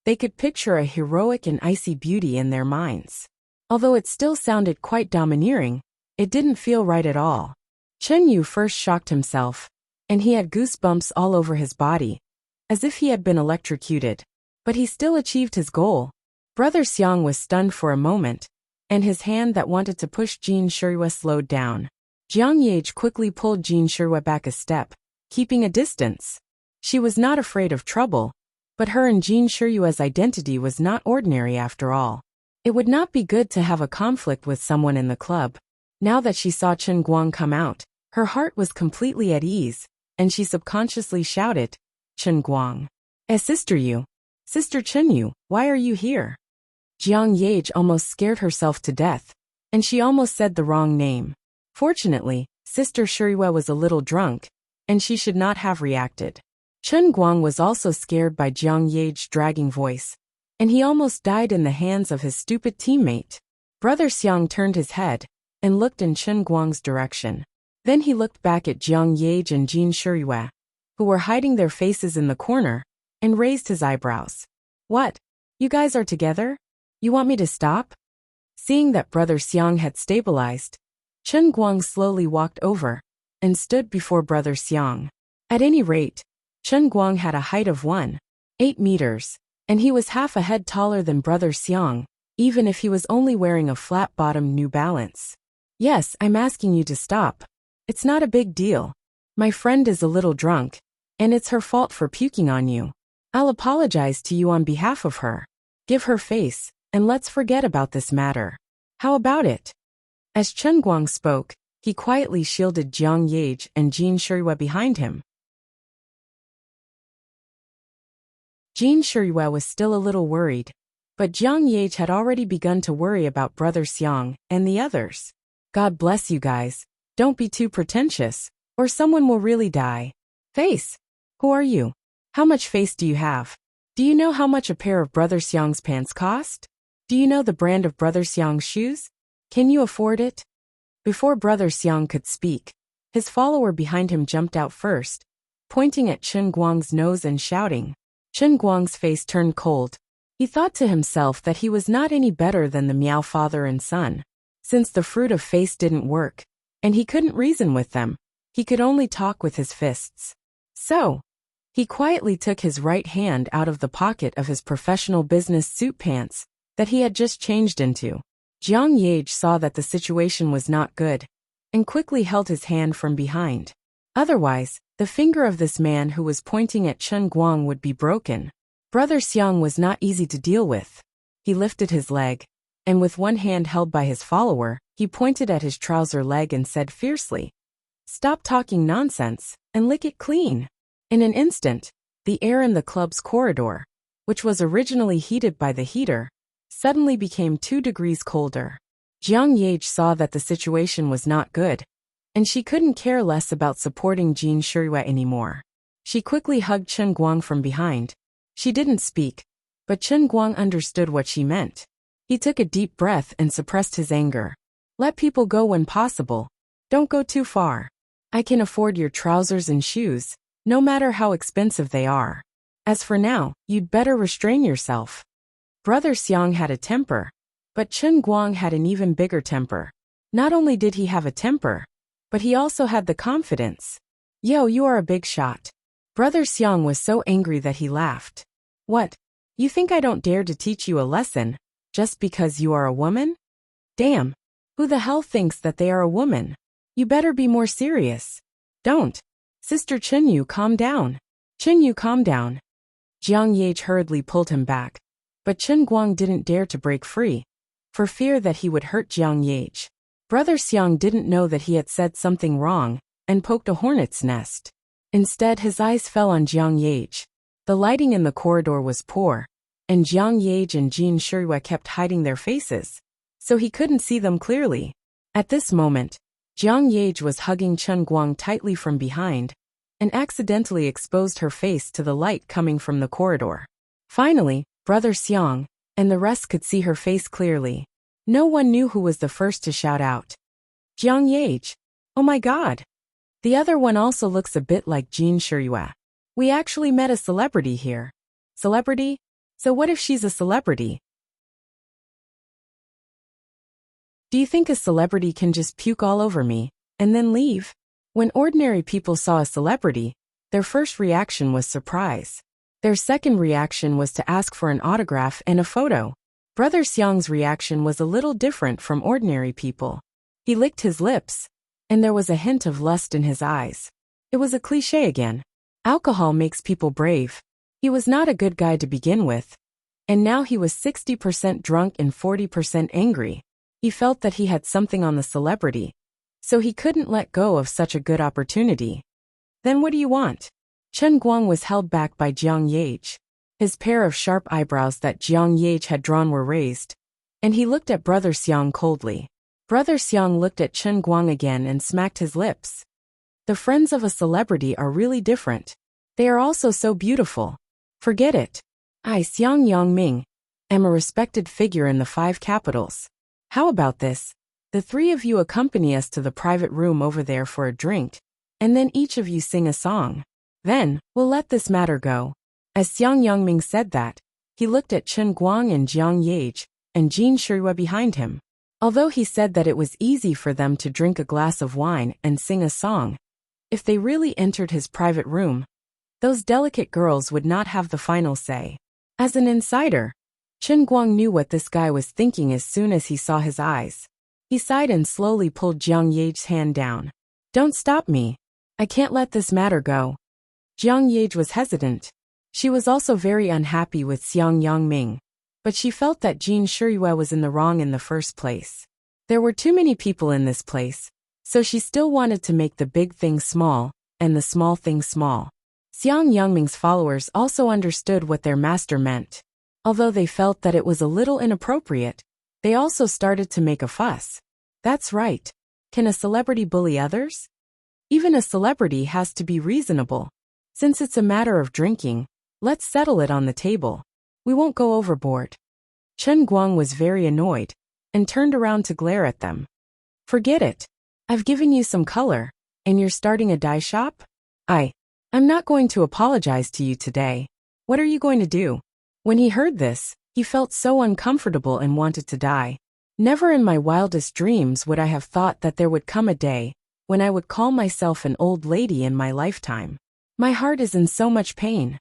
they could picture a heroic and icy beauty in their minds. Although it still sounded quite domineering, it didn't feel right at all. Chen Yu first shocked himself, and he had goosebumps all over his body, as if he had been electrocuted. But he still achieved his goal. Brother Xiang was stunned for a moment, and his hand that wanted to push Jin Shiyue slowed down. Jiang Yage quickly pulled Jin Shiyue back a step, keeping a distance. She was not afraid of trouble, but her and Jin Shiyue's identity was not ordinary after all. It would not be good to have a conflict with someone in the club. Now that she saw Chen Guang come out, her heart was completely at ease, and she subconsciously shouted, Chen Guang. Sister Yu. Sister Chen Yu, why are you here? Jiang Yage almost scared herself to death, and she almost said the wrong name. Fortunately, Sister Shiyue was a little drunk, and she should not have reacted. Chen Guang was also scared by Jiang Yage's dragging voice, and he almost died in the hands of his stupid teammate. Brother Xiang turned his head and looked in Chen Guang's direction. Then he looked back at Jiang Yage and Jin Shiyue, who were hiding their faces in the corner, and raised his eyebrows. What? You guys are together? You want me to stop? Seeing that Brother Xiang had stabilized, Chen Guang slowly walked over and stood before Brother Xiang. At any rate, Chen Guang had a height of 1.8 meters, and he was half a head taller than Brother Xiang, even if he was only wearing a flat-bottomed New Balance. Yes, I'm asking you to stop. It's not a big deal. My friend is a little drunk, and it's her fault for puking on you. I'll apologize to you on behalf of her. Give her face, and let's forget about this matter. How about it? As Chen Guang spoke, he quietly shielded Jiang Yage and Jin Shiriyue behind him. Jin Shiriyue was still a little worried, but Jiang Yage had already begun to worry about Brother Xiang and the others. God bless you guys. Don't be too pretentious, or someone will really die. Face? Who are you? How much face do you have? Do you know how much a pair of Brother Xiang's pants cost? Do you know the brand of Brother Xiang's shoes? Can you afford it? Before Brother Xiang could speak, his follower behind him jumped out first, pointing at Chen Guang's nose and shouting. Chen Guang's face turned cold. He thought to himself that he was not any better than the Miao father and son. Since the fruit of face didn't work, and he couldn't reason with them, he could only talk with his fists. So, he quietly took his right hand out of the pocket of his professional business suit pants that he had just changed into. Jiang Yage saw that the situation was not good, and quickly held his hand from behind. Otherwise, the finger of this man who was pointing at Chen Guang would be broken. Brother Xiang was not easy to deal with. He lifted his leg, and with one hand held by his follower, he pointed at his trouser leg and said fiercely, "Stop talking nonsense, and lick it clean." In an instant, the air in the club's corridor, which was originally heated by the heater, suddenly became 2 degrees colder. Jiang Yage saw that the situation was not good, and she couldn't care less about supporting Jin Shiriyue anymore. She quickly hugged Chen Guang from behind. She didn't speak, but Chen Guang understood what she meant. He took a deep breath and suppressed his anger. Let people go when possible. Don't go too far. I can afford your trousers and shoes, no matter how expensive they are. As for now, you'd better restrain yourself. Brother Xiang had a temper, but Chen Guang had an even bigger temper. Not only did he have a temper, but he also had the confidence. Yo, you are a big shot. Brother Xiang was so angry that he laughed. What? You think I don't dare to teach you a lesson, just because you are a woman? Damn. Who the hell thinks that they are a woman? You better be more serious. Don't. Sister Chenyu, calm down. Chenyu, calm down. Jiang Yage hurriedly pulled him back, but Chen Guang didn't dare to break free, for fear that he would hurt Jiang Yage. Brother Xiang didn't know that he had said something wrong, and poked a hornet's nest. Instead, his eyes fell on Jiang Yage. The lighting in the corridor was poor, and Jiang Yage and Jin Shiriyue kept hiding their faces, so he couldn't see them clearly. At this moment, Jiang Yage was hugging Chen Guang tightly from behind, and accidentally exposed her face to the light coming from the corridor. Finally, Brother Xiang and the rest could see her face clearly. No one knew who was the first to shout out. Jiang Yage. Oh my god. The other one also looks a bit like Jin Shiriyue. We actually met a celebrity here. Celebrity? So what if she's a celebrity? Do you think a celebrity can just puke all over me, and then leave? When ordinary people saw a celebrity, their first reaction was surprise. Their second reaction was to ask for an autograph and a photo. Brother Xiang's reaction was a little different from ordinary people. He licked his lips, and there was a hint of lust in his eyes. It was a cliché again. Alcohol makes people brave. He was not a good guy to begin with, and now he was 60% drunk and 40% angry. He felt that he had something on the celebrity, so he couldn't let go of such a good opportunity. Then what do you want? Chen Guang was held back by Jiang Yage. His pair of sharp eyebrows that Jiang Yage had drawn were raised, and he looked at Brother Xiang coldly. Brother Xiang looked at Chen Guang again and smacked his lips. The friends of a celebrity are really different. They are also so beautiful. Forget it. I, Xiang Yangming, am a respected figure in the 5 capitals. How about this? The 3 of you accompany us to the private room over there for a drink, and then each of you sing a song. Then, we'll let this matter go. As Xiang Yangming said that, he looked at Chen Guang and Jiang Yage, and Jin Shiriyue behind him. Although he said that it was easy for them to drink a glass of wine and sing a song, if they really entered his private room, those delicate girls would not have the final say. As an insider, Chen Guang knew what this guy was thinking as soon as he saw his eyes. He sighed and slowly pulled Jiang Ye's hand down. Don't stop me. I can't let this matter go. Jiang Ye was hesitant. She was also very unhappy with Xiang Yangming, but she felt that Jin Shiyue was in the wrong in the first place. There were too many people in this place, so she still wanted to make the big thing small, and the small thing small. Xiang Yangming's followers also understood what their master meant. Although they felt that it was a little inappropriate, they also started to make a fuss. That's right. Can a celebrity bully others? Even a celebrity has to be reasonable. Since it's a matter of drinking, let's settle it on the table. We won't go overboard. Chen Guang was very annoyed, and turned around to glare at them. Forget it. I've given you some color, and you're starting a dye shop? I'm not going to apologize to you today. What are you going to do? When he heard this, he felt so uncomfortable and wanted to die. Never in my wildest dreams would I have thought that there would come a day when I would call myself an old lady in my lifetime. My heart is in so much pain.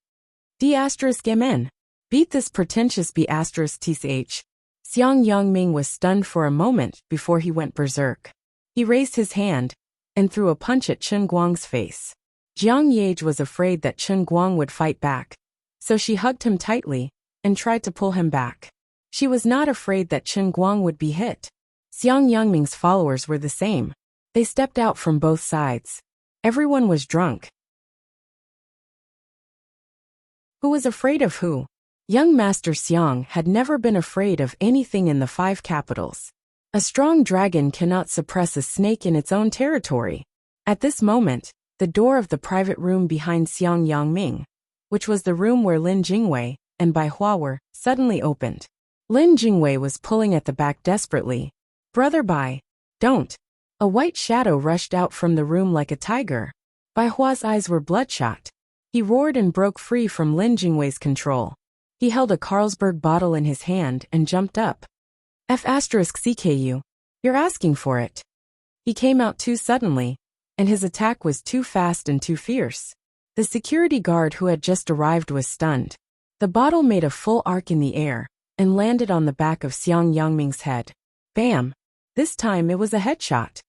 D*MN. Beat this pretentious B*TCH. Xiang Yangming was stunned for a moment before he went berserk. He raised his hand and threw a punch at Chen Guang's face. Jiang Ye was afraid that Chen Guang would fight back, so she hugged him tightly and tried to pull him back. She was not afraid that Chen Guang would be hit. Xiang Yangming's followers were the same. They stepped out from both sides. Everyone was drunk. Who was afraid of who? Young Master Xiang had never been afraid of anything in the 5 capitals. A strong dragon cannot suppress a snake in its own territory. At this moment, the door of the private room behind Xiang Yangming, which was the room where Lin Jingwei and Bai Hua were, suddenly opened. Lin Jingwei was pulling at the back desperately. Brother Bai, don't. A white shadow rushed out from the room like a tiger. Bai Hua's eyes were bloodshot. He roared and broke free from Lin Jingwei's control. He held a Carlsberg bottle in his hand and jumped up. F*CKU. You're asking for it. He came out too suddenly, and his attack was too fast and too fierce. The security guard who had just arrived was stunned. The bottle made a full arc in the air and landed on the back of Xiang Yangming's head. Bam! This time it was a headshot.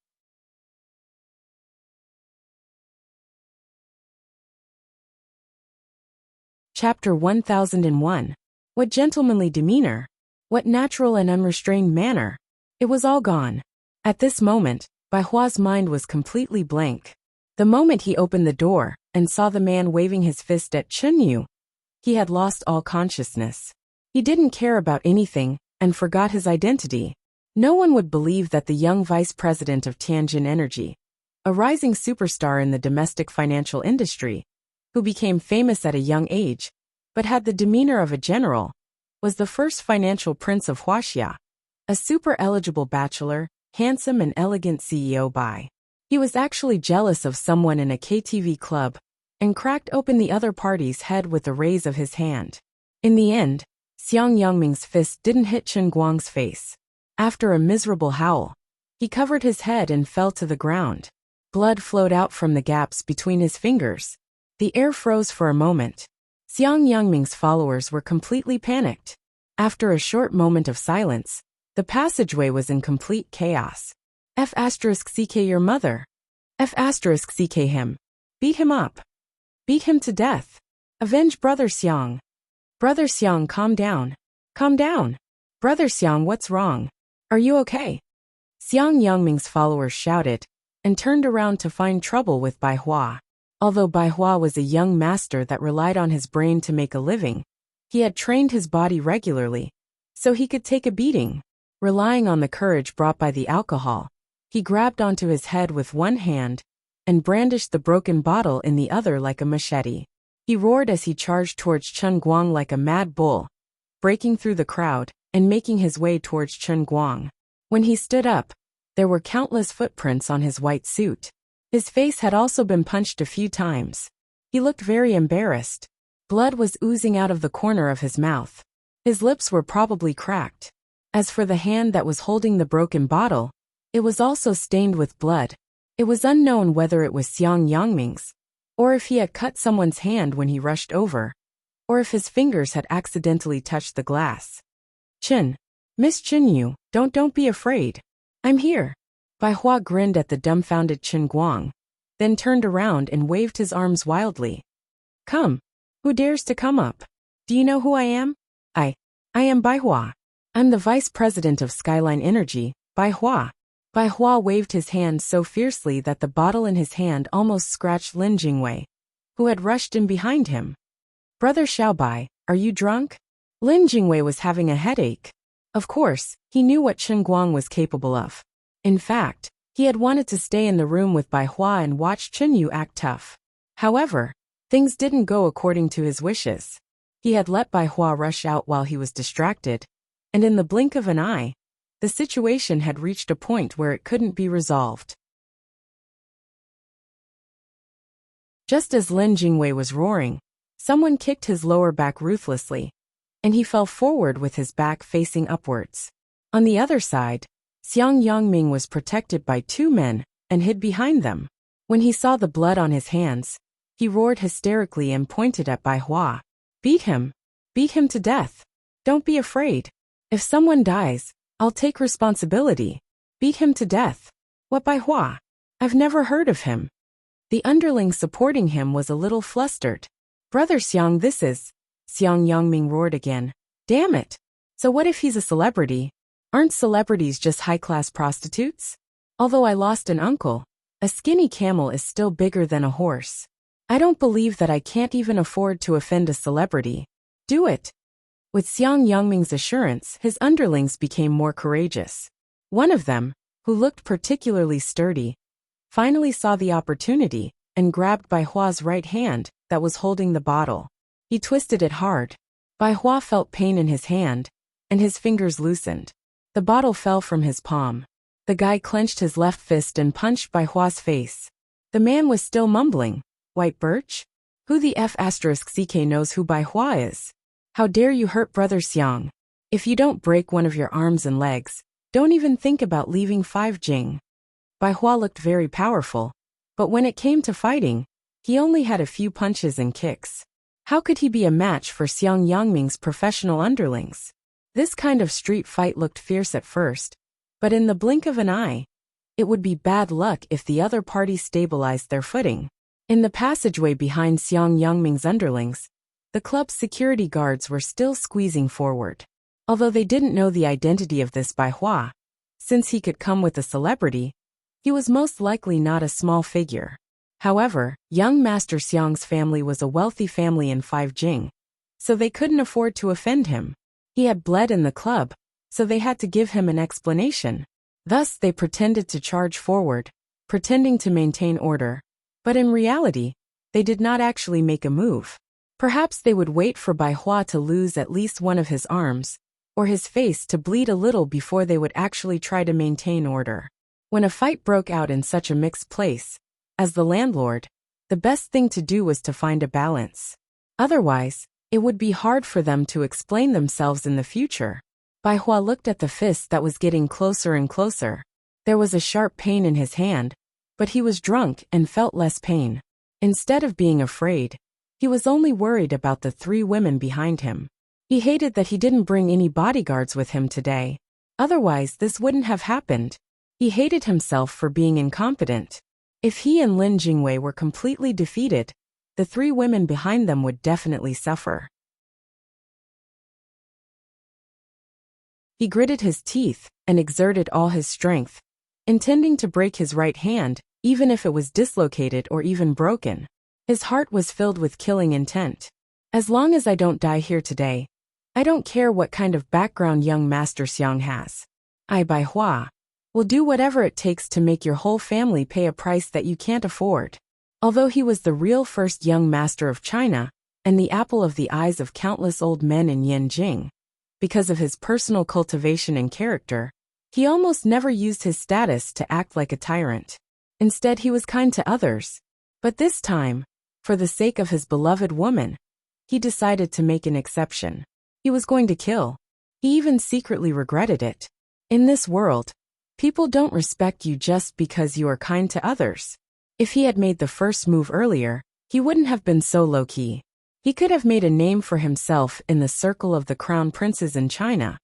Chapter 1001. What gentlemanly demeanor! What natural and unrestrained manner! It was all gone. At this moment, Bai Hua's mind was completely blank. The moment he opened the door and saw the man waving his fist at Chen Yu, he had lost all consciousness. He didn't care about anything and forgot his identity. No one would believe that the young vice president of Tianjin Energy, a rising superstar in the domestic financial industry, who became famous at a young age, but had the demeanor of a general, was the first financial prince of Wuxia, a super-eligible bachelor, handsome and elegant CEO Bai. He was actually jealous of someone in a KTV club and cracked open the other party's head with a raise of his hand. In the end, Xiang Yangming's fist didn't hit Chen Guang's face. After a miserable howl, he covered his head and fell to the ground. Blood flowed out from the gaps between his fingers. The air froze for a moment. Xiang Yangming's followers were completely panicked. After a short moment of silence, the passageway was in complete chaos. F*CK your mother. F*CK him. Beat him up. Beat him to death. Avenge Brother Xiang. Brother Xiang, calm down. Calm down. Brother Xiang, what's wrong? Are you okay? Xiang Yangming's followers shouted and turned around to find trouble with Bai Hua. Although Bai Hua was a young master that relied on his brain to make a living, he had trained his body regularly, so he could take a beating. Relying on the courage brought by the alcohol, he grabbed onto his head with one hand and brandished the broken bottle in the other like a machete. He roared as he charged towards Chen Guang like a mad bull, breaking through the crowd and making his way towards Chen Guang. When he stood up, there were countless footprints on his white suit. His face had also been punched a few times. He looked very embarrassed. Blood was oozing out of the corner of his mouth. His lips were probably cracked. As for the hand that was holding the broken bottle, it was also stained with blood. It was unknown whether it was Xiang Yangming's, or if he had cut someone's hand when he rushed over, or if his fingers had accidentally touched the glass. Miss Chen Yu, don't be afraid. I'm here. Bai Hua grinned at the dumbfounded Chen Guang, then turned around and waved his arms wildly. Come. Who dares to come up? Do you know who I am? I am Bai Hua. I'm the vice president of Skyline Energy, Bai Hua. Bai Hua waved his hand so fiercely that the bottle in his hand almost scratched Lin Jingwei, who had rushed in behind him. Brother Xiaobai, are you drunk? Lin Jingwei was having a headache. Of course, he knew what Chen Guang was capable of. In fact, he had wanted to stay in the room with Bai Hua and watch Chen Yu act tough. However, things didn't go according to his wishes. He had let Bai Hua rush out while he was distracted, and in the blink of an eye, the situation had reached a point where it couldn't be resolved. Just as Lin Jingwei was roaring, someone kicked his lower back ruthlessly, and he fell forward with his back facing upwards. On the other side, Xiang Yangming was protected by two men and hid behind them. When he saw the blood on his hands, he roared hysterically and pointed at Bai Hua. Beat him! Beat him to death! Don't be afraid. If someone dies, I'll take responsibility. Beat him to death. What Bai Hua? I've never heard of him. The underling supporting him was a little flustered. Brother Xiang, this is... Xiang Yangming roared again. Damn it! So what if he's a celebrity? Aren't celebrities just high-class prostitutes? Although I lost an uncle, a skinny camel is still bigger than a horse. I don't believe that I can't even afford to offend a celebrity. Do it. With Xiang Yangming's assurance, his underlings became more courageous. One of them, who looked particularly sturdy, finally saw the opportunity and grabbed Bai Hua's right hand that was holding the bottle. He twisted it hard. Bai Hua felt pain in his hand, and his fingers loosened. The bottle fell from his palm. The guy clenched his left fist and punched Bai Hua's face. The man was still mumbling. White birch? Who the F***ck knows who Bai Hua is? How dare you hurt Brother Xiang? If you don't break one of your arms and legs, don't even think about leaving 5 Jing. Bai Hua looked very powerful, but when it came to fighting, he only had a few punches and kicks. How could he be a match for Xiang Yangming's professional underlings? This kind of street fight looked fierce at first, but in the blink of an eye, it would be bad luck if the other party stabilized their footing. In the passageway behind Xiang Yangming's underlings, the club's security guards were still squeezing forward. Although they didn't know the identity of this Bai Hua, since he could come with a celebrity, he was most likely not a small figure. However, young Master Xiang's family was a wealthy family in 5 Jing, so they couldn't afford to offend him. He had bled in the club, so they had to give him an explanation. Thus they pretended to charge forward, pretending to maintain order. But in reality, they did not actually make a move. Perhaps they would wait for Bai Hua to lose at least one of his arms, or his face to bleed a little before they would actually try to maintain order. When a fight broke out in such a mixed place, as the landlord, the best thing to do was to find a balance. Otherwise, it would be hard for them to explain themselves in the future. Bai Hua looked at the fist that was getting closer and closer. There was a sharp pain in his hand, but he was drunk and felt less pain. Instead of being afraid, he was only worried about the 3 women behind him. He hated that he didn't bring any bodyguards with him today. Otherwise, this wouldn't have happened. He hated himself for being incompetent. If he and Lin Jingwei were completely defeated, the 3 women behind them would definitely suffer. He gritted his teeth and exerted all his strength, intending to break his right hand, even if it was dislocated or even broken. His heart was filled with killing intent. As long as I don't die here today, I don't care what kind of background young Master Xiang has. I, Bai Hua, will do whatever it takes to make your whole family pay a price that you can't afford. Although he was the real first young master of China, and the apple of the eyes of countless old men in Yanjing, because of his personal cultivation and character, he almost never used his status to act like a tyrant. Instead, he was kind to others. But this time, for the sake of his beloved woman, he decided to make an exception. He was going to kill. He even secretly regretted it. In this world, people don't respect you just because you are kind to others. If he had made the first move earlier, he wouldn't have been so low-key. He could have made a name for himself in the circle of the crown princes in China,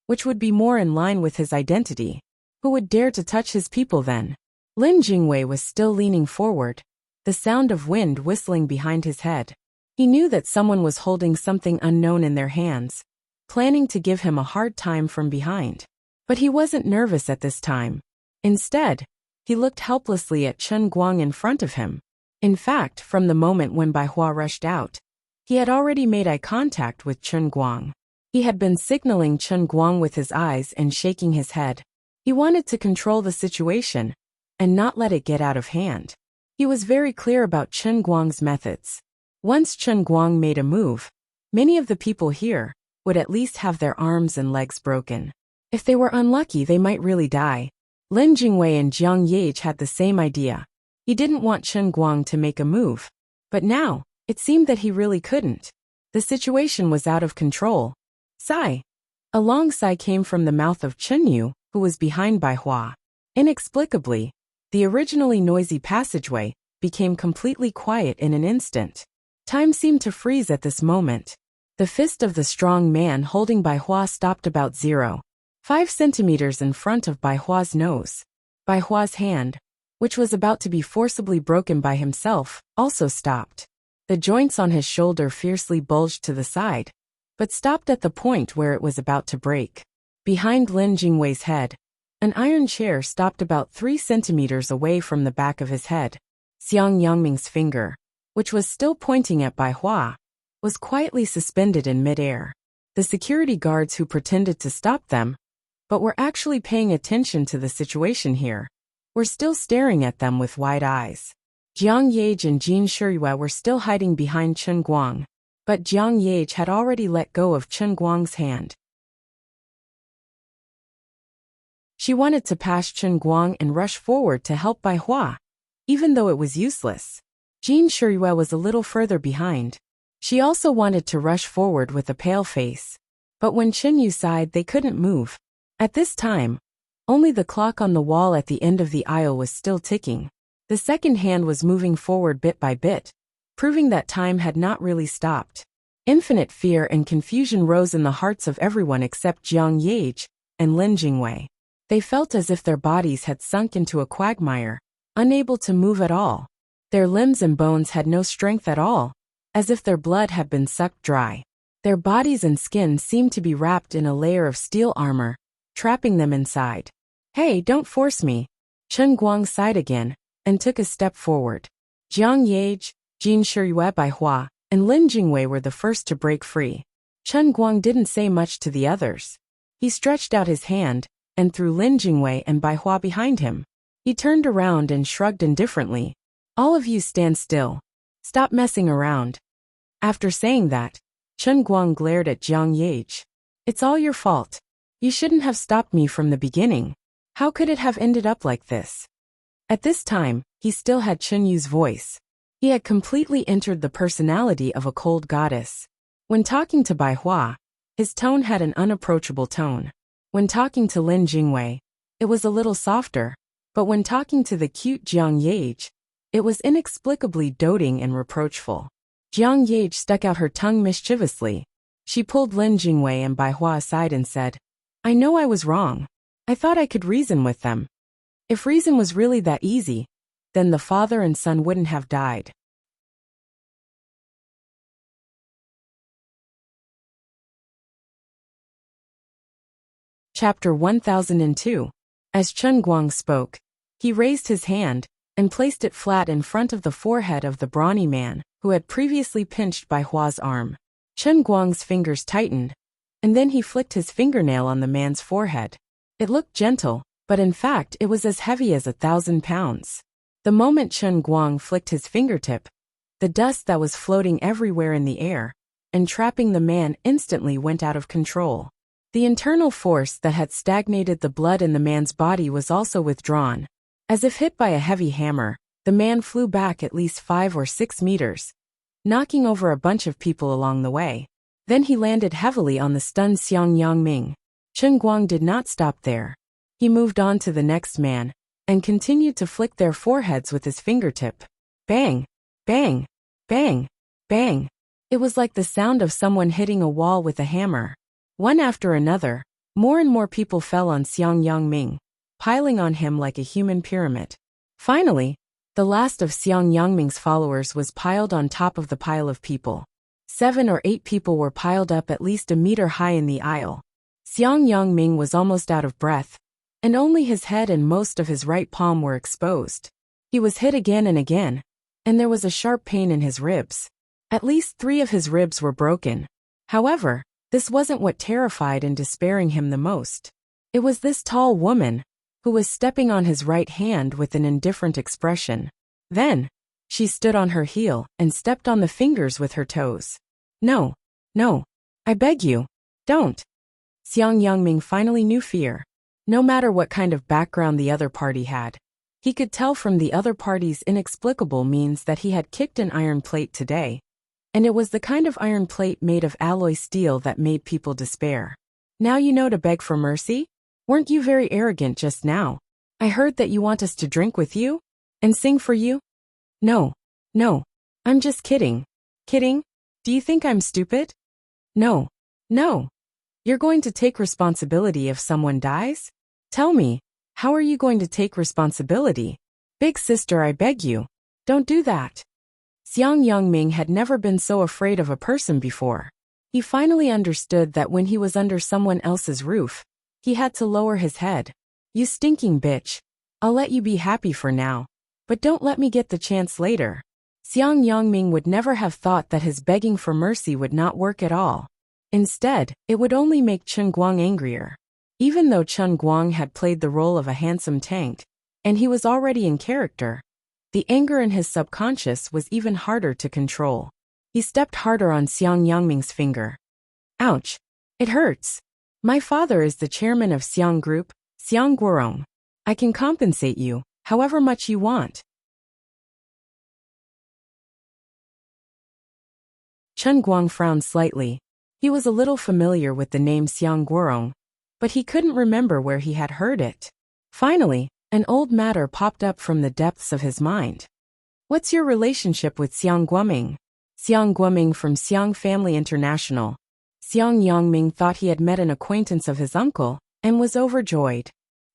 which would be more in line with his identity. Who would dare to touch his people then? Lin Jingwei was still leaning forward, the sound of wind whistling behind his head. He knew that someone was holding something unknown in their hands, planning to give him a hard time from behind. But he wasn't nervous at this time. Instead, he looked helplessly at Chen Guang in front of him. In fact, from the moment when Bai Hua rushed out, he had already made eye contact with Chen Guang. He had been signaling Chen Guang with his eyes and shaking his head. He wanted to control the situation and not let it get out of hand. He was very clear about Chen Guang's methods. Once Chen Guang made a move, many of the people here would at least have their arms and legs broken. If they were unlucky, they might really die. Lin Jingwei and Jiang Yage had the same idea. He didn't want Chen Guang to make a move. But now, it seemed that he really couldn't. The situation was out of control. Sigh. A long sigh came from the mouth of Chen Yu, who was behind Bai Hua. Inexplicably, the originally noisy passageway became completely quiet in an instant. Time seemed to freeze at this moment. The fist of the strong man holding Bai Hua stopped about 0.5 centimeters in front of Bai Hua's nose. Bai Hua's hand, which was about to be forcibly broken by himself, also stopped. The joints on his shoulder fiercely bulged to the side, but stopped at the point where it was about to break. Behind Lin Jingwei's head, an iron chair stopped about 3 centimeters away from the back of his head. Xiang Yangming's finger, which was still pointing at Bai Hua, was quietly suspended in midair. The security guards who pretended to stop them, but were actually paying attention to the situation here, were still staring at them with wide eyes. Jiang Yage and Jin Shiyue were still hiding behind Chen Guang, but Jiang Yage had already let go of Chen Guang's hand. She wanted to pass Chen Guang and rush forward to help Bai Hua, even though it was useless. Jin Shiyue was a little further behind. She also wanted to rush forward with a pale face. But when Chen Yu sighed, they couldn't move. At this time, only the clock on the wall at the end of the aisle was still ticking. The second hand was moving forward bit by bit, proving that time had not really stopped. Infinite fear and confusion rose in the hearts of everyone except Jiang Yage and Lin Jingwei. They felt as if their bodies had sunk into a quagmire, unable to move at all. Their limbs and bones had no strength at all, as if their blood had been sucked dry. Their bodies and skin seemed to be wrapped in a layer of steel armor, trapping them inside. Hey, don't force me. Chen Guang sighed again, and took a step forward. Jiang Yage, Jin Shiyue, Bai Hua, and Lin Jingwei were the first to break free. Chen Guang didn't say much to the others. He stretched out his hand, and threw Lin Jingwei and Bai Hua behind him. He turned around and shrugged indifferently. All of you stand still. Stop messing around. After saying that, Chen Guang glared at Jiang Yage. It's all your fault. You shouldn't have stopped me from the beginning. How could it have ended up like this? At this time, he still had Chen Yu's voice. He had completely entered the personality of a cold goddess. When talking to Bai Hua, his tone had an unapproachable tone. When talking to Lin Jingwei, it was a little softer, but when talking to the cute Jiang Yage, it was inexplicably doting and reproachful. Jiang Yage stuck out her tongue mischievously. She pulled Lin Jingwei and Bai Hua aside and said, I know I was wrong. I thought I could reason with them. If reason was really that easy, then the father and son wouldn't have died. Chapter 1002. As Chen Guang spoke, he raised his hand and placed it flat in front of the forehead of the brawny man who had previously pinched Bai Hua's arm. Chen Guang's fingers tightened, and then he flicked his fingernail on the man's forehead. It looked gentle, but in fact it was as heavy as 1,000 pounds. The moment Chen Guang flicked his fingertip, the dust that was floating everywhere in the air and trapping the man instantly went out of control. The internal force that had stagnated the blood in the man's body was also withdrawn. As if hit by a heavy hammer, the man flew back at least 5 or 6 meters, knocking over a bunch of people along the way. Then he landed heavily on the stunned Xiang Yangming. Chen Guang did not stop there. He moved on to the next man, and continued to flick their foreheads with his fingertip. Bang! Bang! Bang! Bang! It was like the sound of someone hitting a wall with a hammer. One after another, more and more people fell on Xiang Yangming. piling on him like a human pyramid. Finally, the last of Xiang Yangming's followers was piled on top of the pile of people. 7 or 8 people were piled up at least a meter high in the aisle. Xiang Yangming was almost out of breath, and only his head and most of his right palm were exposed. He was hit again and again, and there was a sharp pain in his ribs. At least 3 of his ribs were broken. However, this wasn't what terrified and despairing him the most. It was this tall woman, who was stepping on his right hand with an indifferent expression. Then, she stood on her heel and stepped on the fingers with her toes. No, no, I beg you, don't. Xiang Yangming finally knew fear. No matter what kind of background the other party had, he could tell from the other party's inexplicable means that he had kicked an iron plate today. And it was the kind of iron plate made of alloy steel that made people despair. Now you know to beg for mercy? Weren't you very arrogant just now? I heard that you want us to drink with you? And sing for you? No, no, I'm just kidding. Kidding? Do you think I'm stupid? No, no. You're going to take responsibility if someone dies? Tell me, how are you going to take responsibility? Big sister, I beg you, don't do that. Xiang Yangming had never been so afraid of a person before. He finally understood that when he was under someone else's roof, he had to lower his head. You stinking bitch. I'll let you be happy for now, but don't let me get the chance later. Xiang Yangming would never have thought that his begging for mercy would not work at all. Instead, it would only make Chen Guang angrier. Even though Chen Guang had played the role of a handsome tank, and he was already in character, the anger in his subconscious was even harder to control. He stepped harder on Xiang Yangming's finger. Ouch! It hurts. My father is the chairman of Xiang Group, Xiang Guorong. I can compensate you, however much you want. Chen Guang frowned slightly. He was a little familiar with the name Xiang Guorong, but he couldn't remember where he had heard it. Finally, an old matter popped up from the depths of his mind. What's your relationship with Xiang Guoming? Xiang Guoming from Xiang Family International. Xiang Yangming thought he had met an acquaintance of his uncle, and was overjoyed.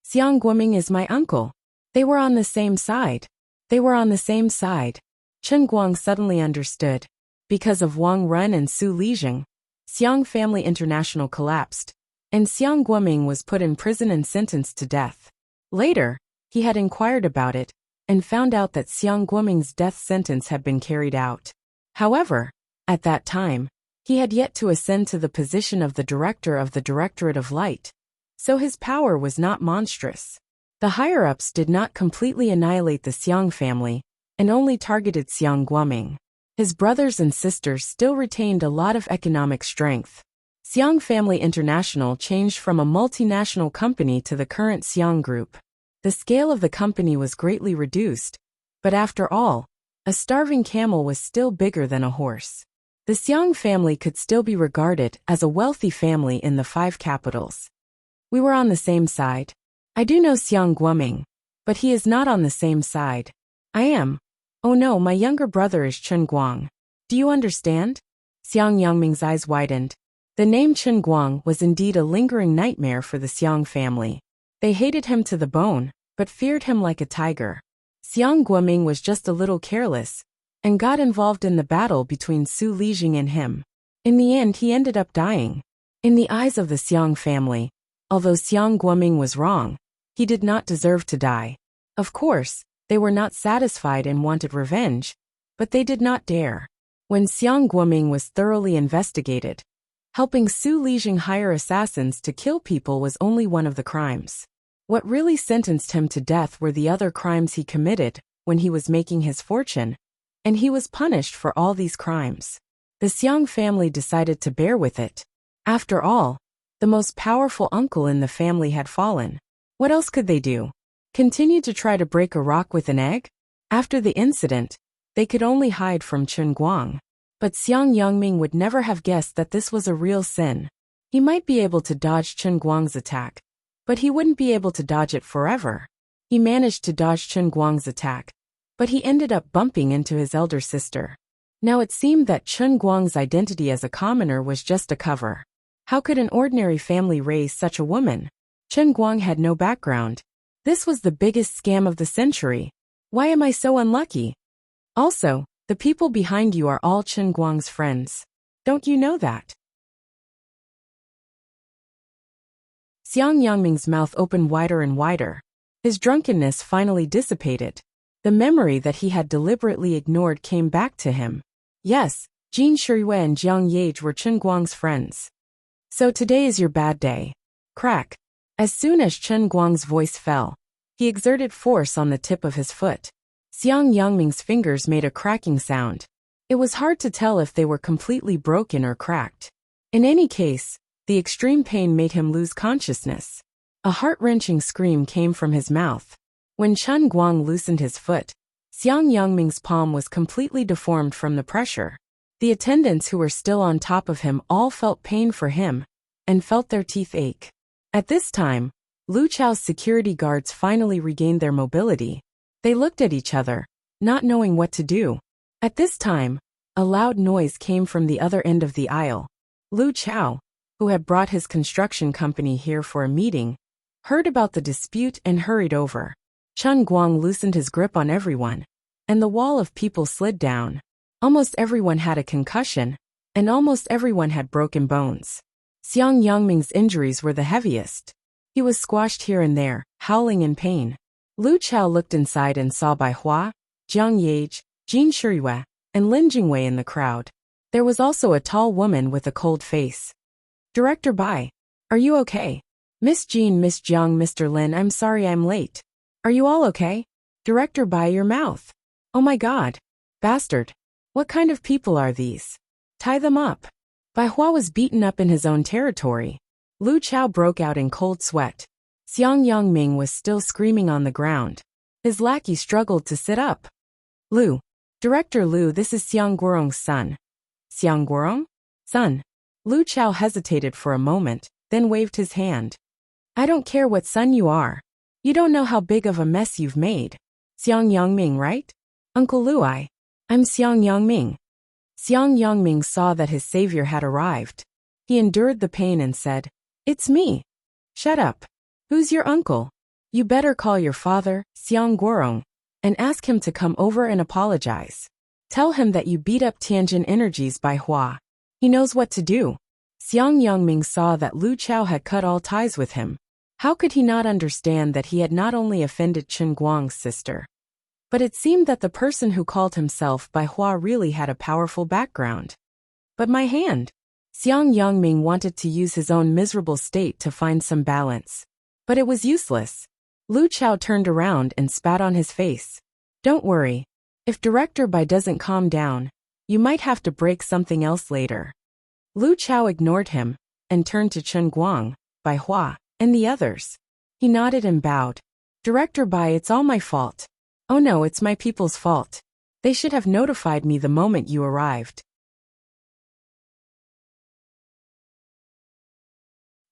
Xiang Guoming is my uncle. They were on the same side. They were on the same side. Chen Guang suddenly understood. Because of Wang Ren and Su Lijing, Xiang Family International collapsed, and Xiang Guoming was put in prison and sentenced to death. Later, he had inquired about it, and found out that Xiang Guoming's death sentence had been carried out. However, at that time, he had yet to ascend to the position of the director of the Directorate of Light, so his power was not monstrous. The higher-ups did not completely annihilate the Xiang family, and only targeted Xiang Guoming. His brothers and sisters still retained a lot of economic strength. Xiang Family International changed from a multinational company to the current Xiang Group. The scale of the company was greatly reduced, but after all, a starving camel was still bigger than a horse. The Xiang family could still be regarded as a wealthy family in the 5 capitals. We were on the same side. I do know Xiang Guoming, but he is not on the same side. I am. Oh no, my younger brother is Chen Guang. Do you understand? Xiang Yangming's eyes widened. The name Chen Guang was indeed a lingering nightmare for the Xiang family. They hated him to the bone, but feared him like a tiger. Xiang Guoming was just a little careless, and got involved in the battle between Su Lijing and him. In the end, he ended up dying. In the eyes of the Xiang family, although Xiang Guoming was wrong, he did not deserve to die. Of course, they were not satisfied and wanted revenge, but they did not dare. When Xiang Guoming was thoroughly investigated, helping Su Lijing hire assassins to kill people was only one of the crimes. What really sentenced him to death were the other crimes he committed when he was making his fortune, and he was punished for all these crimes. The Xiang family decided to bear with it. After all, the most powerful uncle in the family had fallen. What else could they do? Continue to try to break a rock with an egg? After the incident, they could only hide from Chen Guang. But Xiang Yangming would never have guessed that this was a real sin. He might be able to dodge Chen Guang's attack, but he wouldn't be able to dodge it forever. He managed to dodge Chen Guang's attack, but he ended up bumping into his elder sister. Now it seemed that Chen Guang's identity as a commoner was just a cover. How could an ordinary family raise such a woman? Chen Guang had no background. This was the biggest scam of the century. Why am I so unlucky? Also, the people behind you are all Chen Guang's friends. Don't you know that? Xiang Yangming's mouth opened wider and wider. His drunkenness finally dissipated. The memory that he had deliberately ignored came back to him. Yes, Jin Shiyue and Jiang Yage were Chen Guang's friends. So today is your bad day. Crack. As soon as Chen Guang's voice fell, he exerted force on the tip of his foot. Xiang Yangming's fingers made a cracking sound. It was hard to tell if they were completely broken or cracked. In any case, the extreme pain made him lose consciousness. A heart-wrenching scream came from his mouth. When Chen Guang loosened his foot, Xiang Yangming's palm was completely deformed from the pressure. The attendants who were still on top of him all felt pain for him and felt their teeth ache. At this time, Lu Chao's security guards finally regained their mobility. They looked at each other, not knowing what to do. At this time, a loud noise came from the other end of the aisle. Lu Chao, who had brought his construction company here for a meeting, heard about the dispute and hurried over. Chen Guang loosened his grip on everyone, and the wall of people slid down. Almost everyone had a concussion, and almost everyone had broken bones. Xiang Yangming's injuries were the heaviest. He was squashed here and there, howling in pain. Lu Chao looked inside and saw Bai Hua, Jiang Yage, Jin Shiyue, and Lin Jingwei in the crowd. There was also a tall woman with a cold face. Director Bai, are you okay? Miss Jean, Miss Jiang, Mr. Lin, I'm sorry I'm late. Are you all okay? Director Bai, your mouth. Oh my god. Bastard. What kind of people are these? Tie them up. Bai Hua was beaten up in his own territory. Lu Chao broke out in cold sweat. Xiang Yangming was still screaming on the ground. His lackey struggled to sit up. Lu. Director Lu, this is Xiang Guorong's son. Xiang Guorong? Son. Lu Chao hesitated for a moment, then waved his hand. I don't care what son you are. You don't know how big of a mess you've made. Xiang Yangming, right? Uncle Lu, I'm Xiang Yangming. Xiang Yangming saw that his savior had arrived. He endured the pain and said, It's me. Shut up. Who's your uncle? You better call your father, Xiang Guorong, and ask him to come over and apologize. Tell him that you beat up Tianjin Energy's Bai Hua. He knows what to do. Xiang Yangming saw that Lu Chao had cut all ties with him. How could he not understand that he had not only offended Chen Guang's sister? But it seemed that the person who called himself Bai Hua really had a powerful background. But my hand. Xiang Yangming wanted to use his own miserable state to find some balance. But it was useless. Lu Chao turned around and spat on his face. Don't worry. If Director Bai doesn't calm down, you might have to break something else later. Lu Chao ignored him and turned to Chen Guang, Bai Hua, and the others. He nodded and bowed. Director Bai, it's all my fault. Oh no, it's my people's fault. They should have notified me the moment you arrived.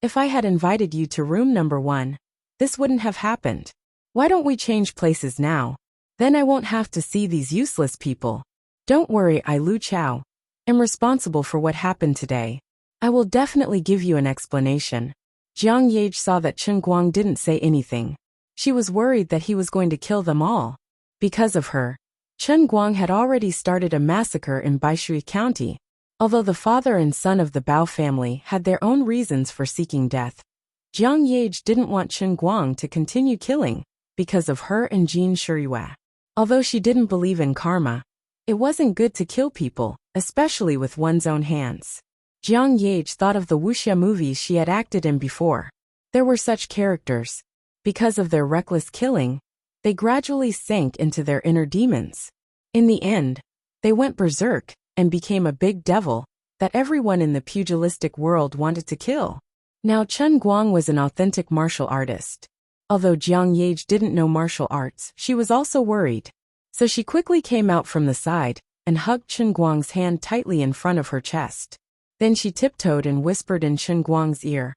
If I had invited you to room number 1, this wouldn't have happened. Why don't we change places now? Then I won't have to see these useless people. Don't worry, I Lu Chao am responsible for what happened today. I will definitely give you an explanation. Jiang Yage saw that Chen Guang didn't say anything. She was worried that he was going to kill them all. Because of her, Chen Guang had already started a massacre in Baishui County. Although the father and son of the Bao family had their own reasons for seeking death, Jiang Yage didn't want Chen Guang to continue killing because of her and Jin Shiyue. Although she didn't believe in karma, it wasn't good to kill people, especially with one's own hands. Jiang Yage thought of the Wuxia movies she had acted in before. There were such characters. Because of their reckless killing, they gradually sank into their inner demons. In the end, they went berserk and became a big devil that everyone in the pugilistic world wanted to kill. Now Chen Guang was an authentic martial artist. Although Jiang Yage didn't know martial arts, she was also worried. So she quickly came out from the side and hugged Chen Guang's hand tightly in front of her chest. Then she tiptoed and whispered in Chen Guang's ear.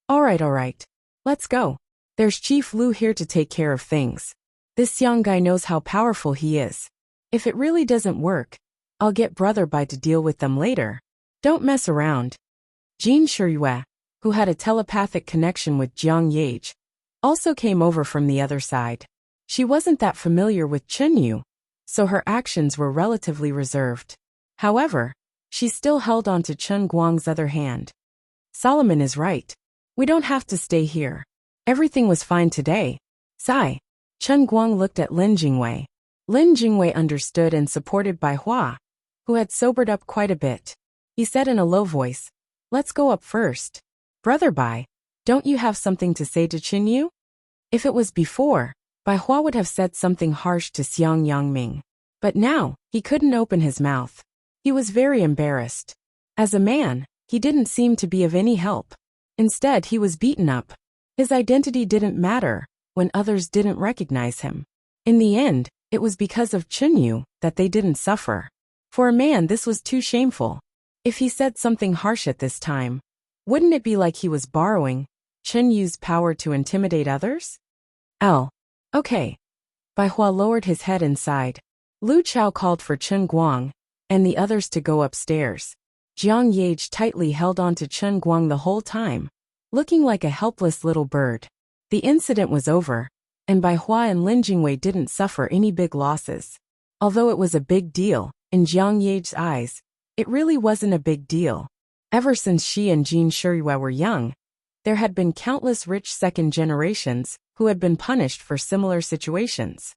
All right. Let's go. There's Chief Lu here to take care of things. This young guy knows how powerful he is. If it really doesn't work, I'll get Brother Bai to deal with them later. Don't mess around. Jin Shiyue, who had a telepathic connection with Jiang Yage, also came over from the other side. She wasn't that familiar with Chunyu, so her actions were relatively reserved. However, she still held on to Chen Guang's other hand. Solomon is right. We don't have to stay here. Everything was fine today. Sigh. Chen Guang looked at Lin Jingwei. Lin Jingwei understood and supported Bai Hua, who had sobered up quite a bit. He said in a low voice, "Let's go up first. Brother Bai, don't you have something to say to Chunyu?" If it was before, Bai Hua would have said something harsh to Xiang Yangming. But now, he couldn't open his mouth. He was very embarrassed. As a man, he didn't seem to be of any help. Instead, he was beaten up. His identity didn't matter when others didn't recognize him. In the end, it was because of Chunyu that they didn't suffer. For a man, this was too shameful. If he said something harsh at this time, wouldn't it be like he was borrowing Chunyu's power to intimidate others? Okay. Bai Hua lowered his head and sighed. Lu Chao called for Chen Guang and the others to go upstairs. Jiang Yage tightly held on to Chen Guang the whole time, looking like a helpless little bird. The incident was over, and Bai Hua and Lin Jingwei didn't suffer any big losses. Although it was a big deal, in Jiang Yage's eyes, it really wasn't a big deal. Ever since she and Jin Shiyue were young, there had been countless rich second generations who had been punished for similar situations.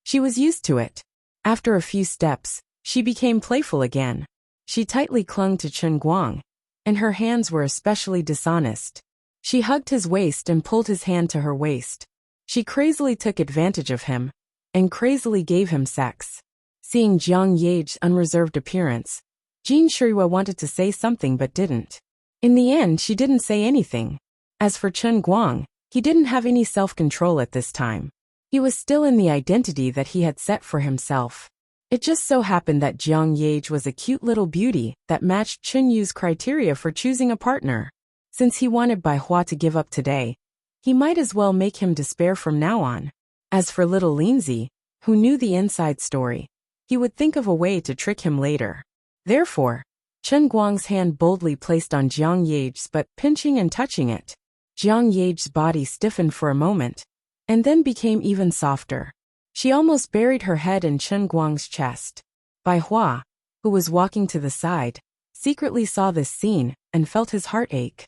She was used to it. After a few steps, she became playful again. She tightly clung to Chen Guang, and her hands were especially dishonest. She hugged his waist and pulled his hand to her waist. She crazily took advantage of him, and crazily gave him sex. Seeing Jiang Yage's unreserved appearance, Jin Shiyue wanted to say something but didn't. In the end, she didn't say anything. As for Chen Guang, he didn't have any self-control at this time. He was still in the identity that he had set for himself. It just so happened that Jiang Yage was a cute little beauty that matched Chunyu's criteria for choosing a partner. Since he wanted Bai Hua to give up today, he might as well make him despair from now on. As for little Lindsay, who knew the inside story, he would think of a way to trick him later. Therefore, Chen Guang's hand boldly placed on Jiang Yage's but pinching and touching it. Jiang Yage's body stiffened for a moment, and then became even softer. She almost buried her head in Chen Guang's chest. Bai Hua, who was walking to the side, secretly saw this scene and felt his heart ache.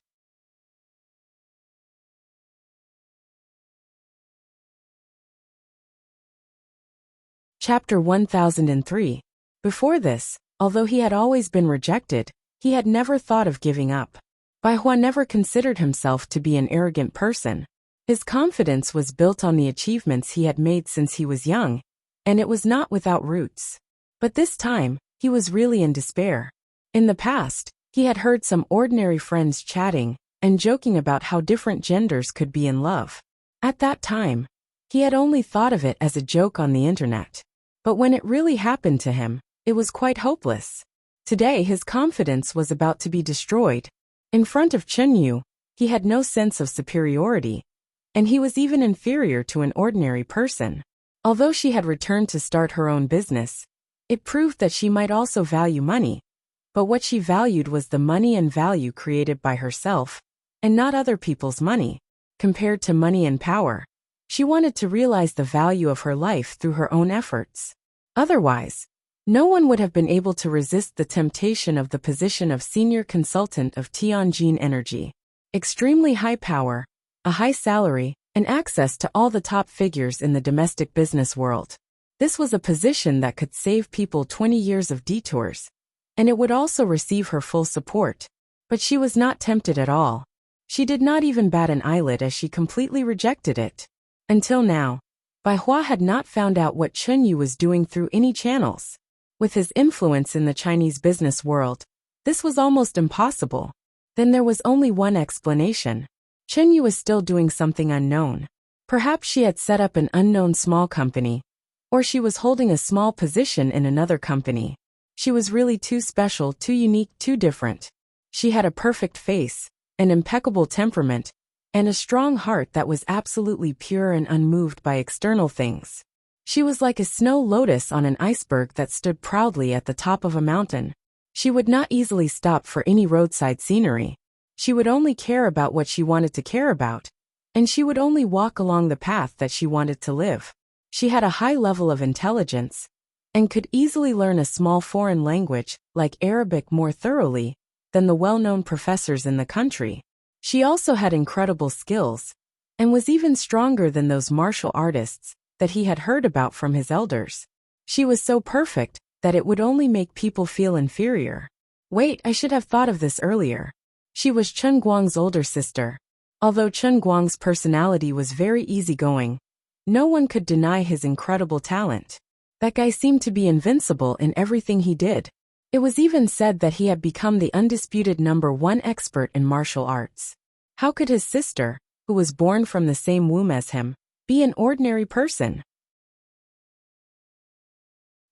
Chapter 1003. Before this, although he had always been rejected, he had never thought of giving up. Bai Hua never considered himself to be an arrogant person. His confidence was built on the achievements he had made since he was young, and it was not without roots. But this time, he was really in despair. In the past, he had heard some ordinary friends chatting and joking about how different genders could be in love. At that time, he had only thought of it as a joke on the internet. But when it really happened to him, it was quite hopeless. Today his confidence was about to be destroyed. In front of Chunyu, he had no sense of superiority, and he was even inferior to an ordinary person. Although she had returned to start her own business, it proved that she might also value money, but what she valued was the money and value created by herself, and not other people's money. Compared to money and power, she wanted to realize the value of her life through her own efforts. Otherwise, no one would have been able to resist the temptation of the position of senior consultant of Tianjin Energy. Extremely high power, a high salary, and access to all the top figures in the domestic business world. This was a position that could save people 20 years of detours, and it would also receive her full support. But she was not tempted at all. She did not even bat an eyelid as she completely rejected it. Until now, Bai Hua had not found out what Chunyu was doing through any channels. With his influence in the Chinese business world, this was almost impossible. Then there was only one explanation. Chunyu was still doing something unknown. Perhaps she had set up an unknown small company, or she was holding a small position in another company. She was really too special, too unique, too different. She had a perfect face, an impeccable temperament, and a strong heart that was absolutely pure and unmoved by external things. She was like a snow lotus on an iceberg that stood proudly at the top of a mountain. She would not easily stop for any roadside scenery. She would only care about what she wanted to care about, and she would only walk along the path that she wanted to live. She had a high level of intelligence, and could easily learn a small foreign language, like Arabic, more thoroughly than the well-known professors in the country. She also had incredible skills, and was even stronger than those martial artists that he had heard about from his elders. She was so perfect that it would only make people feel inferior. Wait, I should have thought of this earlier. She was Chen Guang's older sister. Although Chen Guang's personality was very easygoing, no one could deny his incredible talent. That guy seemed to be invincible in everything he did. It was even said that he had become the undisputed #1 expert in martial arts. How could his sister, who was born from the same womb as him, be an ordinary person?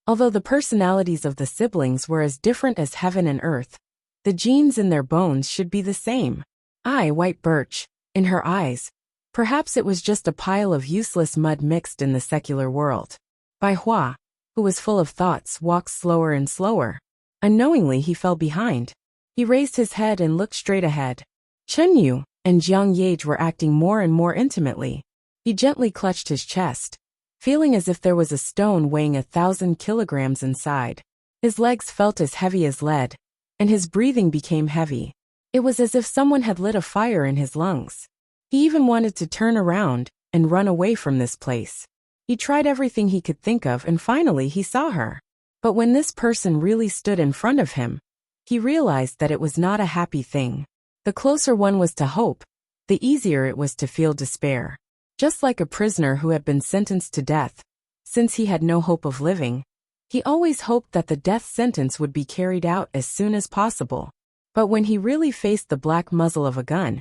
Although the personalities of the siblings were as different as heaven and earth, the genes in their bones should be the same. White birch. In her eyes, perhaps it was just a pile of useless mud mixed in the secular world. Bai Hua, who was full of thoughts, walked slower and slower. Unknowingly he fell behind. He raised his head and looked straight ahead. Chen Yu and Jiang Yage were acting more and more intimately. He gently clutched his chest, feeling as if there was a stone weighing 1,000 kilograms inside. His legs felt as heavy as lead, and his breathing became heavy. It was as if someone had lit a fire in his lungs. He even wanted to turn around and run away from this place. He tried everything he could think of, and finally he saw her. But when this person really stood in front of him, he realized that it was not a happy thing. The closer one was to hope, the easier it was to feel despair. Just like a prisoner who had been sentenced to death, since he had no hope of living, he always hoped that the death sentence would be carried out as soon as possible. But when he really faced the black muzzle of a gun,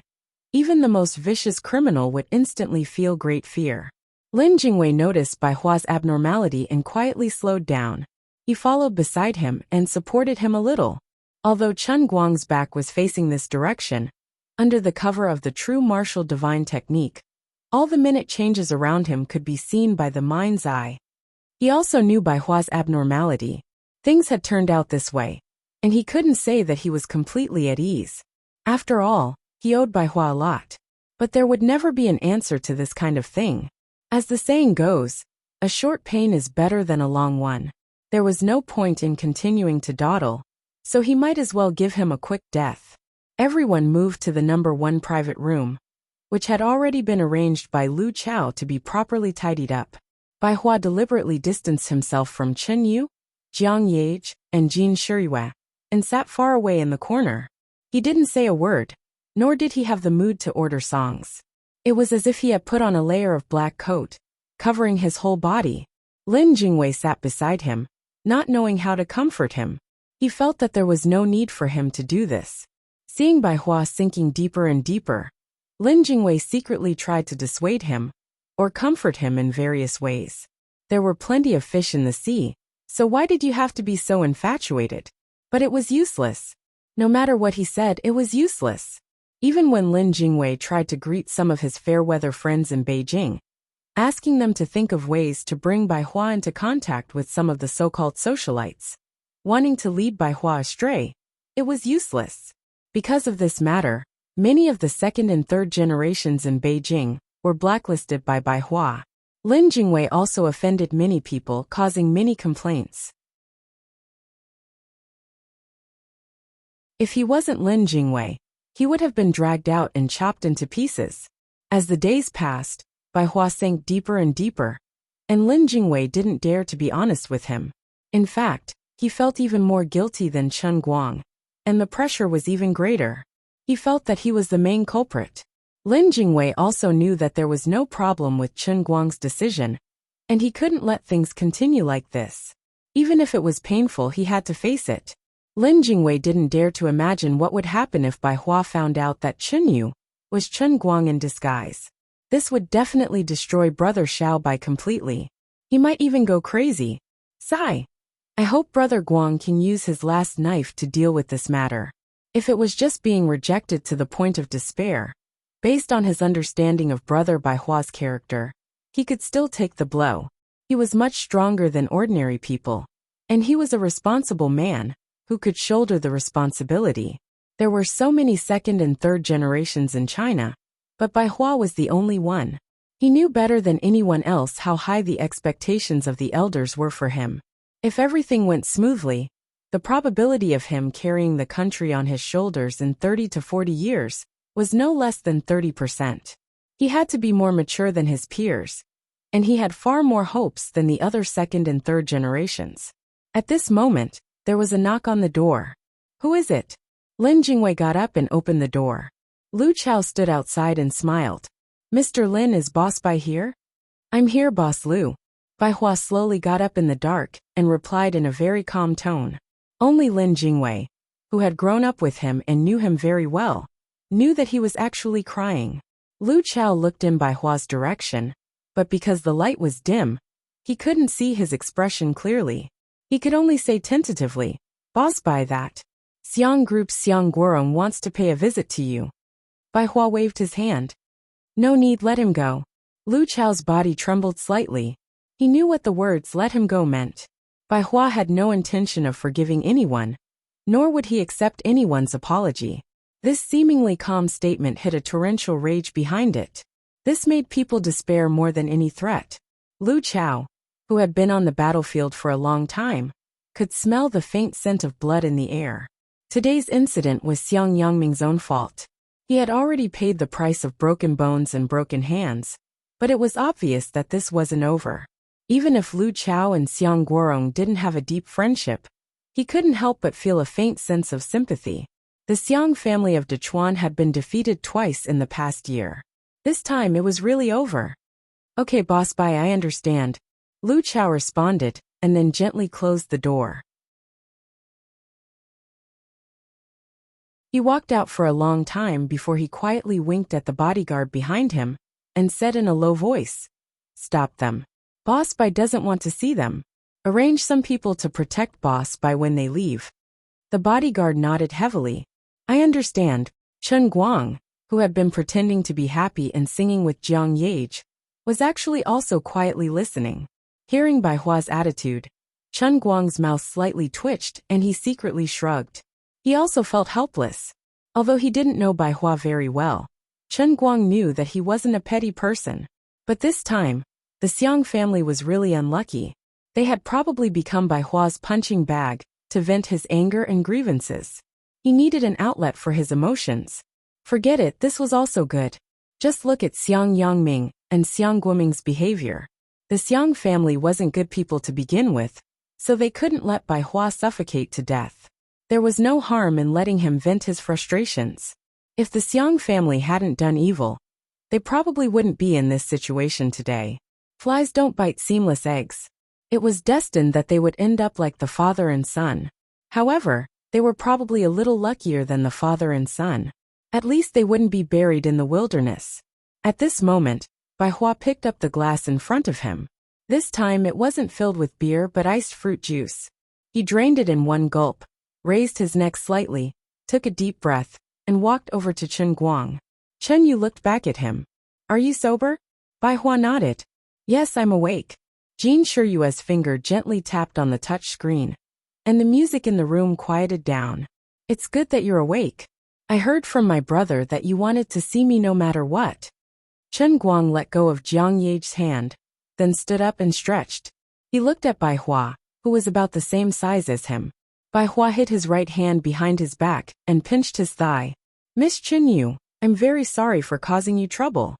even the most vicious criminal would instantly feel great fear. Lin Jingwei noticed Bai Hua's abnormality and quietly slowed down. He followed beside him and supported him a little. Although Chen Guang's back was facing this direction, under the cover of the true martial divine technique, all the minute changes around him could be seen by the mind's eye. He also knew Bai Hua's abnormality. Things had turned out this way, and he couldn't say that he was completely at ease. After all, he owed Bai Hua a lot. But there would never be an answer to this kind of thing. As the saying goes, a short pain is better than a long one. There was no point in continuing to dawdle, so he might as well give him a quick death. Everyone moved to the #1 private room, which had already been arranged by Lu Chao to be properly tidied up. Bai Hua deliberately distanced himself from Chen Yu, Jiang Yage, and Jin Shiyue, and sat far away in the corner. He didn't say a word, nor did he have the mood to order songs. It was as if he had put on a layer of black coat, covering his whole body. Lin Jingwei sat beside him, not knowing how to comfort him. He felt that there was no need for him to do this. Seeing Bai Hua sinking deeper and deeper, Lin Jingwei secretly tried to dissuade him, or comfort him in various ways. There were plenty of fish in the sea, so why did you have to be so infatuated? But it was useless. No matter what he said, it was useless. Even when Lin Jingwei tried to greet some of his fair-weather friends in Beijing, asking them to think of ways to bring Bai Hua into contact with some of the so-called socialites, wanting to lead Bai Hua astray, it was useless. Because of this matter, many of the second and third generations in Beijing were blacklisted by Bai Hua. Lin Jingwei also offended many people, causing many complaints. If he wasn't Lin Jingwei, he would have been dragged out and chopped into pieces. As the days passed, Bai Hua sank deeper and deeper, and Lin Jingwei didn't dare to be honest with him. In fact, he felt even more guilty than Chen Guang, and the pressure was even greater. He felt that he was the main culprit. Lin Jingwei also knew that there was no problem with Chen Guang's decision, and he couldn't let things continue like this. Even if it was painful, he had to face it. Lin Jingwei didn't dare to imagine what would happen if Bai Hua found out that Chen Yu was Chen Guang in disguise. This would definitely destroy Brother Xiao Bai completely. He might even go crazy. Sigh. I hope Brother Guang can use his last knife to deal with this matter. If it was just being rejected to the point of despair, based on his understanding of Brother Bai Hua's character, he could still take the blow. He was much stronger than ordinary people, and he was a responsible man who could shoulder the responsibility. There were so many second and third generations in China, but Bai Hua was the only one. He knew better than anyone else how high the expectations of the elders were for him. If everything went smoothly, the probability of him carrying the country on his shoulders in 30 to 40 years was no less than 30%. He had to be more mature than his peers, and he had far more hopes than the other second and third generations. At this moment, there was a knock on the door. "Who is it?" Lin Jingwei got up and opened the door. Lu Chao stood outside and smiled. "Mr. Lin, is Boss Bai here?" "I'm here, Boss Lu." Bai Hua slowly got up in the dark and replied in a very calm tone. Only Lin Jingwei, who had grown up with him and knew him very well, knew that he was actually crying. Lu Chao looked in Bai Hua's direction, but because the light was dim, he couldn't see his expression clearly. He could only say tentatively, "Boss Bai, that Xiang Group Xiang Guorong wants to pay a visit to you." Bai Hua waved his hand. "No need, let him go." Lu Chao's body trembled slightly. He knew what the words "let him go" meant. Bai Hua had no intention of forgiving anyone, nor would he accept anyone's apology. This seemingly calm statement hid a torrential rage behind it. This made people despair more than any threat. Lu Chao, who had been on the battlefield for a long time, could smell the faint scent of blood in the air. Today's incident was Xiang Yangming's own fault. He had already paid the price of broken bones and broken hands, but it was obvious that this wasn't over. Even if Lu Chao and Xiang Guorong didn't have a deep friendship, he couldn't help but feel a faint sense of sympathy. The Xiang family of Dechuan had been defeated twice in the past year. This time it was really over. "Okay, Boss Bai, I understand," Lu Chao responded, and then gently closed the door. He walked out for a long time before he quietly winked at the bodyguard behind him and said in a low voice, "Stop them. Boss Bai doesn't want to see them. Arrange some people to protect Boss Bai when they leave." The bodyguard nodded heavily. "I understand." Chen Guang, who had been pretending to be happy and singing with Jiang Yage, was actually also quietly listening. Hearing Bai Hua's attitude, Chen Guang's mouth slightly twitched and he secretly shrugged. He also felt helpless. Although he didn't know Bai Hua very well, Chen Guang knew that he wasn't a petty person. But this time, the Xiang family was really unlucky. They had probably become Bai Hua's punching bag to vent his anger and grievances. He needed an outlet for his emotions. Forget it, this was also good. Just look at Xiang Yangming and Xiang Guoming's behavior. The Xiang family wasn't good people to begin with, so they couldn't let Bai Hua suffocate to death. There was no harm in letting him vent his frustrations. If the Xiang family hadn't done evil, they probably wouldn't be in this situation today. Flies don't bite seamless eggs. It was destined that they would end up like the father and son. However, they were probably a little luckier than the father and son. At least they wouldn't be buried in the wilderness. At this moment, Bai Hua picked up the glass in front of him. This time it wasn't filled with beer but iced fruit juice. He drained it in one gulp, raised his neck slightly, took a deep breath, and walked over to Chen Guang. Chen Yu looked back at him. "Are you sober?" Bai Hua nodded. "Yes, I'm awake." Jin Shiyue's finger gently tapped on the touch screen, and the music in the room quieted down. "It's good that you're awake. I heard from my brother that you wanted to see me no matter what." Chen Guang let go of Jiang Yage's hand, then stood up and stretched. He looked at Bai Hua, who was about the same size as him. Bai Hua hid his right hand behind his back and pinched his thigh. "Miss Chen Yu, I'm very sorry for causing you trouble."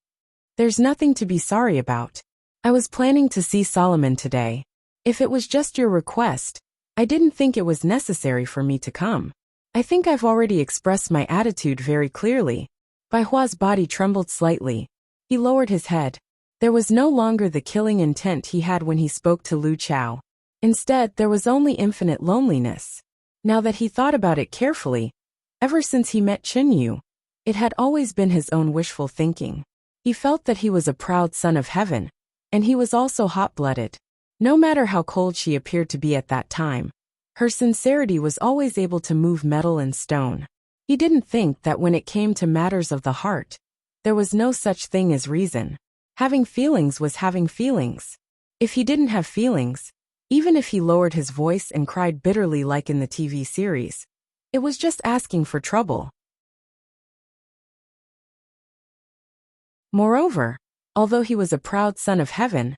"There's nothing to be sorry about. I was planning to see Solomon today. If it was just your request, I didn't think it was necessary for me to come. I think I've already expressed my attitude very clearly." Bai Hua's body trembled slightly. He lowered his head. There was no longer the killing intent he had when he spoke to Lu Chao. Instead, there was only infinite loneliness. Now that he thought about it carefully, ever since he met Chen Yu, it had always been his own wishful thinking. He felt that he was a proud son of heaven, and he was also hot-blooded. No matter how cold she appeared to be at that time, her sincerity was always able to move metal and stone. He didn't think that when it came to matters of the heart, there was no such thing as reason. Having feelings was having feelings. If he didn't have feelings, even if he lowered his voice and cried bitterly like in the TV series, It was just asking for trouble. Moreover, although he was a proud son of heaven,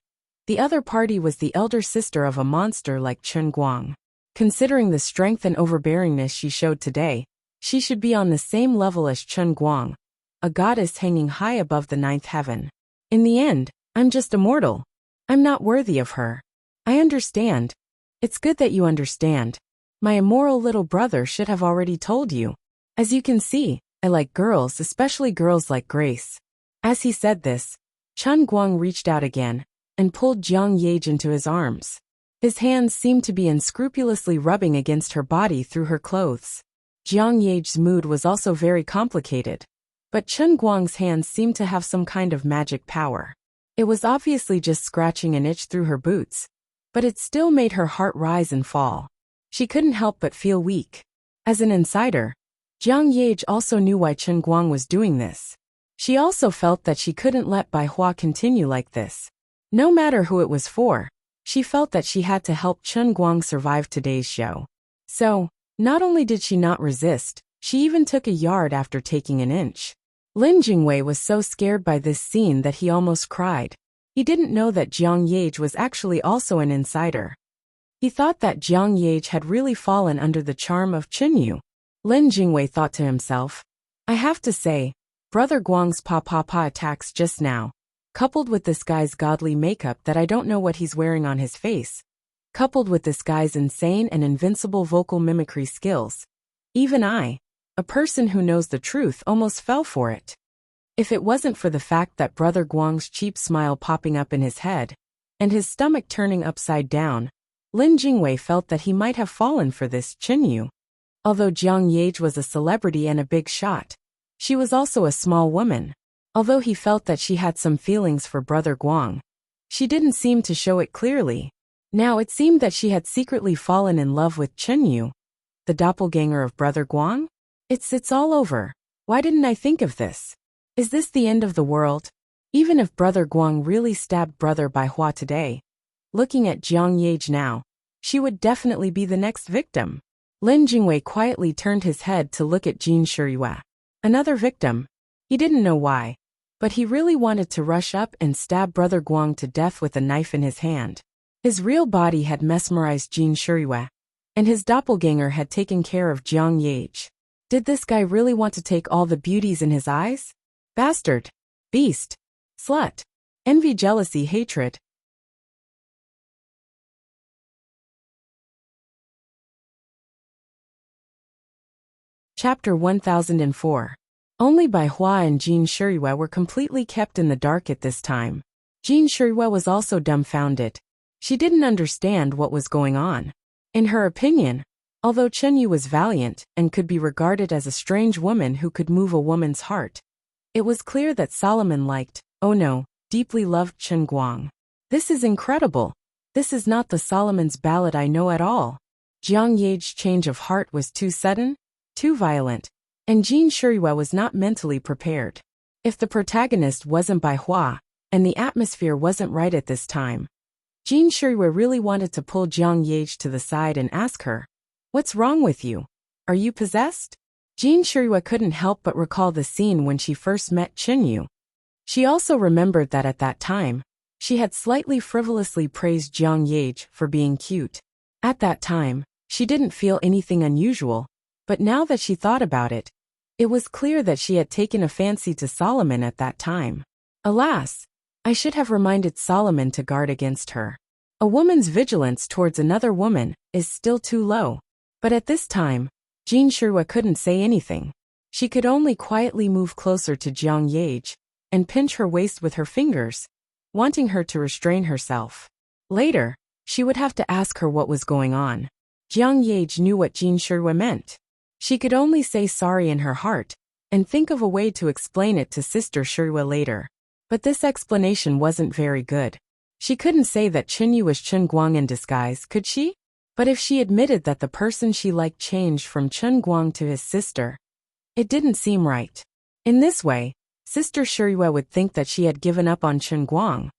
the other party was the elder sister of a monster like Chen Guang. Considering the strength and overbearingness she showed today, she should be on the same level as Chen Guang, a goddess hanging high above the ninth heaven. In the end, I'm just a mortal. I'm not worthy of her. I understand. It's good that you understand. My immoral little brother should have already told you. As you can see, I like girls, especially girls like Grace. As he said this, Chen Guang reached out again and pulled Jiang Yage into his arms. His hands seemed to be unscrupulously rubbing against her body through her clothes. Jiang Yage's mood was also very complicated, but Chen Guang's hands seemed to have some kind of magic power. It was obviously just scratching an itch through her boots, but it still made her heart rise and fall. She couldn't help but feel weak. As an insider, Jiang Yage also knew why Chen Guang was doing this. She also felt that she couldn't let Bai Hua continue like this. No matter who it was for, she felt that she had to help Chen Guang survive today's show. So, not only did she not resist, she even took a yard after taking an inch. Lin Jingwei was so scared by this scene that he almost cried. He didn't know that Jiang Yage was actually also an insider. He thought that Jiang Yage had really fallen under the charm of Qinyu. Lin Jingwei thought to himself, I have to say, Brother Guang's pa attacks just now, coupled with this guy's godly makeup that I don't know what he's wearing on his face, coupled with this guy's insane and invincible vocal mimicry skills. Even I, a person who knows the truth, almost fell for it. If it wasn't for the fact that Brother Guang's cheap smile popping up in his head, and his stomach turning upside down, Lin Jingwei felt that he might have fallen for this Qinyu. Although Jiang Yage was a celebrity and a big shot, she was also a small woman. Although he felt that she had some feelings for Brother Guang, she didn't seem to show it clearly. Now it seemed that she had secretly fallen in love with Qinyu, the doppelganger of Brother Guang? It's all over. Why didn't I think of this? Is this the end of the world? Even if Brother Guang really stabbed Brother Bai Hua today, looking at Jiang Yage now, she would definitely be the next victim. Lin Jingwei quietly turned his head to look at Jin Shiyue. Another victim. He didn't know why, but he really wanted to rush up and stab Brother Guang to death with a knife in his hand. His real body had mesmerized Jin Shiyue, and his doppelganger had taken care of Jiang Yage. Did this guy really want to take all the beauties in his eyes? Bastard. Beast. Slut. Envy, jealousy, hatred. Chapter 1004. Only Bai Hua and Jin Shiyue were completely kept in the dark at this time. Jin Shiyue was also dumbfounded. She didn't understand what was going on. In her opinion, although Qinyu was valiant and could be regarded as a strange woman who could move a woman's heart, it was clear that Solomon liked, oh no, deeply loved Chen Guang. This is incredible. This is not the Solomon's ballad I know at all. Jiang Yage's change of heart was too sudden, too violent, and Jin Shiyue was not mentally prepared. If the protagonist wasn't Bai Hua, and the atmosphere wasn't right at this time, Jin Shiyue really wanted to pull Jiang Yage to the side and ask her, what's wrong with you? Are you possessed? Jin Shiyue couldn't help but recall the scene when she first met Qinyu. She also remembered that at that time, she had slightly frivolously praised Jiang Yage for being cute. At that time, she didn't feel anything unusual, but now that she thought about it, it was clear that she had taken a fancy to Solomon at that time. Alas, I should have reminded Solomon to guard against her. A woman's vigilance towards another woman is still too low. But at this time, Jin Shiyue couldn't say anything. She could only quietly move closer to Jiang Yage and pinch her waist with her fingers, wanting her to restrain herself. Later, she would have to ask her what was going on. Jiang Yage knew what Jin Shiyue meant. She could only say sorry in her heart and think of a way to explain it to Sister Shiyue later. But this explanation wasn't very good. She couldn't say that Qinyu was Chen Guang in disguise, could she? But if she admitted that the person she liked changed from Chen Guang to his sister, it didn't seem right. In this way, Sister Shiyue would think that she had given up on Chen Guang.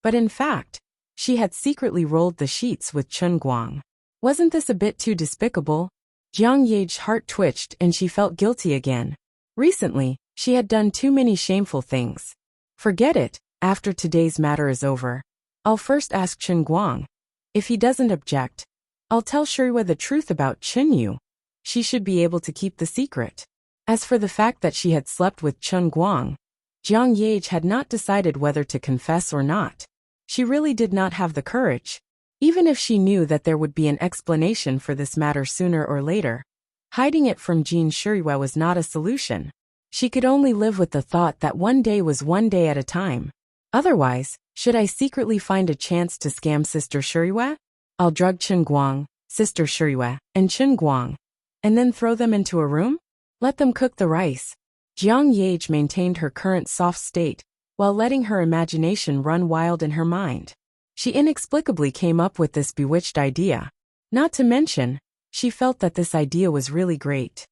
But in fact, she had secretly rolled the sheets with Chen Guang. Wasn't this a bit too despicable? Jiang Ye's heart twitched and she felt guilty again. Recently, she had done too many shameful things. Forget it, after today's matter is over. I'll first ask Chen Guang. If he doesn't object, I'll tell Shirui the truth about Chen Yu. She should be able to keep the secret. As for the fact that she had slept with Chen Guang, Jiang Ye had not decided whether to confess or not. She really did not have the courage. Even if she knew that there would be an explanation for this matter sooner or later, hiding it from Jin Shirui was not a solution. She could only live with the thought that one day was one day at a time. Otherwise, should I secretly find a chance to scam Sister Shirui? I'll drug Chen Guang, Sister Shirui, and Chen Guang, and then throw them into a room? Let them cook the rice. Jiang Ye maintained her current soft state, while letting her imagination run wild in her mind. She inexplicably came up with this bewitched idea. Not to mention, she felt that this idea was really great.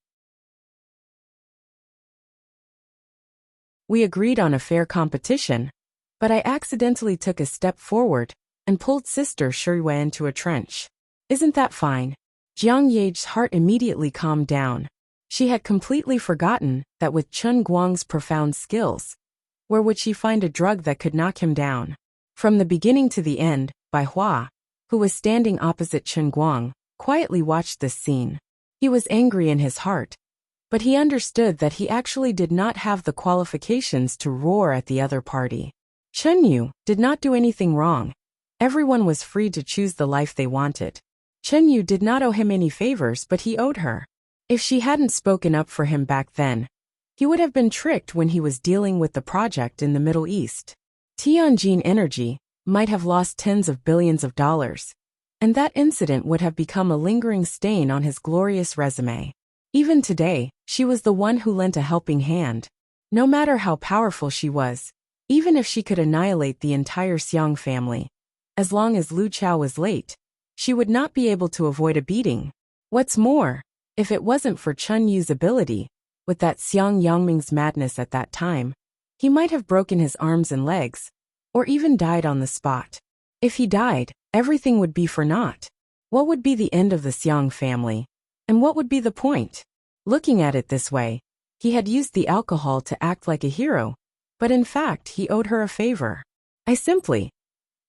We agreed on a fair competition, but I accidentally took a step forward and pulled Sister Shirui into a trench. Isn't that fine? Jiang Ye's heart immediately calmed down. She had completely forgotten that with Chen Guang's profound skills, where would she find a drug that could knock him down? From the beginning to the end, Bai Hua, who was standing opposite Chen Guang, quietly watched this scene. He was angry in his heart, but he understood that he actually did not have the qualifications to roar at the other party. Chen Yu did not do anything wrong. Everyone was free to choose the life they wanted. Chen Yu did not owe him any favors, but he owed her. If she hadn't spoken up for him back then, he would have been tricked when he was dealing with the project in the Middle East. Tianjin Energy might have lost tens of billions of dollars, and that incident would have become a lingering stain on his glorious resume. Even today, she was the one who lent a helping hand. No matter how powerful she was, even if she could annihilate the entire Xiang family, as long as Lu Chao was late, she would not be able to avoid a beating. What's more, if it wasn't for Chen Yu's ability, with that Xiang Yangming's madness at that time, he might have broken his arms and legs, or even died on the spot. If he died, everything would be for naught. What would be the end of the Xiang family? And what would be the point? Looking at it this way, he had used the alcohol to act like a hero, but in fact he owed her a favor. I simply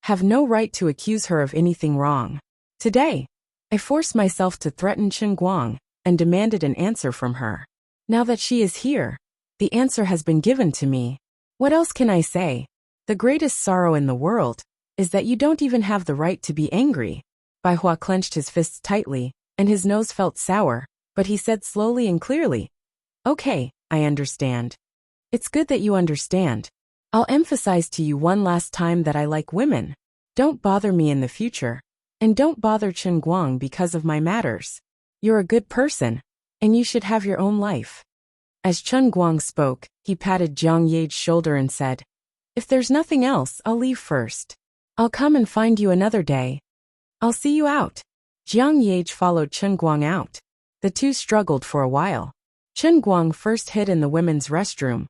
have no right to accuse her of anything wrong. Today, I forced myself to threaten Chen Guang and demanded an answer from her. Now that she is here, the answer has been given to me. What else can I say? The greatest sorrow in the world is that you don't even have the right to be angry. Bai Hua clenched his fists tightly, and his nose felt sour, but he said slowly and clearly, "Okay, I understand. It's good that you understand. I'll emphasize to you one last time that I like women. Don't bother me in the future, and don't bother Chen Guang because of my matters. You're a good person, and you should have your own life." As Chen Guang spoke, he patted Jiang Ye's shoulder and said, "If there's nothing else, I'll leave first. I'll come and find you another day. I'll see you out." Jiang Ye followed Chen Guang out. The two struggled for a while. Chen Guang first hid in the women's restroom,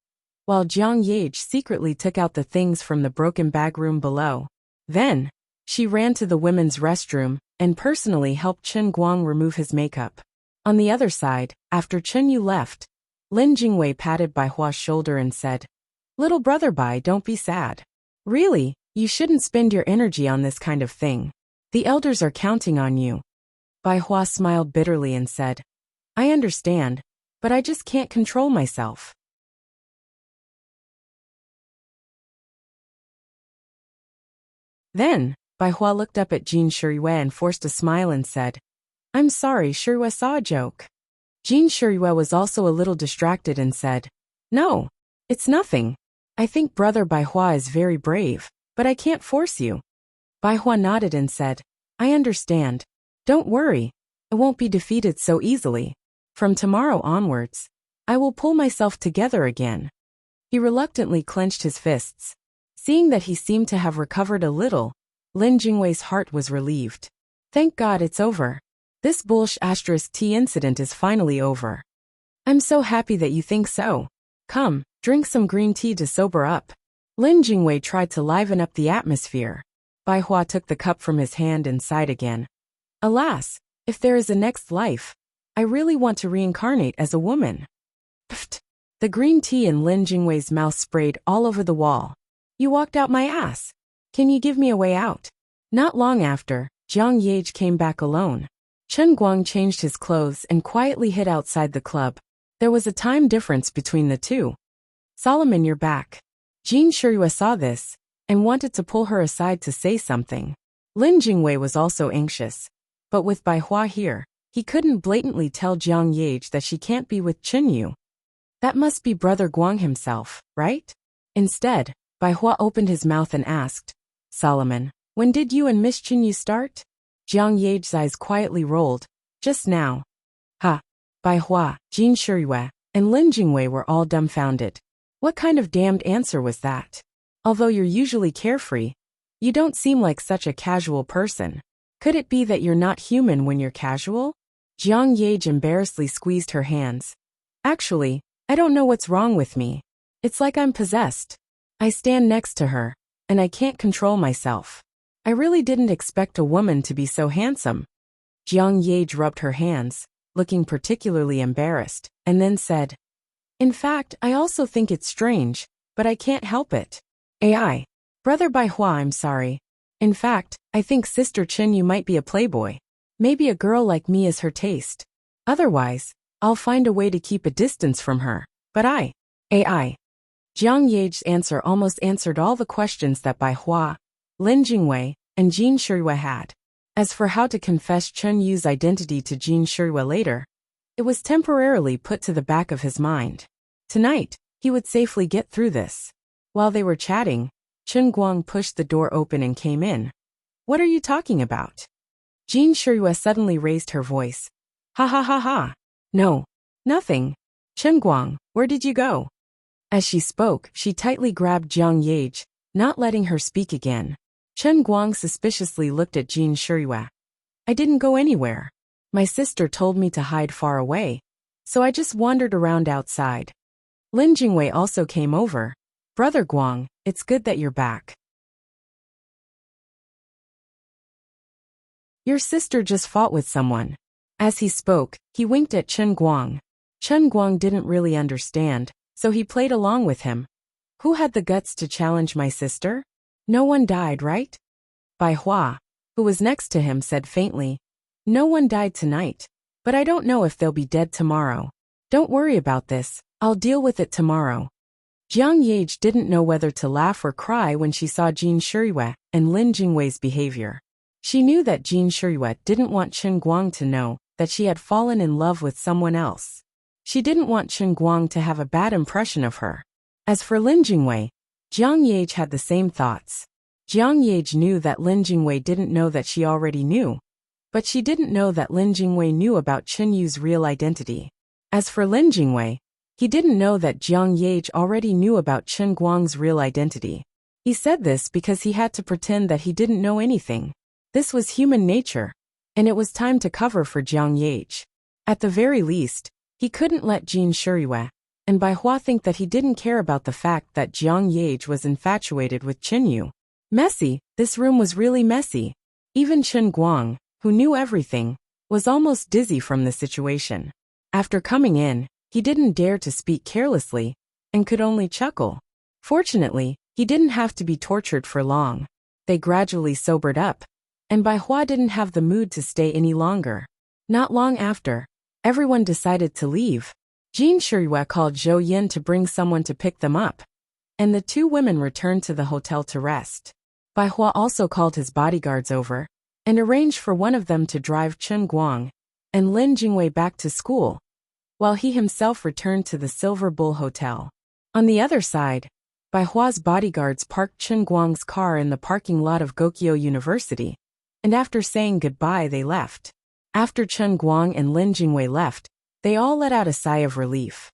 while Jiang Ye secretly took out the things from the broken bag room below. Then, she ran to the women's restroom and personally helped Chen Guang remove his makeup. On the other side, after Chen Yu left, Lin Jingwei patted Bai Hua's shoulder and said, "Little brother Bai, don't be sad. Really, you shouldn't spend your energy on this kind of thing. The elders are counting on you." Bai Hua smiled bitterly and said, "I understand, but I just can't control myself." Then, Bai Hua looked up at Jin Shirui and forced a smile and said, "I'm sorry, Shirui saw a joke." Jin Shirui was also a little distracted and said, "No, it's nothing. I think brother Bai Hua is very brave, but I can't force you." Bai Hua nodded and said, "I understand. Don't worry, I won't be defeated so easily. From tomorrow onwards, I will pull myself together again." He reluctantly clenched his fists. Seeing that he seemed to have recovered a little, Lin Jingwei's heart was relieved. Thank God it's over. This *T incident is finally over. I'm so happy that you think so. Come, drink some green tea to sober up. Lin Jingwei tried to liven up the atmosphere. Bai Hua took the cup from his hand and sighed again. Alas, if there is a next life, I really want to reincarnate as a woman. Pfft. The green tea in Lin Jingwei's mouth sprayed all over the wall. You walked out my ass. Can you give me a way out? Not long after, Jiang Yage came back alone. Chen Guang changed his clothes and quietly hid outside the club. There was a time difference between the two. Solomon, you're back. Jin Shiyue saw this and wanted to pull her aside to say something. Lin Jingwei was also anxious. But with Bai Hua here, he couldn't blatantly tell Jiang Yage that she can't be with Chen Yu. That must be Brother Guang himself, right? Instead, Bai Hua opened his mouth and asked, Solomon, when did you and Miss Chen Yu start? Jiang Yage's eyes quietly rolled. Just now. Ha! Bai Hua, Jin Shiyue, and Lin Jingwei were all dumbfounded. What kind of damned answer was that? Although you're usually carefree, you don't seem like such a casual person. Could it be that you're not human when you're casual? Jiang Yage embarrassedly squeezed her hands. Actually, I don't know what's wrong with me. It's like I'm possessed. I stand next to her, and I can't control myself. I really didn't expect a woman to be so handsome. Jiang Yage rubbed her hands, looking particularly embarrassed, and then said, In fact, I also think it's strange, but I can't help it. AI. Brother Bai Hua, I'm sorry. In fact, I think Sister Chen Yu might be a playboy. Maybe a girl like me is her taste. Otherwise, I'll find a way to keep a distance from her. But AI. Jiang Yage's answer almost answered all the questions that Bai Hua, Lin Jingwei, and Jin Shiyue had. As for how to confess Chen Yu's identity to Jin Shiyue later, it was temporarily put to the back of his mind. Tonight, he would safely get through this. While they were chatting, Chen Guang pushed the door open and came in. What are you talking about? Jin Shiyue suddenly raised her voice. Ha ha ha ha. No. Nothing. Chen Guang, where did you go? As she spoke, she tightly grabbed Jiang Yage, not letting her speak again. Chen Guang suspiciously looked at Jin Shiyue. I didn't go anywhere. My sister told me to hide far away, so I just wandered around outside. Lin Jingwei also came over. Brother Guang, it's good that you're back. Your sister just fought with someone. As he spoke, he winked at Chen Guang. Chen Guang didn't really understand, so he played along with him. Who had the guts to challenge my sister? No one died, right? Bai Hua, who was next to him, said faintly. No one died tonight, but I don't know if they'll be dead tomorrow. Don't worry about this, I'll deal with it tomorrow. Jiang Yage didn't know whether to laugh or cry when she saw Jin Shiyue and Lin Jingwei's behavior. She knew that Jin Shiyue didn't want Chen Guang to know that she had fallen in love with someone else. She didn't want Chen Guang to have a bad impression of her. As for Lin Jingwei, Jiang Yage had the same thoughts. Jiang Yage knew that Lin Jingwei didn't know that she already knew, but she didn't know that Lin Jingwei knew about Chen Yu's real identity. As for Lin Jingwei, he didn't know that Jiang Yage already knew about Chen Guang's real identity. He said this because he had to pretend that he didn't know anything. This was human nature, and it was time to cover for Jiang Yage. At the very least, he couldn't let Jin Shiyue and Bai Hua think that he didn't care about the fact that Jiang Yage was infatuated with Chen Yu. Messy, this room was really messy. Even Chen Guang, who knew everything, was almost dizzy from the situation. After coming in, he didn't dare to speak carelessly, and could only chuckle. Fortunately, he didn't have to be tortured for long. They gradually sobered up, and Bai Hua didn't have the mood to stay any longer. Not long after, everyone decided to leave. Jin Shiyue called Zhou Yin to bring someone to pick them up, and the two women returned to the hotel to rest. Bai Hua also called his bodyguards over, and arranged for one of them to drive Chen Guang and Lin Jingwei back to school, while he himself returned to the Silver Bull Hotel. On the other side, Bai Hua's bodyguards parked Chen Guang's car in the parking lot of Gokyo University, and after saying goodbye they left. After Chen Guang and Lin Jingwei left, they all let out a sigh of relief.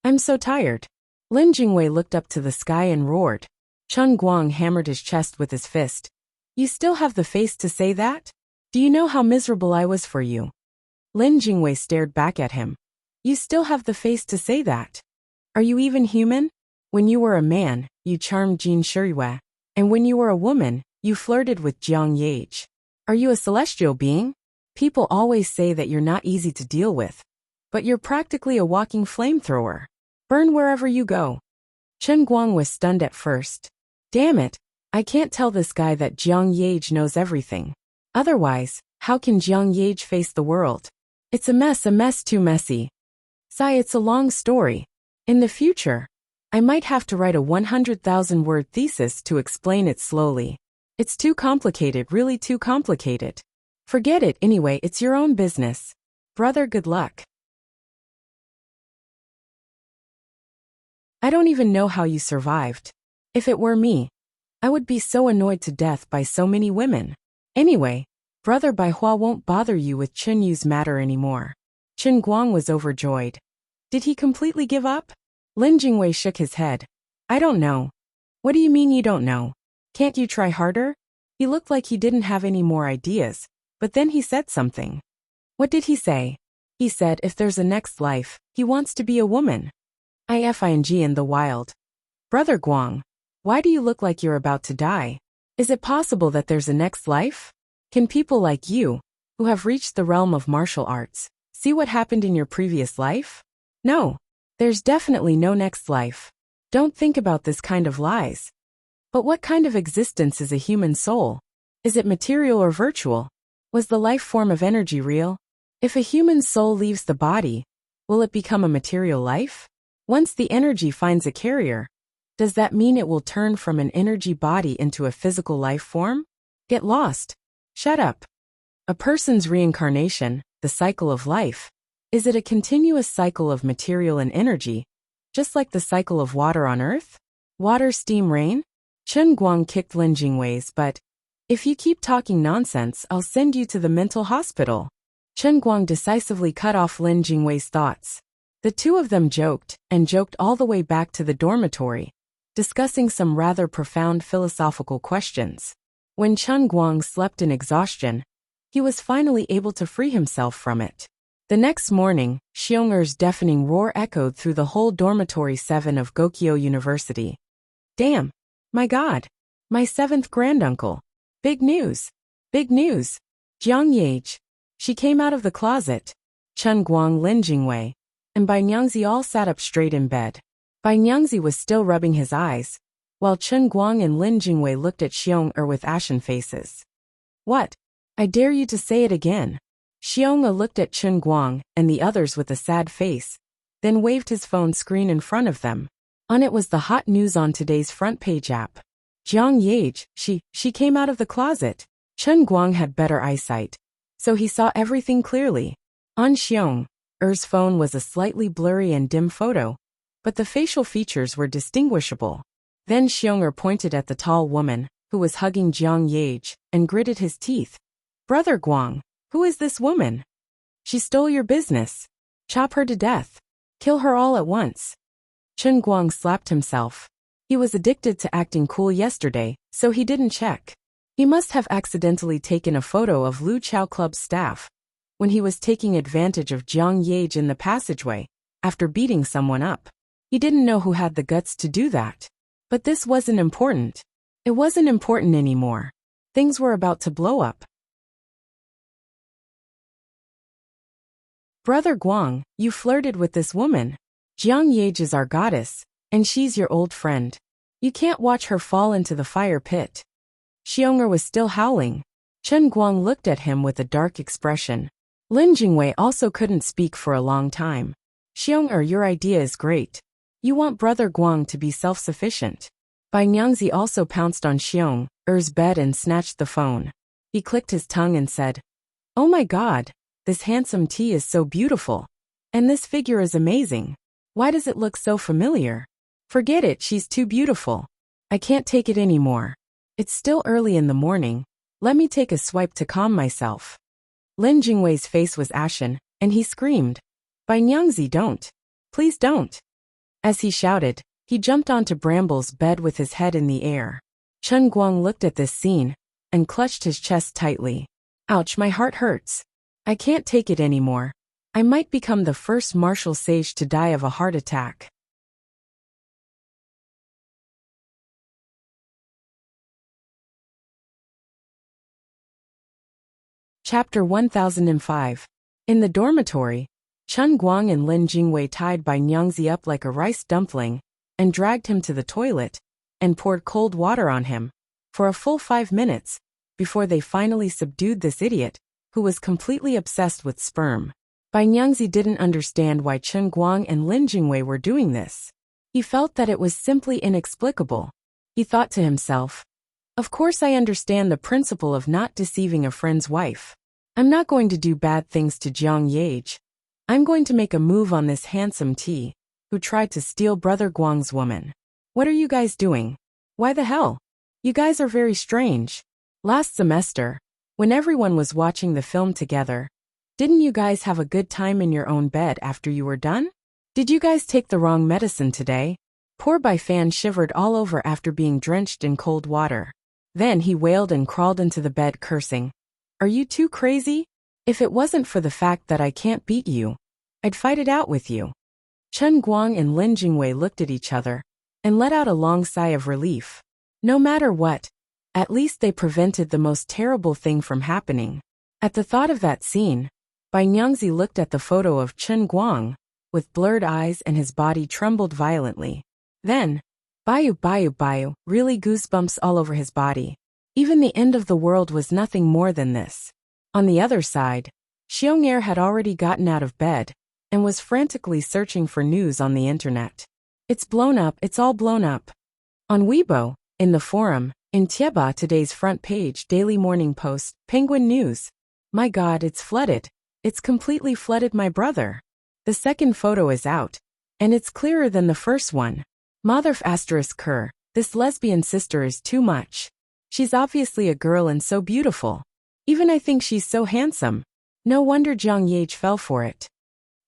I'm so tired. Lin Jingwei looked up to the sky and roared. Chen Guang hammered his chest with his fist. You still have the face to say that? Do you know how miserable I was for you? Lin Jingwei stared back at him. You still have the face to say that? Are you even human? When you were a man, you charmed Jin Shiyue, and when you were a woman, you flirted with Jiang Yage. Are you a celestial being? People always say that you're not easy to deal with, but you're practically a walking flamethrower. Burn wherever you go. Chen Guang was stunned at first. Damn it, I can't tell this guy that Jiang Yage knows everything. Otherwise, how can Jiang Yage face the world? It's a mess too messy. Sigh, it's a long story. In the future, I might have to write a 100,000-word thesis to explain it slowly. It's too complicated, really too complicated. Forget it anyway, it's your own business. Brother, good luck. I don't even know how you survived. If it were me, I would be so annoyed to death by so many women. Anyway, Brother Baihua won't bother you with Chen Yu's matter anymore. Chen Guang was overjoyed. Did he completely give up? Lin Jingwei shook his head. I don't know. What do you mean you don't know? Can't you try harder? He looked like he didn't have any more ideas, but then he said something. What did he say? He said if there's a next life, he wants to be a woman. Ifing in the wild. Brother Guang, why do you look like you're about to die? Is it possible that there's a next life? Can people like you, who have reached the realm of martial arts, see what happened in your previous life? No. There's definitely no next life. Don't think about this kind of lies. But what kind of existence is a human soul? Is it material or virtual? Was the life form of energy real? If a human soul leaves the body, will it become a material life? Once the energy finds a carrier, does that mean it will turn from an energy body into a physical life form? Get lost. Shut up. A person's reincarnation, the cycle of life. Is it a continuous cycle of material and energy, just like the cycle of water on Earth? Water, steam, rain? Chen Guang kicked Lin Jingwei's butt. If you keep talking nonsense, I'll send you to the mental hospital. Chen Guang decisively cut off Lin Jingwei's thoughts. The two of them joked, and joked all the way back to the dormitory, discussing some rather profound philosophical questions. When Chen Guang slept in exhaustion, he was finally able to free himself from it. The next morning, Xiong'er's deafening roar echoed through the whole dormitory 7 of Gokyo University. Damn! My God! My 7th granduncle! Big news! Big news! Jiang Yage! She came out of the closet. Chen Guang, Lin Jingwei, and Bai Nyangzi all sat up straight in bed. Bai Nyangzi was still rubbing his eyes, while Chen Guang and Lin Jingwei looked at Xiong'er with ashen faces. What? I dare you to say it again. Xiong'er looked at Chen Guang and the others with a sad face, then waved his phone screen in front of them. On it was the hot news on today's front page app. Jiang Yage, she came out of the closet. Chen Guang had better eyesight, so he saw everything clearly. On Xiong'er's phone was a slightly blurry and dim photo, but the facial features were distinguishable. Then Xiong'er pointed at the tall woman, who was hugging Jiang Yage, and gritted his teeth. Brother Guang, who is this woman? She stole your business. Chop her to death. Kill her all at once. Chen Guang slapped himself. He was addicted to acting cool yesterday, so he didn't check. He must have accidentally taken a photo of Lu Chao Club's staff when he was taking advantage of Jiang Yage in the passageway after beating someone up. He didn't know who had the guts to do that. But this wasn't important. It wasn't important anymore. Things were about to blow up. Brother Guang, you flirted with this woman. Jiang Yage is our goddess, and she's your old friend. You can't watch her fall into the fire pit. Xiong'er was still howling. Chen Guang looked at him with a dark expression. Lin Jingwei also couldn't speak for a long time. Xiong'er, your idea is great. You want Brother Guang to be self-sufficient. Bai Nyangzi also pounced on Xiong'er's bed and snatched the phone. He clicked his tongue and said, Oh my God, this handsome tea is so beautiful. And this figure is amazing. Why does it look so familiar? Forget it, she's too beautiful. I can't take it anymore. It's still early in the morning. Let me take a swipe to calm myself. Lin Jingwei's face was ashen, and he screamed, Bai Nyangzi, don't. Please don't. As he shouted, he jumped onto Bramble's bed with his head in the air. Chen Guang looked at this scene and clutched his chest tightly. Ouch, my heart hurts. I can't take it anymore. I might become the first martial sage to die of a heart attack. Chapter 1005. In the dormitory, Chen Guang and Lin Jingwei tied Bai Nyangzi up like a rice dumpling and dragged him to the toilet and poured cold water on him for a full 5 minutes before they finally subdued this idiot who was completely obsessed with sperm. Bai Nyangzi didn't understand why Chen Guang and Lin Jingwei were doing this. He felt that it was simply inexplicable. He thought to himself, "Of course I understand the principle of not deceiving a friend's wife. I'm not going to do bad things to Jiang Yage. I'm going to make a move on this handsome T, who tried to steal Brother Guang's woman. What are you guys doing? Why the hell? You guys are very strange. Last semester, when everyone was watching the film together, didn't you guys have a good time in your own bed after you were done? Did you guys take the wrong medicine today?" Poor Bai Fan shivered all over after being drenched in cold water. Then he wailed and crawled into the bed cursing. "Are you too crazy? If it wasn't for the fact that I can't beat you, I'd fight it out with you." Chen Guang and Lin Jingwei looked at each other and let out a long sigh of relief. No matter what, at least they prevented the most terrible thing from happening. At the thought of that scene, Bai Nyangzi looked at the photo of Chen Guang with blurred eyes and his body trembled violently. Then, bayu, really goosebumps all over his body. Even the end of the world was nothing more than this. On the other side, Xiong'er had already gotten out of bed and was frantically searching for news on the internet. It's blown up, it's all blown up. On Weibo, in the forum, in Tieba today's front page Daily Morning Post, Penguin News. My God, it's flooded. It's completely flooded my brother. The second photo is out, and it's clearer than the first one. Motherf asterisk her, this lesbian sister is too much. She's obviously a girl and so beautiful. Even I think she's so handsome. No wonder Jiang Yage fell for it.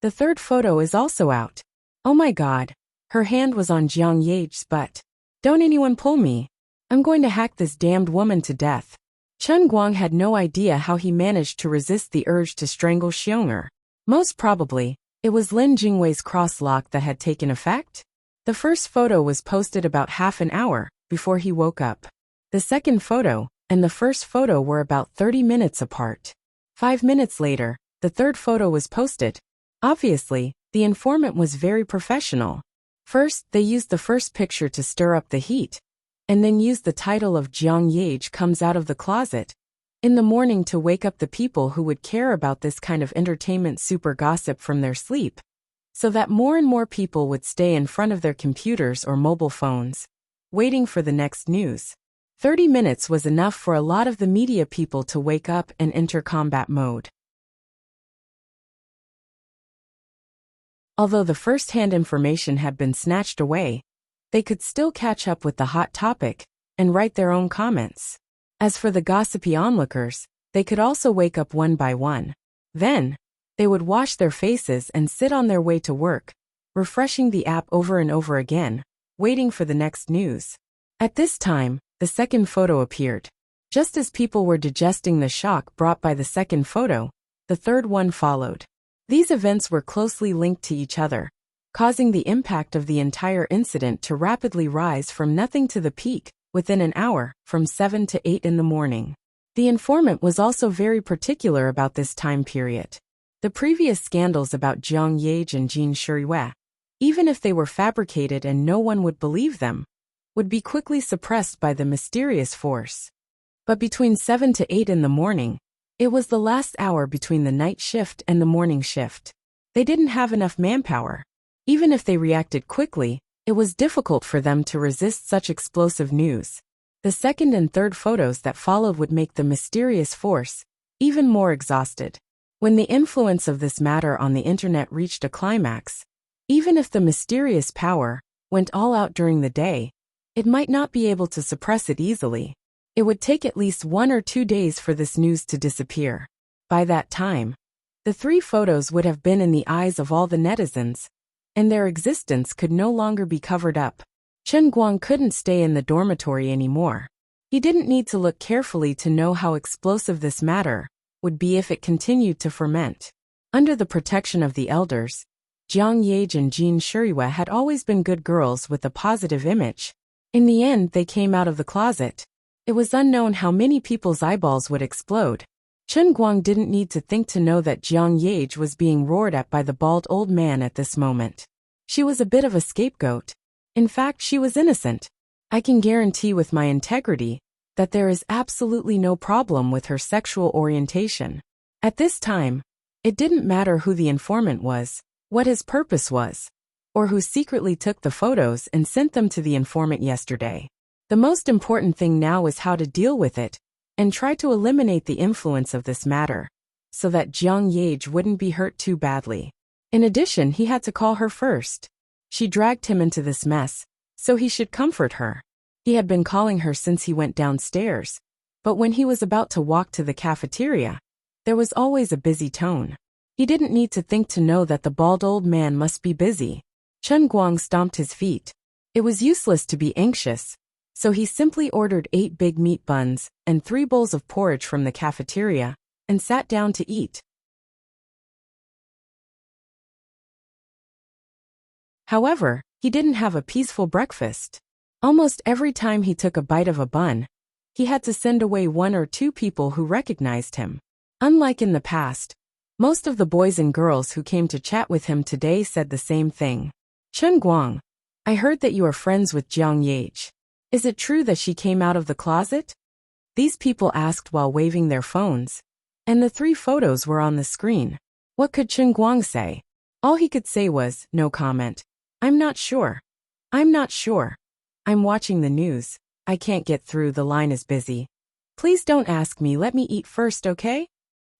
The third photo is also out. Oh my God, her hand was on Jiang Yage's butt. Don't anyone pull me. I'm going to hack this damned woman to death. Chen Guang had no idea how he managed to resist the urge to strangle Xiong'er. Most probably, it was Lin Jingwei's cross-lock that had taken effect. The first photo was posted about half an hour before he woke up. The second photo and the first photo were about 30 minutes apart. 5 minutes later, the third photo was posted. Obviously, the informant was very professional. First, they used the first picture to stir up the heat, and then used the title of Jiang Yage comes out of the closet in the morning to wake up the people who would care about this kind of entertainment super gossip from their sleep, so that more and more people would stay in front of their computers or mobile phones, waiting for the next news. 30 minutes was enough for a lot of the media people to wake up and enter combat mode. Although the first-hand information had been snatched away, they could still catch up with the hot topic and write their own comments. As for the gossipy onlookers, they could also wake up one by one. Then, they would wash their faces and sit on their way to work, refreshing the app over and over again, waiting for the next news. At this time, the second photo appeared. Just as people were digesting the shock brought by the second photo, the third one followed. These events were closely linked to each other, causing the impact of the entire incident to rapidly rise from nothing to the peak within an hour, from 7 to 8 in the morning. The informant was also very particular about this time period. The previous scandals about Jiang Yage and Jin Shiriyue, even if they were fabricated and no one would believe them, would be quickly suppressed by the mysterious force. But between 7 to 8 in the morning, it was the last hour between the night shift and the morning shift. They didn't have enough manpower. Even if they reacted quickly, it was difficult for them to resist such explosive news. The second and third photos that followed would make the mysterious force even more exhausted. When the influence of this matter on the internet reached a climax, even if the mysterious power went all out during the day, it might not be able to suppress it easily. It would take at least 1 or 2 days for this news to disappear. By that time, the 3 photos would have been in the eyes of all the netizens, and their existence could no longer be covered up. Chen Guang couldn't stay in the dormitory anymore. He didn't need to look carefully to know how explosive this matter would be if it continued to ferment. Under the protection of the elders, Jiang Yage and Jin Shiriyue had always been good girls with a positive image. In the end, they came out of the closet. It was unknown how many people's eyeballs would explode. Chen Guang didn't need to think to know that Jiang Yage was being roared at by the bald old man at this moment. She was a bit of a scapegoat. In fact, she was innocent. I can guarantee with my integrity that there is absolutely no problem with her sexual orientation. At this time, it didn't matter who the informant was, what his purpose was, or who secretly took the photos and sent them to the informant yesterday. The most important thing now is how to deal with it and try to eliminate the influence of this matter, so that Jiang Yage wouldn't be hurt too badly. In addition, he had to call her first. She dragged him into this mess, so he should comfort her. He had been calling her since he went downstairs, but when he was about to walk to the cafeteria, there was always a busy tone. He didn't need to think to know that the bald old man must be busy. Chen Guang stomped his feet. It was useless to be anxious, so he simply ordered 8 big meat buns and 3 bowls of porridge from the cafeteria and sat down to eat. However, he didn't have a peaceful breakfast. Almost every time he took a bite of a bun, he had to send away 1 or 2 people who recognized him. Unlike in the past, most of the boys and girls who came to chat with him today said the same thing. Chen Guang, I heard that you are friends with Jiang Yage. Is it true that she came out of the closet? These people asked while waving their phones, and the 3 photos were on the screen. What could Chen Guang say? All he could say was, no comment. I'm not sure. I'm not sure. I'm watching the news. I can't get through, the line is busy. Please don't ask me, let me eat first, okay?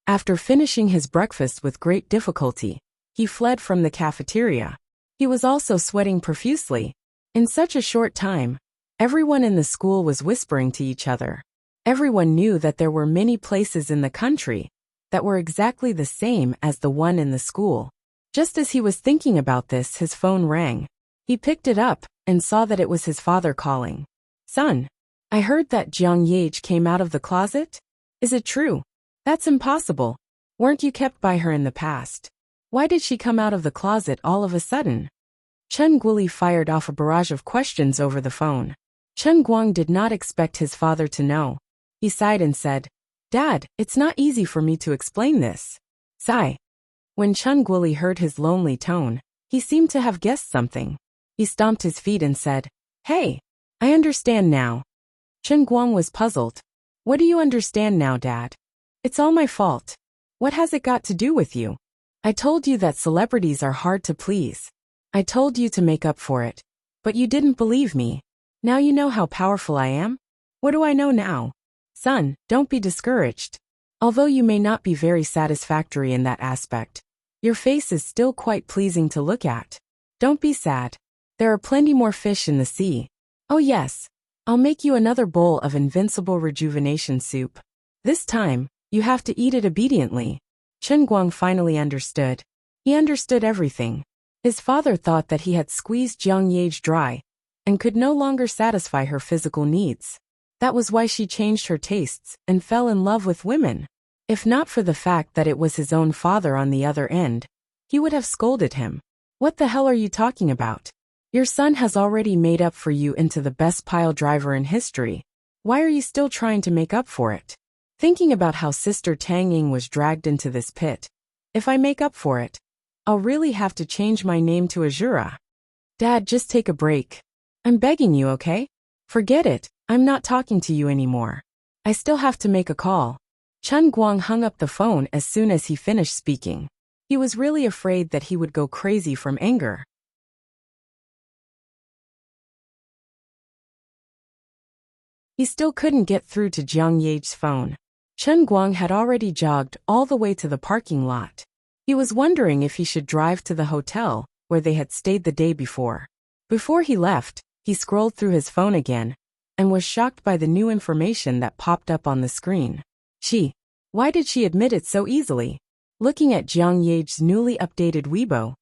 After finishing his breakfast with great difficulty, he fled from the cafeteria. He was also sweating profusely. In such a short time, everyone in the school was whispering to each other. Everyone knew that there were many places in the country that were exactly the same as the one in the school. Just as he was thinking about this, his phone rang. He picked it up and saw that it was his father calling. Son, I heard that Jiang Yage came out of the closet. Is it true? That's impossible. Weren't you kept by her in the past? Why did she come out of the closet all of a sudden? Chen Guoli fired off a barrage of questions over the phone. Chen Guang did not expect his father to know. He sighed and said, Dad, it's not easy for me to explain this. Sigh. When Chen Guoli heard his lonely tone, he seemed to have guessed something. He stomped his feet and said, Hey, I understand now. Chen Guang was puzzled. What do you understand now, Dad? It's all my fault. What has it got to do with you? I told you that celebrities are hard to please. I told you to make up for it, but you didn't believe me. Now you know how powerful I am? What do I know now? Son, don't be discouraged. Although you may not be very satisfactory in that aspect, your face is still quite pleasing to look at. Don't be sad. There are plenty more fish in the sea. Oh yes, I'll make you another bowl of invincible rejuvenation soup. This time, you have to eat it obediently. Chen Guang finally understood. He understood everything. His father thought that he had squeezed Jiang Yage dry and could no longer satisfy her physical needs. That was why she changed her tastes and fell in love with women. If not for the fact that it was his own father on the other end, he would have scolded him. What the hell are you talking about? Your son has already made up for you into the best pile driver in history. Why are you still trying to make up for it? Thinking about how Sister Tang Ying was dragged into this pit. If I make up for it, I'll really have to change my name to Azura. Dad, just take a break. I'm begging you, okay? Forget it, I'm not talking to you anymore. I still have to make a call. Chen Guang hung up the phone as soon as he finished speaking. He was really afraid that he would go crazy from anger. He still couldn't get through to Jiang Yage's phone. Chen Guang had already jogged all the way to the parking lot. He was wondering if he should drive to the hotel where they had stayed the day before. Before he left, he scrolled through his phone again and was shocked by the new information that popped up on the screen. Why did she admit it so easily? Looking at Jiang Yage's newly updated Weibo,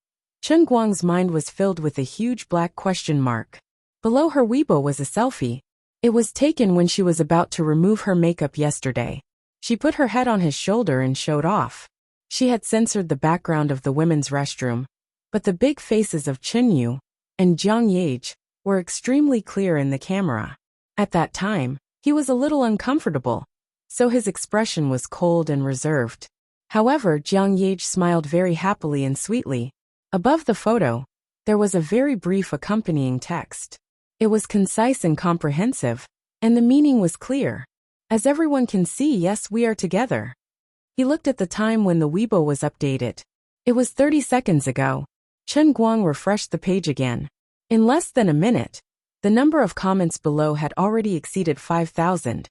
Chen Guang's mind was filled with a huge black question mark. Below her Weibo was a selfie. It was taken when she was about to remove her makeup yesterday. She put her head on his shoulder and showed off. She had censored the background of the women's restroom, but the big faces of Chen Yu and Jiang Yage were extremely clear in the camera. At that time, he was a little uncomfortable, so his expression was cold and reserved. However, Jiang Yage smiled very happily and sweetly. Above the photo, there was a very brief accompanying text. It was concise and comprehensive, and the meaning was clear. As everyone can see, yes, we are together. He looked at the time when the Weibo was updated. It was 30 seconds ago. Chen Guang refreshed the page again. In less than a minute, the number of comments below had already exceeded 5,000,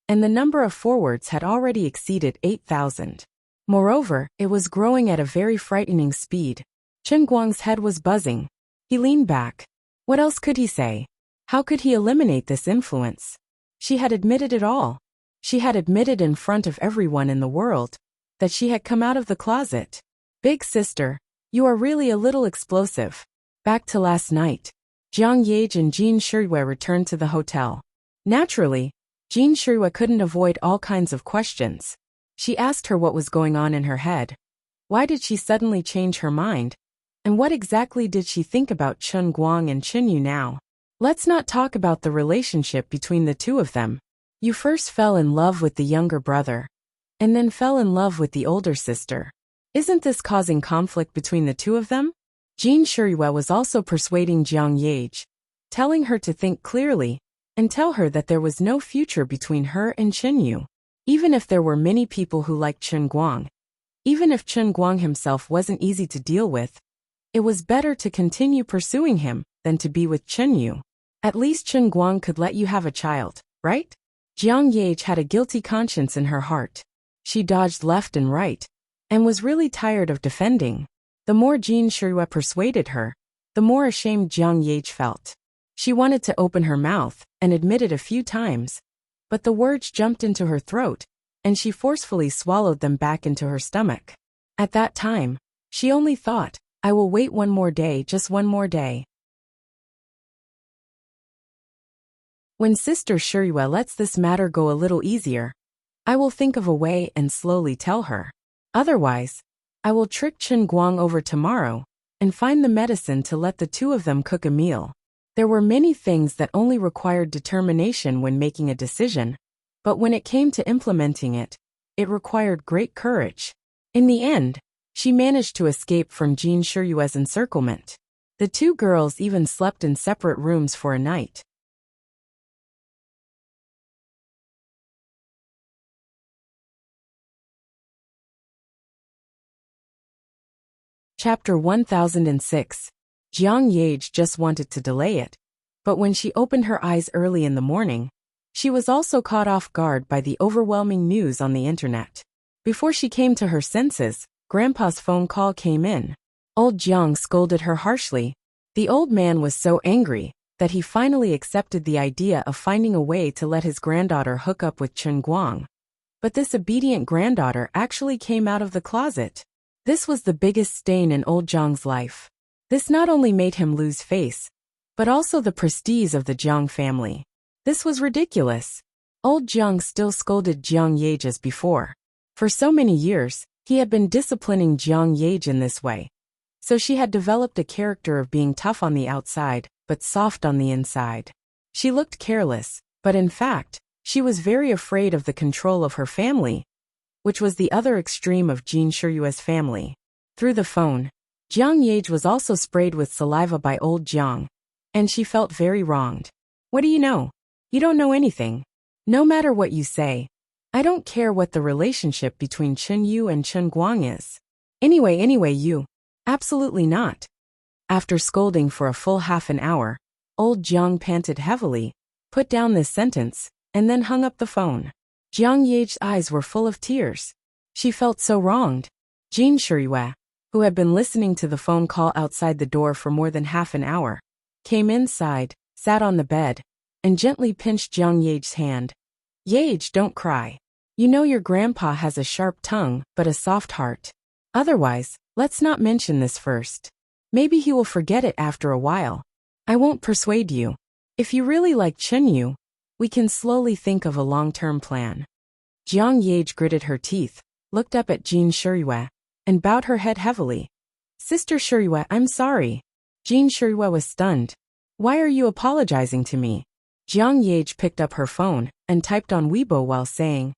and the number of forwards had already exceeded 8,000. Moreover, it was growing at a very frightening speed. Chen Guang's head was buzzing. He leaned back. What else could he say? How could he eliminate this influence? She had admitted it all. She had admitted in front of everyone in the world that she had come out of the closet. Big sister, you are really a little explosive. Back to last night. Jiang Yage and Jin Shirui returned to the hotel. Naturally, Jin Shirui couldn't avoid all kinds of questions. She asked her what was going on in her head. Why did she suddenly change her mind? And what exactly did she think about Chen Guang and Chen Yu now? Let's not talk about the relationship between the two of them. You first fell in love with the younger brother, and then fell in love with the older sister. Isn't this causing conflict between the two of them? Jin Shirui was also persuading Jiang Yage, telling her to think clearly, and tell her that there was no future between her and Chen Yu. Even if there were many people who liked Chen Guang, even if Chen Guang himself wasn't easy to deal with, it was better to continue pursuing him than to be with Chen Yu. At least Chen Guang could let you have a child, right? Jiang Yage had a guilty conscience in her heart. She dodged left and right, and was really tired of defending. The more Jin Shirui persuaded her, the more ashamed Jiang Yage felt. She wanted to open her mouth and admit it a few times, but the words jumped into her throat, and she forcefully swallowed them back into her stomach. At that time, she only thought, I will wait one more day, just one more day. When Sister Shirui lets this matter go a little easier, I will think of a way and slowly tell her. Otherwise, I will trick Chen Guang over tomorrow and find the medicine to let the two of them cook a meal. There were many things that only required determination when making a decision, but when it came to implementing it, it required great courage. In the end, she managed to escape from Jin Shirui's encirclement. The two girls even slept in separate rooms for a night. Chapter 1006. Jiang Yage just wanted to delay it, but when she opened her eyes early in the morning, she was also caught off guard by the overwhelming news on the internet. Before she came to her senses, Grandpa's phone call came in. Old Jiang scolded her harshly. The old man was so angry that he finally accepted the idea of finding a way to let his granddaughter hook up with Chen Guang. But this obedient granddaughter actually came out of the closet. This was the biggest stain in old Jiang's life. This not only made him lose face, but also the prestige of the Jiang family. This was ridiculous. Old Jiang still scolded Jiang Yage as before. For so many years, he had been disciplining Jiang Yage in this way. So she had developed a character of being tough on the outside, but soft on the inside. She looked careless, but in fact, she was very afraid of the control of her family, which was the other extreme of Jin Shirui's family. Through the phone, Jiang Yage was also sprayed with saliva by old Jiang, and she felt very wronged. What do you know? You don't know anything. No matter what you say, I don't care what the relationship between Chen Yu and Chen Guang is. Anyway you. Absolutely not. After scolding for a full half an hour, old Jiang panted heavily, put down this sentence, and then hung up the phone. Jiang Yage's eyes were full of tears. She felt so wronged. Jin Shirui, who had been listening to the phone call outside the door for more than half an hour, came inside, sat on the bed, and gently pinched Jiang Yage's hand. Yage, don't cry. You know your grandpa has a sharp tongue, but a soft heart. Otherwise, let's not mention this first. Maybe he will forget it after a while. I won't persuade you. If you really like Chen Yu, we can slowly think of a long-term plan. Jiang Yage gritted her teeth, looked up at Jin Shirui, and bowed her head heavily. Sister Shirui, I'm sorry. Jin Shirui was stunned. Why are you apologizing to me? Jiang Yage picked up her phone and typed on Weibo while saying,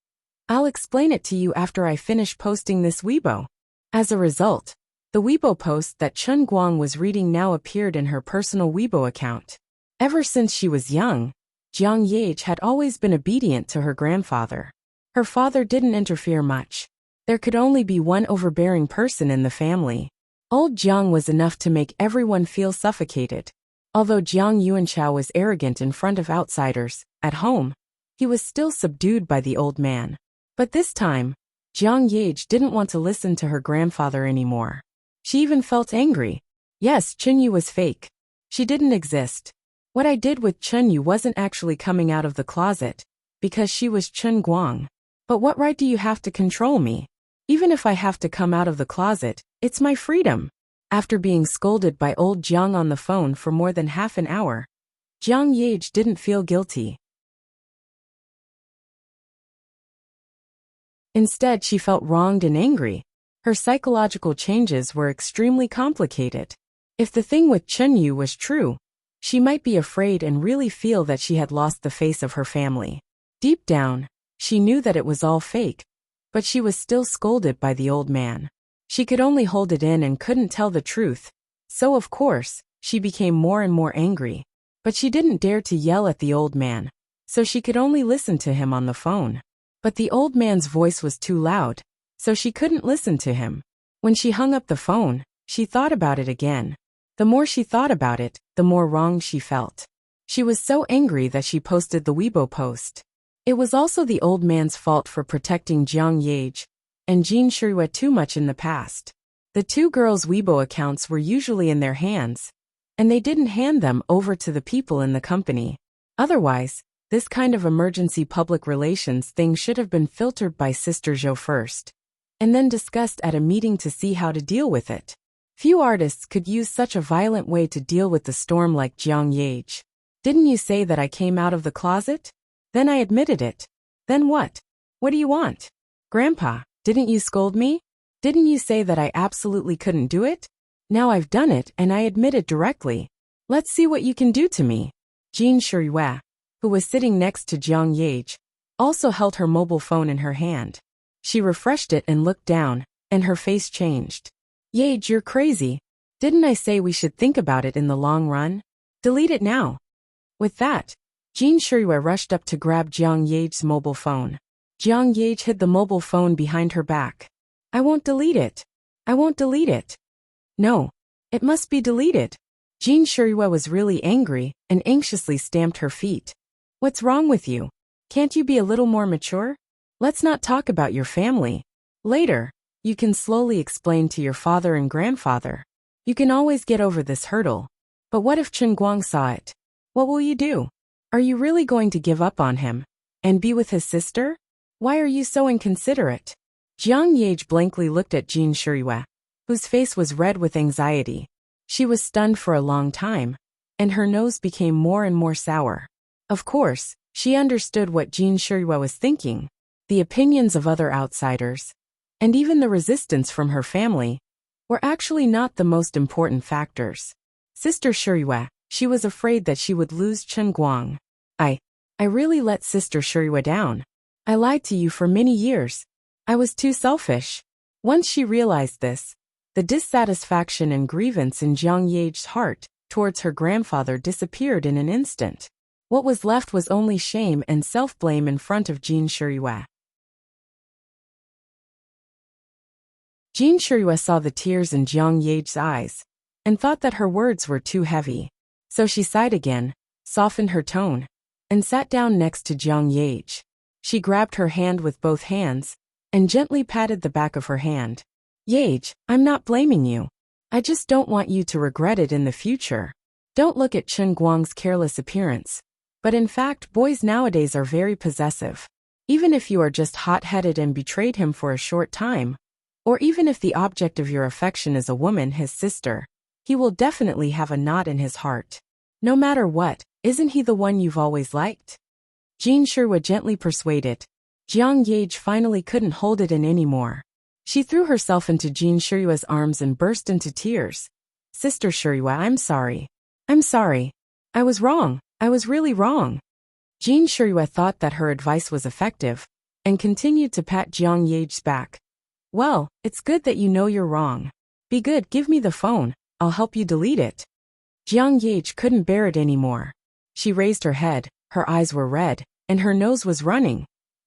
I'll explain it to you after I finish posting this Weibo. As a result, the Weibo post that Chen Guang was reading now appeared in her personal Weibo account. Ever since she was young, Jiang Yage had always been obedient to her grandfather. Her father didn't interfere much. There could only be one overbearing person in the family. Old Jiang was enough to make everyone feel suffocated. Although Jiang Yuanchao was arrogant in front of outsiders, at home, he was still subdued by the old man. But this time, Jiang Yage didn't want to listen to her grandfather anymore. She even felt angry. Yes, Chen Yu was fake. She didn't exist. What I did with Chen Yu wasn't actually coming out of the closet, because she was Chen Guang. But what right do you have to control me? Even if I have to come out of the closet, it's my freedom. After being scolded by old Jiang on the phone for more than half an hour, Jiang Yage didn't feel guilty. Instead, she felt wronged and angry. Her psychological changes were extremely complicated. If the thing with Chen Yu was true, she might be afraid and really feel that she had lost the face of her family. Deep down, she knew that it was all fake, but she was still scolded by the old man. She could only hold it in and couldn't tell the truth, so of course, she became more and more angry. But she didn't dare to yell at the old man, so she could only listen to him on the phone. But the old man's voice was too loud, so she couldn't listen to him. When she hung up the phone, she thought about it again. The more she thought about it, the more wrong she felt. She was so angry that she posted the Weibo post. It was also the old man's fault for protecting Jiang Yage and Jin Shirue too much in the past. The two girls' Weibo accounts were usually in their hands, and they didn't hand them over to the people in the company. Otherwise, this kind of emergency public relations thing should have been filtered by Sister Zhou first, and then discussed at a meeting to see how to deal with it. Few artists could use such a violent way to deal with the storm like Jiang Yage. Didn't you say that I came out of the closet? Then I admitted it. Then what? What do you want? Grandpa, didn't you scold me? Didn't you say that I absolutely couldn't do it? Now I've done it and I admit it directly. Let's see what you can do to me. Jin Shirue, who was sitting next to Jiang Yage, also held her mobile phone in her hand. She refreshed it and looked down, and her face changed. Yage, you're crazy. Didn't I say we should think about it in the long run? Delete it now. With that, Jin Shirue rushed up to grab Jiang Yage's mobile phone. Jiang Yage hid the mobile phone behind her back. I won't delete it. I won't delete it. No. It must be deleted. Jin Shirue was really angry and anxiously stamped her feet. What's wrong with you? Can't you be a little more mature? Let's not talk about your family. Later, you can slowly explain to your father and grandfather. You can always get over this hurdle. But what if Chen Guang saw it? What will you do? Are you really going to give up on him and be with his sister? Why are you so inconsiderate? Jiang Yage blankly looked at Jin Shirue, whose face was red with anxiety. She was stunned for a long time, and her nose became more and more sour. Of course, she understood what Jin Shirue was thinking. The opinions of other outsiders, and even the resistance from her family, were actually not the most important factors. Sister Shirue, she was afraid that she would lose Chen Guang. I really let Sister Shirue down. I lied to you for many years. I was too selfish. Once she realized this, the dissatisfaction and grievance in Jiang Yage's heart towards her grandfather disappeared in an instant. What was left was only shame and self-blame in front of Jin Shirue. Jin Shirue saw the tears in Jiang Yage's eyes, and thought that her words were too heavy. So she sighed again, softened her tone, and sat down next to Jiang Yage. She grabbed her hand with both hands, and gently patted the back of her hand. Yage, I'm not blaming you. I just don't want you to regret it in the future. Don't look at Chen Guang's careless appearance. But in fact, boys nowadays are very possessive. Even if you are just hot-headed and betrayed him for a short time, or even if the object of your affection is a woman, his sister, he will definitely have a knot in his heart. No matter what, isn't he the one you've always liked? Jin Shirue gently persuaded. Jiang Yage finally couldn't hold it in anymore. She threw herself into Jin Shirue's arms and burst into tears. Sister Shirue, I'm sorry. I'm sorry. I was wrong. I was really wrong. Jin Shirue thought that her advice was effective, and continued to pat Jiang Ye's back. Well, it's good that you know you're wrong. Be good, give me the phone, I'll help you delete it. Jiang Ye couldn't bear it anymore. She raised her head, her eyes were red, and her nose was running.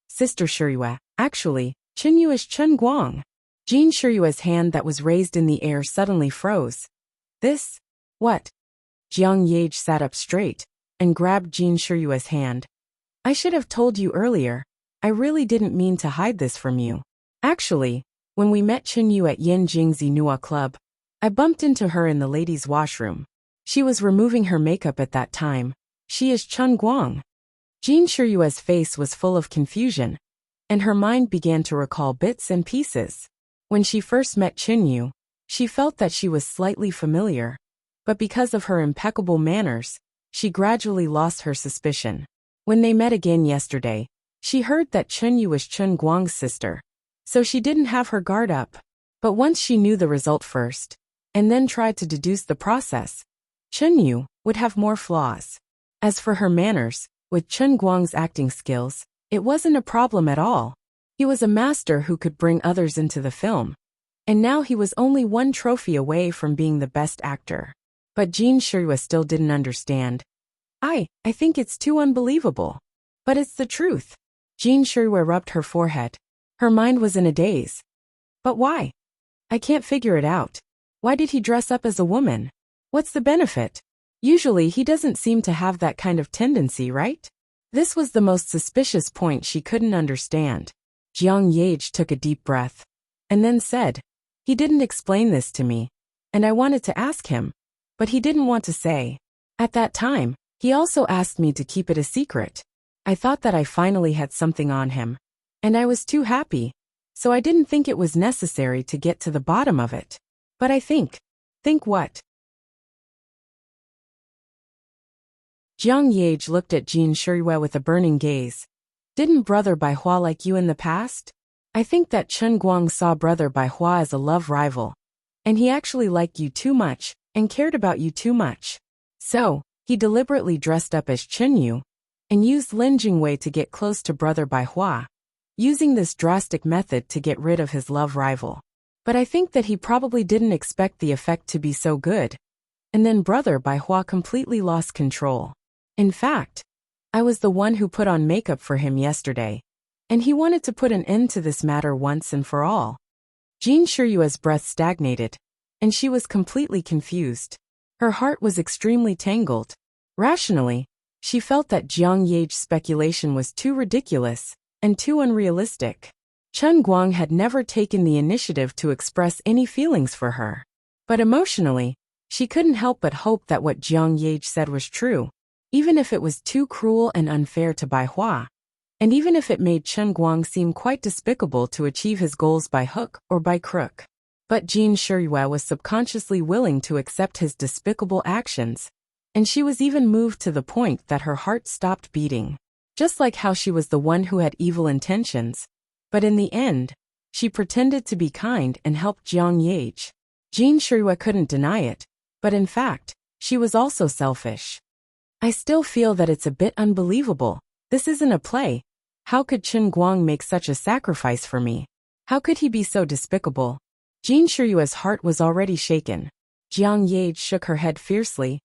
Sister Shiyue, actually, Chenyu is Chen Guang. Jean Shiyue's hand that was raised in the air suddenly froze. This? What? Jiang Ye sat up straight and grabbed Jean Shiyue's hand. I should have told you earlier. I really didn't mean to hide this from you. Actually, when we met Chenyu at Yin Jingzi Nua Club, I bumped into her in the ladies' washroom. She was removing her makeup at that time. She is Chen Guang. Jean Shiyue's face was full of confusion, and her mind began to recall bits and pieces. When she first met Chenyu, she felt that she was slightly familiar, but because of her impeccable manners, she gradually lost her suspicion. When they met again yesterday, she heard that Chenyu was Chen Guang's sister, so she didn't have her guard up. But once she knew the result first, and then tried to deduce the process, Chenyu would have more flaws. As for her manners, with Chen Guang's acting skills, it wasn't a problem at all. He was a master who could bring others into the film. And now he was only one trophy away from being the best actor. But Jean Shiyue still didn't understand. I think it's too unbelievable. But it's the truth. Jean Shiyue rubbed her forehead. Her mind was in a daze. But why? I can't figure it out. Why did he dress up as a woman? What's the benefit? Usually he doesn't seem to have that kind of tendency, right? This was the most suspicious point she couldn't understand. Jiang Ye took a deep breath, and then said, he didn't explain this to me, and I wanted to ask him, but he didn't want to say. At that time, he also asked me to keep it a secret. I thought that I finally had something on him, and I was too happy, so I didn't think it was necessary to get to the bottom of it. But I think what? Jiang Ye looked at Jean Shiyue with a burning gaze. Didn't Brother Baihua like you in the past? I think that Chen Guang saw Brother Baihua as a love rival, and he actually liked you too much, and cared about you too much. So, he deliberately dressed up as Chenyu, and used Lin Jingwei to get close to Brother Baihua, using this drastic method to get rid of his love rival. But I think that he probably didn't expect the effect to be so good. And then Brother Baihua completely lost control. In fact, I was the one who put on makeup for him yesterday, and he wanted to put an end to this matter once and for all. Jean Shiyue's breath stagnated, and she was completely confused. Her heart was extremely tangled. Rationally, she felt that Jiang Ye's speculation was too ridiculous and too unrealistic. Chen Guang had never taken the initiative to express any feelings for her. But emotionally, she couldn't help but hope that what Jiang Ye said was true, even if it was too cruel and unfair to Baihua, and even if it made Chen Guang seem quite despicable to achieve his goals by hook or by crook. But Jean Shiyue was subconsciously willing to accept his despicable actions, and she was even moved to the point that her heart stopped beating. Just like how she was the one who had evil intentions, but in the end, she pretended to be kind and helped Jiang Ye. Jean Shiyue couldn't deny it, but in fact, she was also selfish. I still feel that it's a bit unbelievable. This isn't a play. How could Chen Guang make such a sacrifice for me? How could he be so despicable? Jean Shiyue's heart was already shaken. Jiang Ye shook her head fiercely.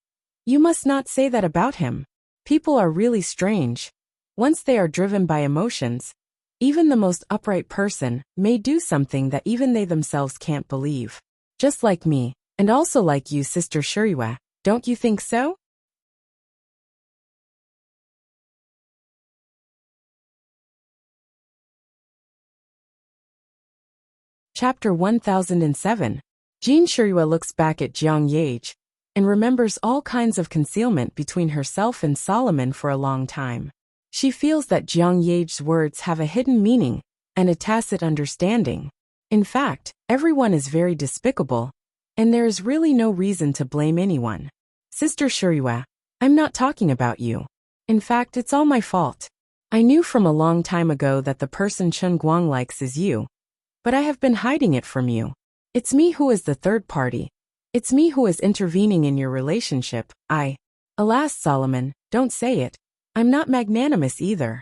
You must not say that about him. People are really strange. Once they are driven by emotions, even the most upright person may do something that even they themselves can't believe. Just like me, and also like you, Sister Shiyue. Don't you think so? Chapter 1007. Jean Shiyue looks back at Jiang Ye and remembers all kinds of concealment between herself and Solomon for a long time. She feels that Jiang Ye's words have a hidden meaning and a tacit understanding. In fact, everyone is very despicable, and there is really no reason to blame anyone. Sister Shiyue, I'm not talking about you. In fact, it's all my fault. I knew from a long time ago that the person Chen Guang likes is you. But I have been hiding it from you. It's me who is the third party. It's me who is intervening in your relationship. Alas, Solomon, don't say it. I'm not magnanimous either.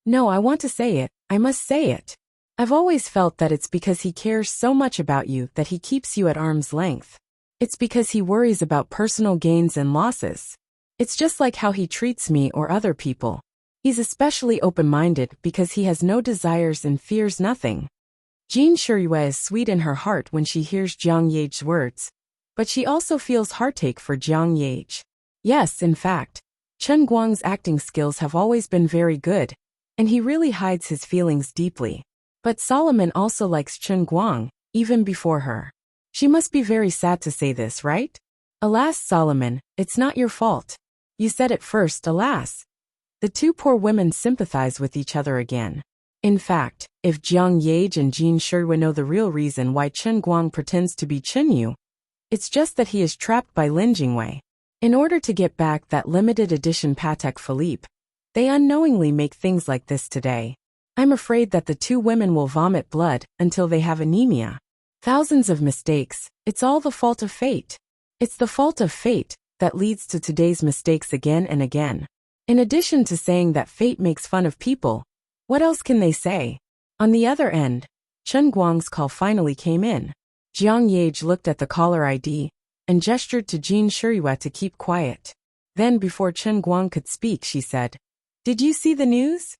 No, I want to say it. I must say it. I've always felt that it's because he cares so much about you that he keeps you at arm's length. It's because he worries about personal gains and losses. It's just like how he treats me or other people. He's especially open-minded because he has no desires and fears nothing. Jin Shiyue is sweet in her heart when she hears Jiang Ye's words, but she also feels heartache for Jiang Ye. Yes, in fact, Chen Guang's acting skills have always been very good, and he really hides his feelings deeply. But Solomon also likes Chen Guang, even before her. She must be very sad to say this, right? Alas, Solomon, it's not your fault. You said it first, alas. The two poor women sympathize with each other again. In fact, if Jiang Ye and Jin Shiyue know the real reason why Chen Guang pretends to be Chen Yu, it's just that he is trapped by Lin Jingwei. In order to get back that limited edition Patek Philippe, they unknowingly make things like this today. I'm afraid that the two women will vomit blood until they have anemia. Thousands of mistakes, it's all the fault of fate. It's the fault of fate that leads to today's mistakes again and again. In addition to saying that fate makes fun of people, what else can they say? On the other end, Chen Guang's call finally came in. Jiang Ye looked at the caller ID and gestured to Jin Shiyue to keep quiet. Then before Chen Guang could speak, she said, "Did you see the news?"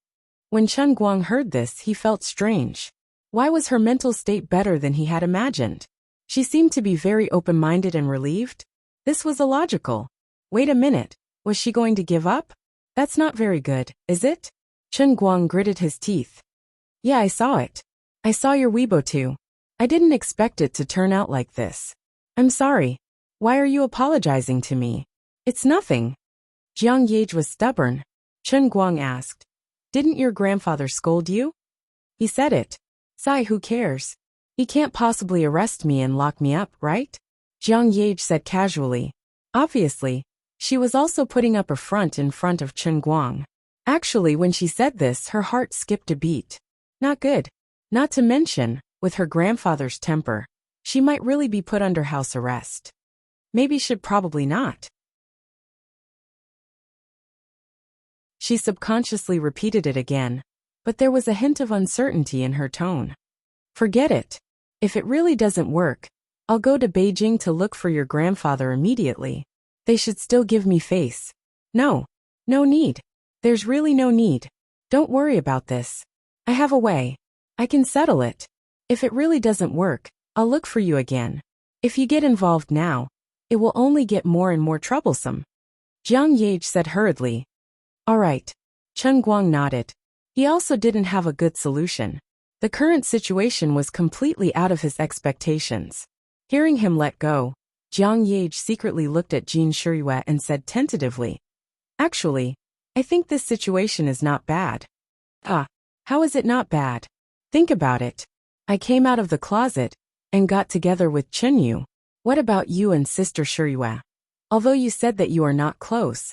When Chen Guang heard this, he felt strange. Why was her mental state better than he had imagined? She seemed to be very open-minded and relieved. This was illogical. Wait a minute, was she going to give up? That's not very good, is it? Chen Guang gritted his teeth. Yeah, I saw it. I saw your Weibo too. I didn't expect it to turn out like this. I'm sorry. Why are you apologizing to me? It's nothing. Jiang Ye was stubborn. Chen Guang asked, "Didn't your grandfather scold you?" He said it. Sai, who cares? He can't possibly arrest me and lock me up, right? Jiang Ye said casually. Obviously, she was also putting up a front in front of Chen Guang. Actually, when she said this, her heart skipped a beat. Not good. Not to mention, with her grandfather's temper, she might really be put under house arrest. Maybe should probably not. She subconsciously repeated it again, but there was a hint of uncertainty in her tone. Forget it. If it really doesn't work, I'll go to Beijing to look for your grandfather immediately. They should still give me face. No. No need. There's really no need. Don't worry about this. I have a way. I can settle it. If it really doesn't work, I'll look for you again. If you get involved now, it will only get more and more troublesome. Jiang Ye said hurriedly. All right. Chen Guang nodded. He also didn't have a good solution. The current situation was completely out of his expectations. Hearing him let go, Jiang Ye secretly looked at Jin Shiyue and said tentatively, "Actually, I think this situation is not bad." How is it not bad? Think about it. I came out of the closet and got together with Chen Yu. What about you and Sister Shiyue? Although you said that you are not close,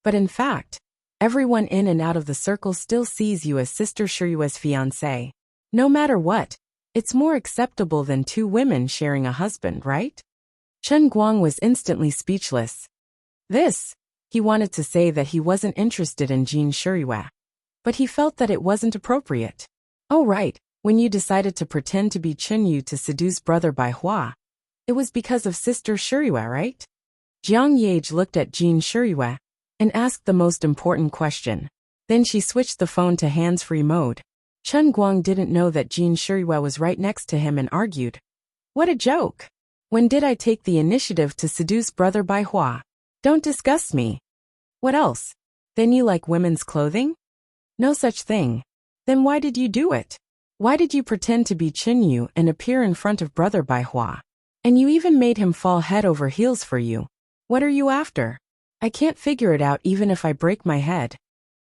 but in fact, everyone in and out of the circle still sees you as Sister Shiyue's fiancé. No matter what, it's more acceptable than two women sharing a husband, right? Chen Guang was instantly speechless. He wanted to say that he wasn't interested in Jin Shiyue, but he felt that it wasn't appropriate. Oh right, when you decided to pretend to be Chen Yu to seduce Brother Bai Hua, it was because of Sister Shiyue, right? Jiang Ye looked at Jin Shiyue and asked the most important question. Then she switched the phone to hands-free mode. Chen Guang didn't know that Jin Shiyue was right next to him and argued. What a joke! When did I take the initiative to seduce Brother Bai Hua? Don't disgust me. What else? Then you like women's clothing? No such thing. Then why did you do it? Why did you pretend to be Chen Yu and appear in front of Brother Bai Hua? And you even made him fall head over heels for you. What are you after? I can't figure it out even if I break my head.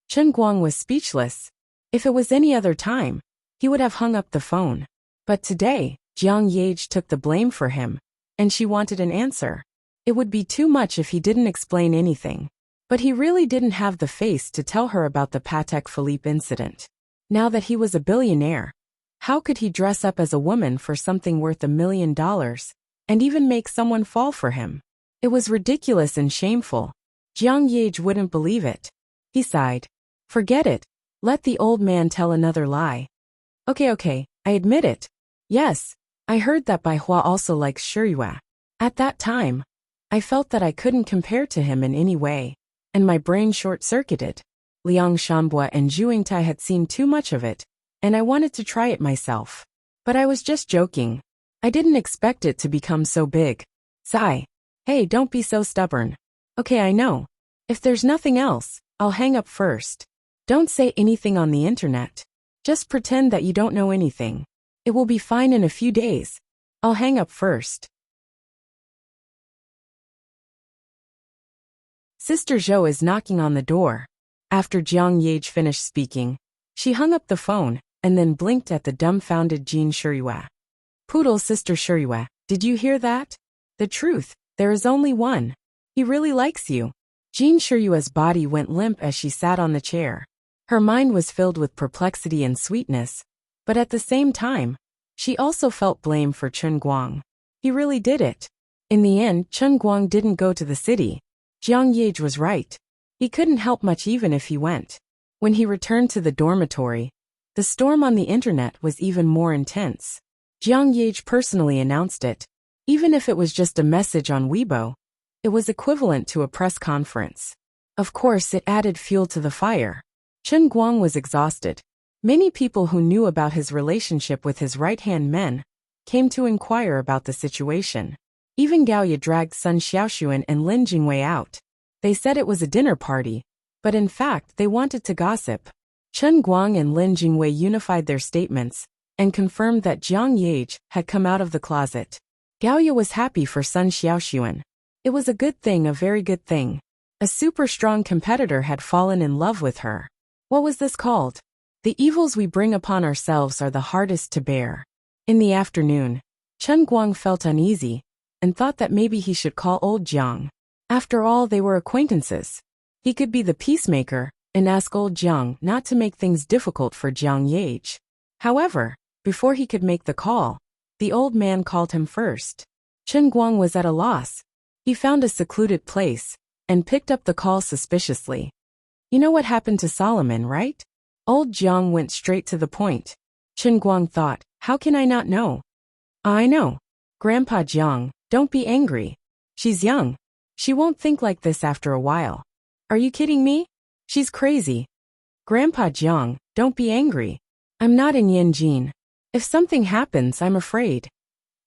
Chen Guang was speechless. If it was any other time, he would have hung up the phone. But today, Jiang Ye took the blame for him, and she wanted an answer. It would be too much if he didn't explain anything. But he really didn't have the face to tell her about the Patek Philippe incident. Now that he was a billionaire, how could he dress up as a woman for something worth $1 million, and even make someone fall for him? It was ridiculous and shameful. Jiang Ye wouldn't believe it. He sighed. Forget it. Let the old man tell another lie. Okay, I admit it. Yes, I heard that Bai Hua also likes Shiyue. At that time, I felt that I couldn't compare to him in any way, and my brain short-circuited. Liang Shanbua and Zhu Yingtai had seen too much of it, and I wanted to try it myself. But I was just joking. I didn't expect it to become so big. Sigh. Hey, don't be so stubborn. Okay, I know. If there's nothing else, I'll hang up first. Don't say anything on the internet. Just pretend that you don't know anything. It will be fine in a few days. I'll hang up first. Sister Zhou is knocking on the door. After Jiang Yage finished speaking, she hung up the phone and then blinked at the dumbfounded Jean Shiyue. Poodle Sister Shiyue, did you hear that? The truth, there is only one. He really likes you. Jean Shiyue's body went limp as she sat on the chair. Her mind was filled with perplexity and sweetness, but at the same time, she also felt blame for Chen Guang. He really did it. In the end, Chen Guang didn't go to the city. Jiang Yage was right. He couldn't help much even if he went. When he returned to the dormitory, the storm on the internet was even more intense. Jiang Yage personally announced it. Even if it was just a message on Weibo, it was equivalent to a press conference. Of course, it added fuel to the fire. Chen Guang was exhausted. Many people who knew about his relationship with his right-hand men came to inquire about the situation. Even Gaoya dragged Sun Xiaoxuan and Lin Jingwei out. They said it was a dinner party, but in fact they wanted to gossip. Chen Guang and Lin Jingwei unified their statements and confirmed that Jiang Yage had come out of the closet. Gaoya was happy for Sun Xiaoxuan. It was a good thing, a very good thing. A super strong competitor had fallen in love with her. What was this called? The evils we bring upon ourselves are the hardest to bear. In the afternoon, Chen Guang felt uneasy and thought that maybe he should call old Jiang. After all, they were acquaintances. He could be the peacemaker and ask old Jiang not to make things difficult for Jiang Yage. However, before he could make the call, the old man called him first. Chen Guang was at a loss. He found a secluded place and picked up the call suspiciously. You know what happened to Solomon, right? Old Jiang went straight to the point. Chen Guang thought, how can I not know? I know. Grandpa Jiang, don't be angry. She's young. She won't think like this after a while. Are you kidding me? She's crazy. Grandpa Jiang, don't be angry. I'm not in Yanjin. If something happens, I'm afraid.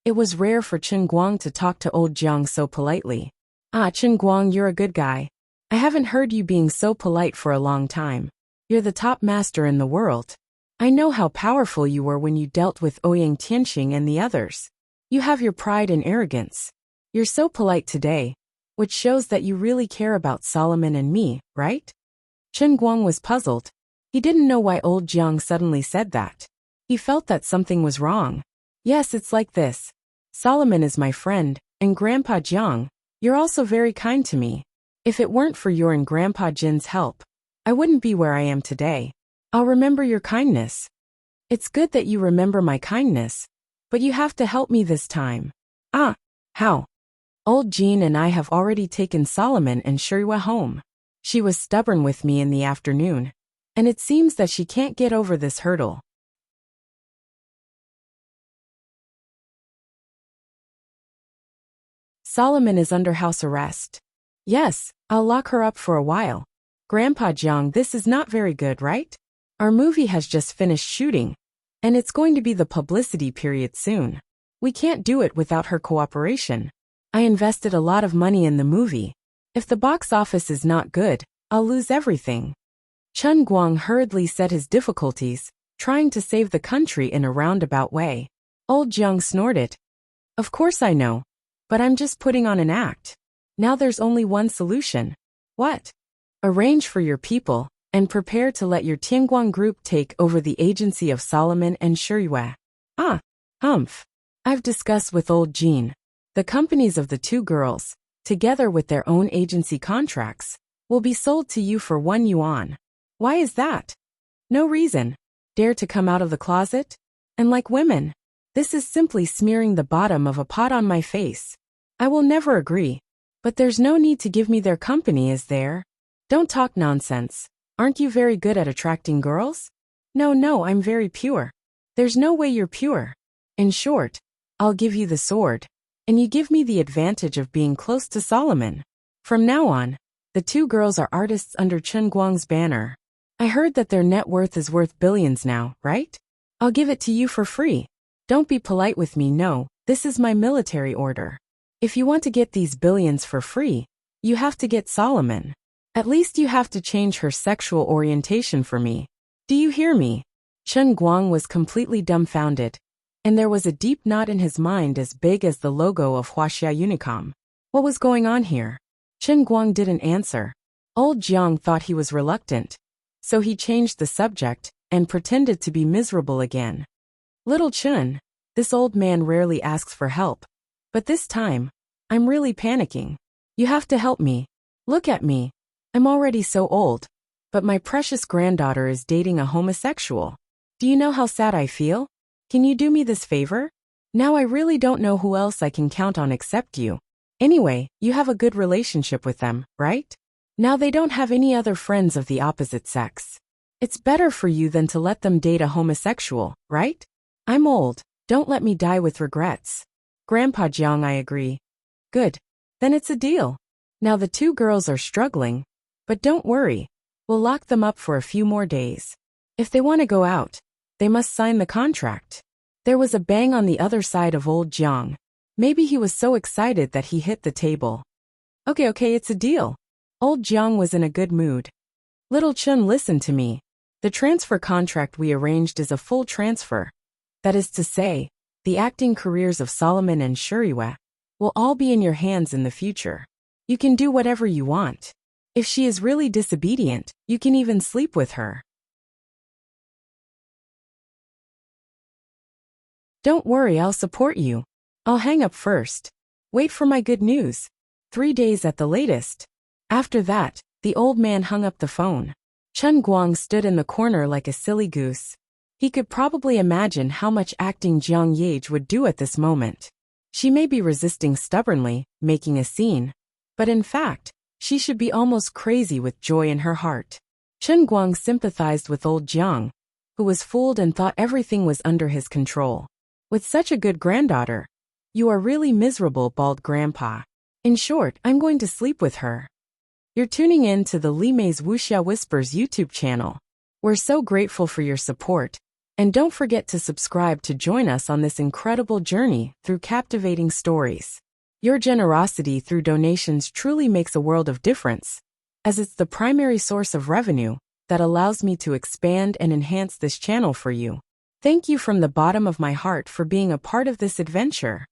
It was rare for Chen Guang to talk to old Jiang so politely. Ah, Chen Guang, you're a good guy. I haven't heard you being so polite for a long time. You're the top master in the world. I know how powerful you were when you dealt with Ouyang Tianxing and the others. You have your pride and arrogance. You're so polite today, which shows that you really care about Solomon and me, right? Chen Guang was puzzled. He didn't know why old Jiang suddenly said that. He felt that something was wrong. Yes, it's like this. Solomon is my friend, and Grandpa Jiang, you're also very kind to me. If it weren't for your and Grandpa Jin's help, I wouldn't be where I am today. I'll remember your kindness. It's good that you remember my kindness, but you have to help me this time. Ah, how? Old Jean and I have already taken Solomon and Shiyue home. She was stubborn with me in the afternoon, and it seems that she can't get over this hurdle. Solomon is under house arrest. Yes, I'll lock her up for a while. Grandpa Jiang, this is not very good, right? Our movie has just finished shooting, and it's going to be the publicity period soon. We can't do it without her cooperation. I invested a lot of money in the movie. If the box office is not good, I'll lose everything. Chen Guang hurriedly said his difficulties, trying to save the country in a roundabout way. Old Jiang snorted. Of course I know, but I'm just putting on an act. Now there's only one solution. What? Arrange for your people, and prepare to let your Tianguang group take over the agency of Solomon and Shiyue. Ah, humph. I've discussed with old Jean. The companies of the two girls, together with their own agency contracts, will be sold to you for 1 yuan. Why is that? No reason. Dare to come out of the closet? And like women, this is simply smearing the bottom of a pot on my face. I will never agree. But there's no need to give me their company, is there? Don't talk nonsense. Aren't you very good at attracting girls? No, I'm very pure. There's no way you're pure. In short, I'll give you the sword, and you give me the advantage of being close to Solomon. From now on, the two girls are artists under Chen Guang's banner. I heard that their net worth is worth billions now, right? I'll give it to you for free. Don't be polite with me, no, this is my military order. If you want to get these billions for free, you have to get Solomon. At least you have to change her sexual orientation for me. Do you hear me? Chen Guang was completely dumbfounded, and there was a deep knot in his mind as big as the logo of Wuxia Unicom. What was going on here? Chen Guang didn't answer. Old Jiang thought he was reluctant, so he changed the subject and pretended to be miserable again. Little Chen, this old man rarely asks for help, but this time, I'm really panicking. You have to help me. Look at me. I'm already so old, but my precious granddaughter is dating a homosexual. Do you know how sad I feel? Can you do me this favor? Now I really don't know who else I can count on except you. Anyway, you have a good relationship with them, right? Now they don't have any other friends of the opposite sex. It's better for you than to let them date a homosexual, right? I'm old. Don't let me die with regrets. Grandpa Jiang, I agree. Good. Then it's a deal. Now the two girls are struggling, but don't worry. We'll lock them up for a few more days. If they want to go out, they must sign the contract. There was a bang on the other side of old Jiang. Maybe he was so excited that he hit the table. Okay, it's a deal. Old Jiang was in a good mood. Little Chen, listen to me. The transfer contract we arranged is a full transfer. That is to say, the acting careers of Solomon and Shuriwe will all be in your hands in the future. You can do whatever you want. If she is really disobedient, you can even sleep with her. Don't worry, I'll support you. I'll hang up first. Wait for my good news. 3 days at the latest. After that, the old man hung up the phone. Chen Guang stood in the corner like a silly goose. He could probably imagine how much acting Jiang Yage would do at this moment. She may be resisting stubbornly, making a scene, but in fact, she should be almost crazy with joy in her heart. Chen Guang sympathized with old Jiang, who was fooled and thought everything was under his control. With such a good granddaughter, you are really miserable, bald grandpa. In short, I'm going to sleep with her. You're tuning in to the Li Mei's Wuxia Whispers YouTube channel. We're so grateful for your support, and don't forget to subscribe to join us on this incredible journey through captivating stories. Your generosity through donations truly makes a world of difference, as it's the primary source of revenue that allows me to expand and enhance this channel for you. Thank you from the bottom of my heart for being a part of this adventure.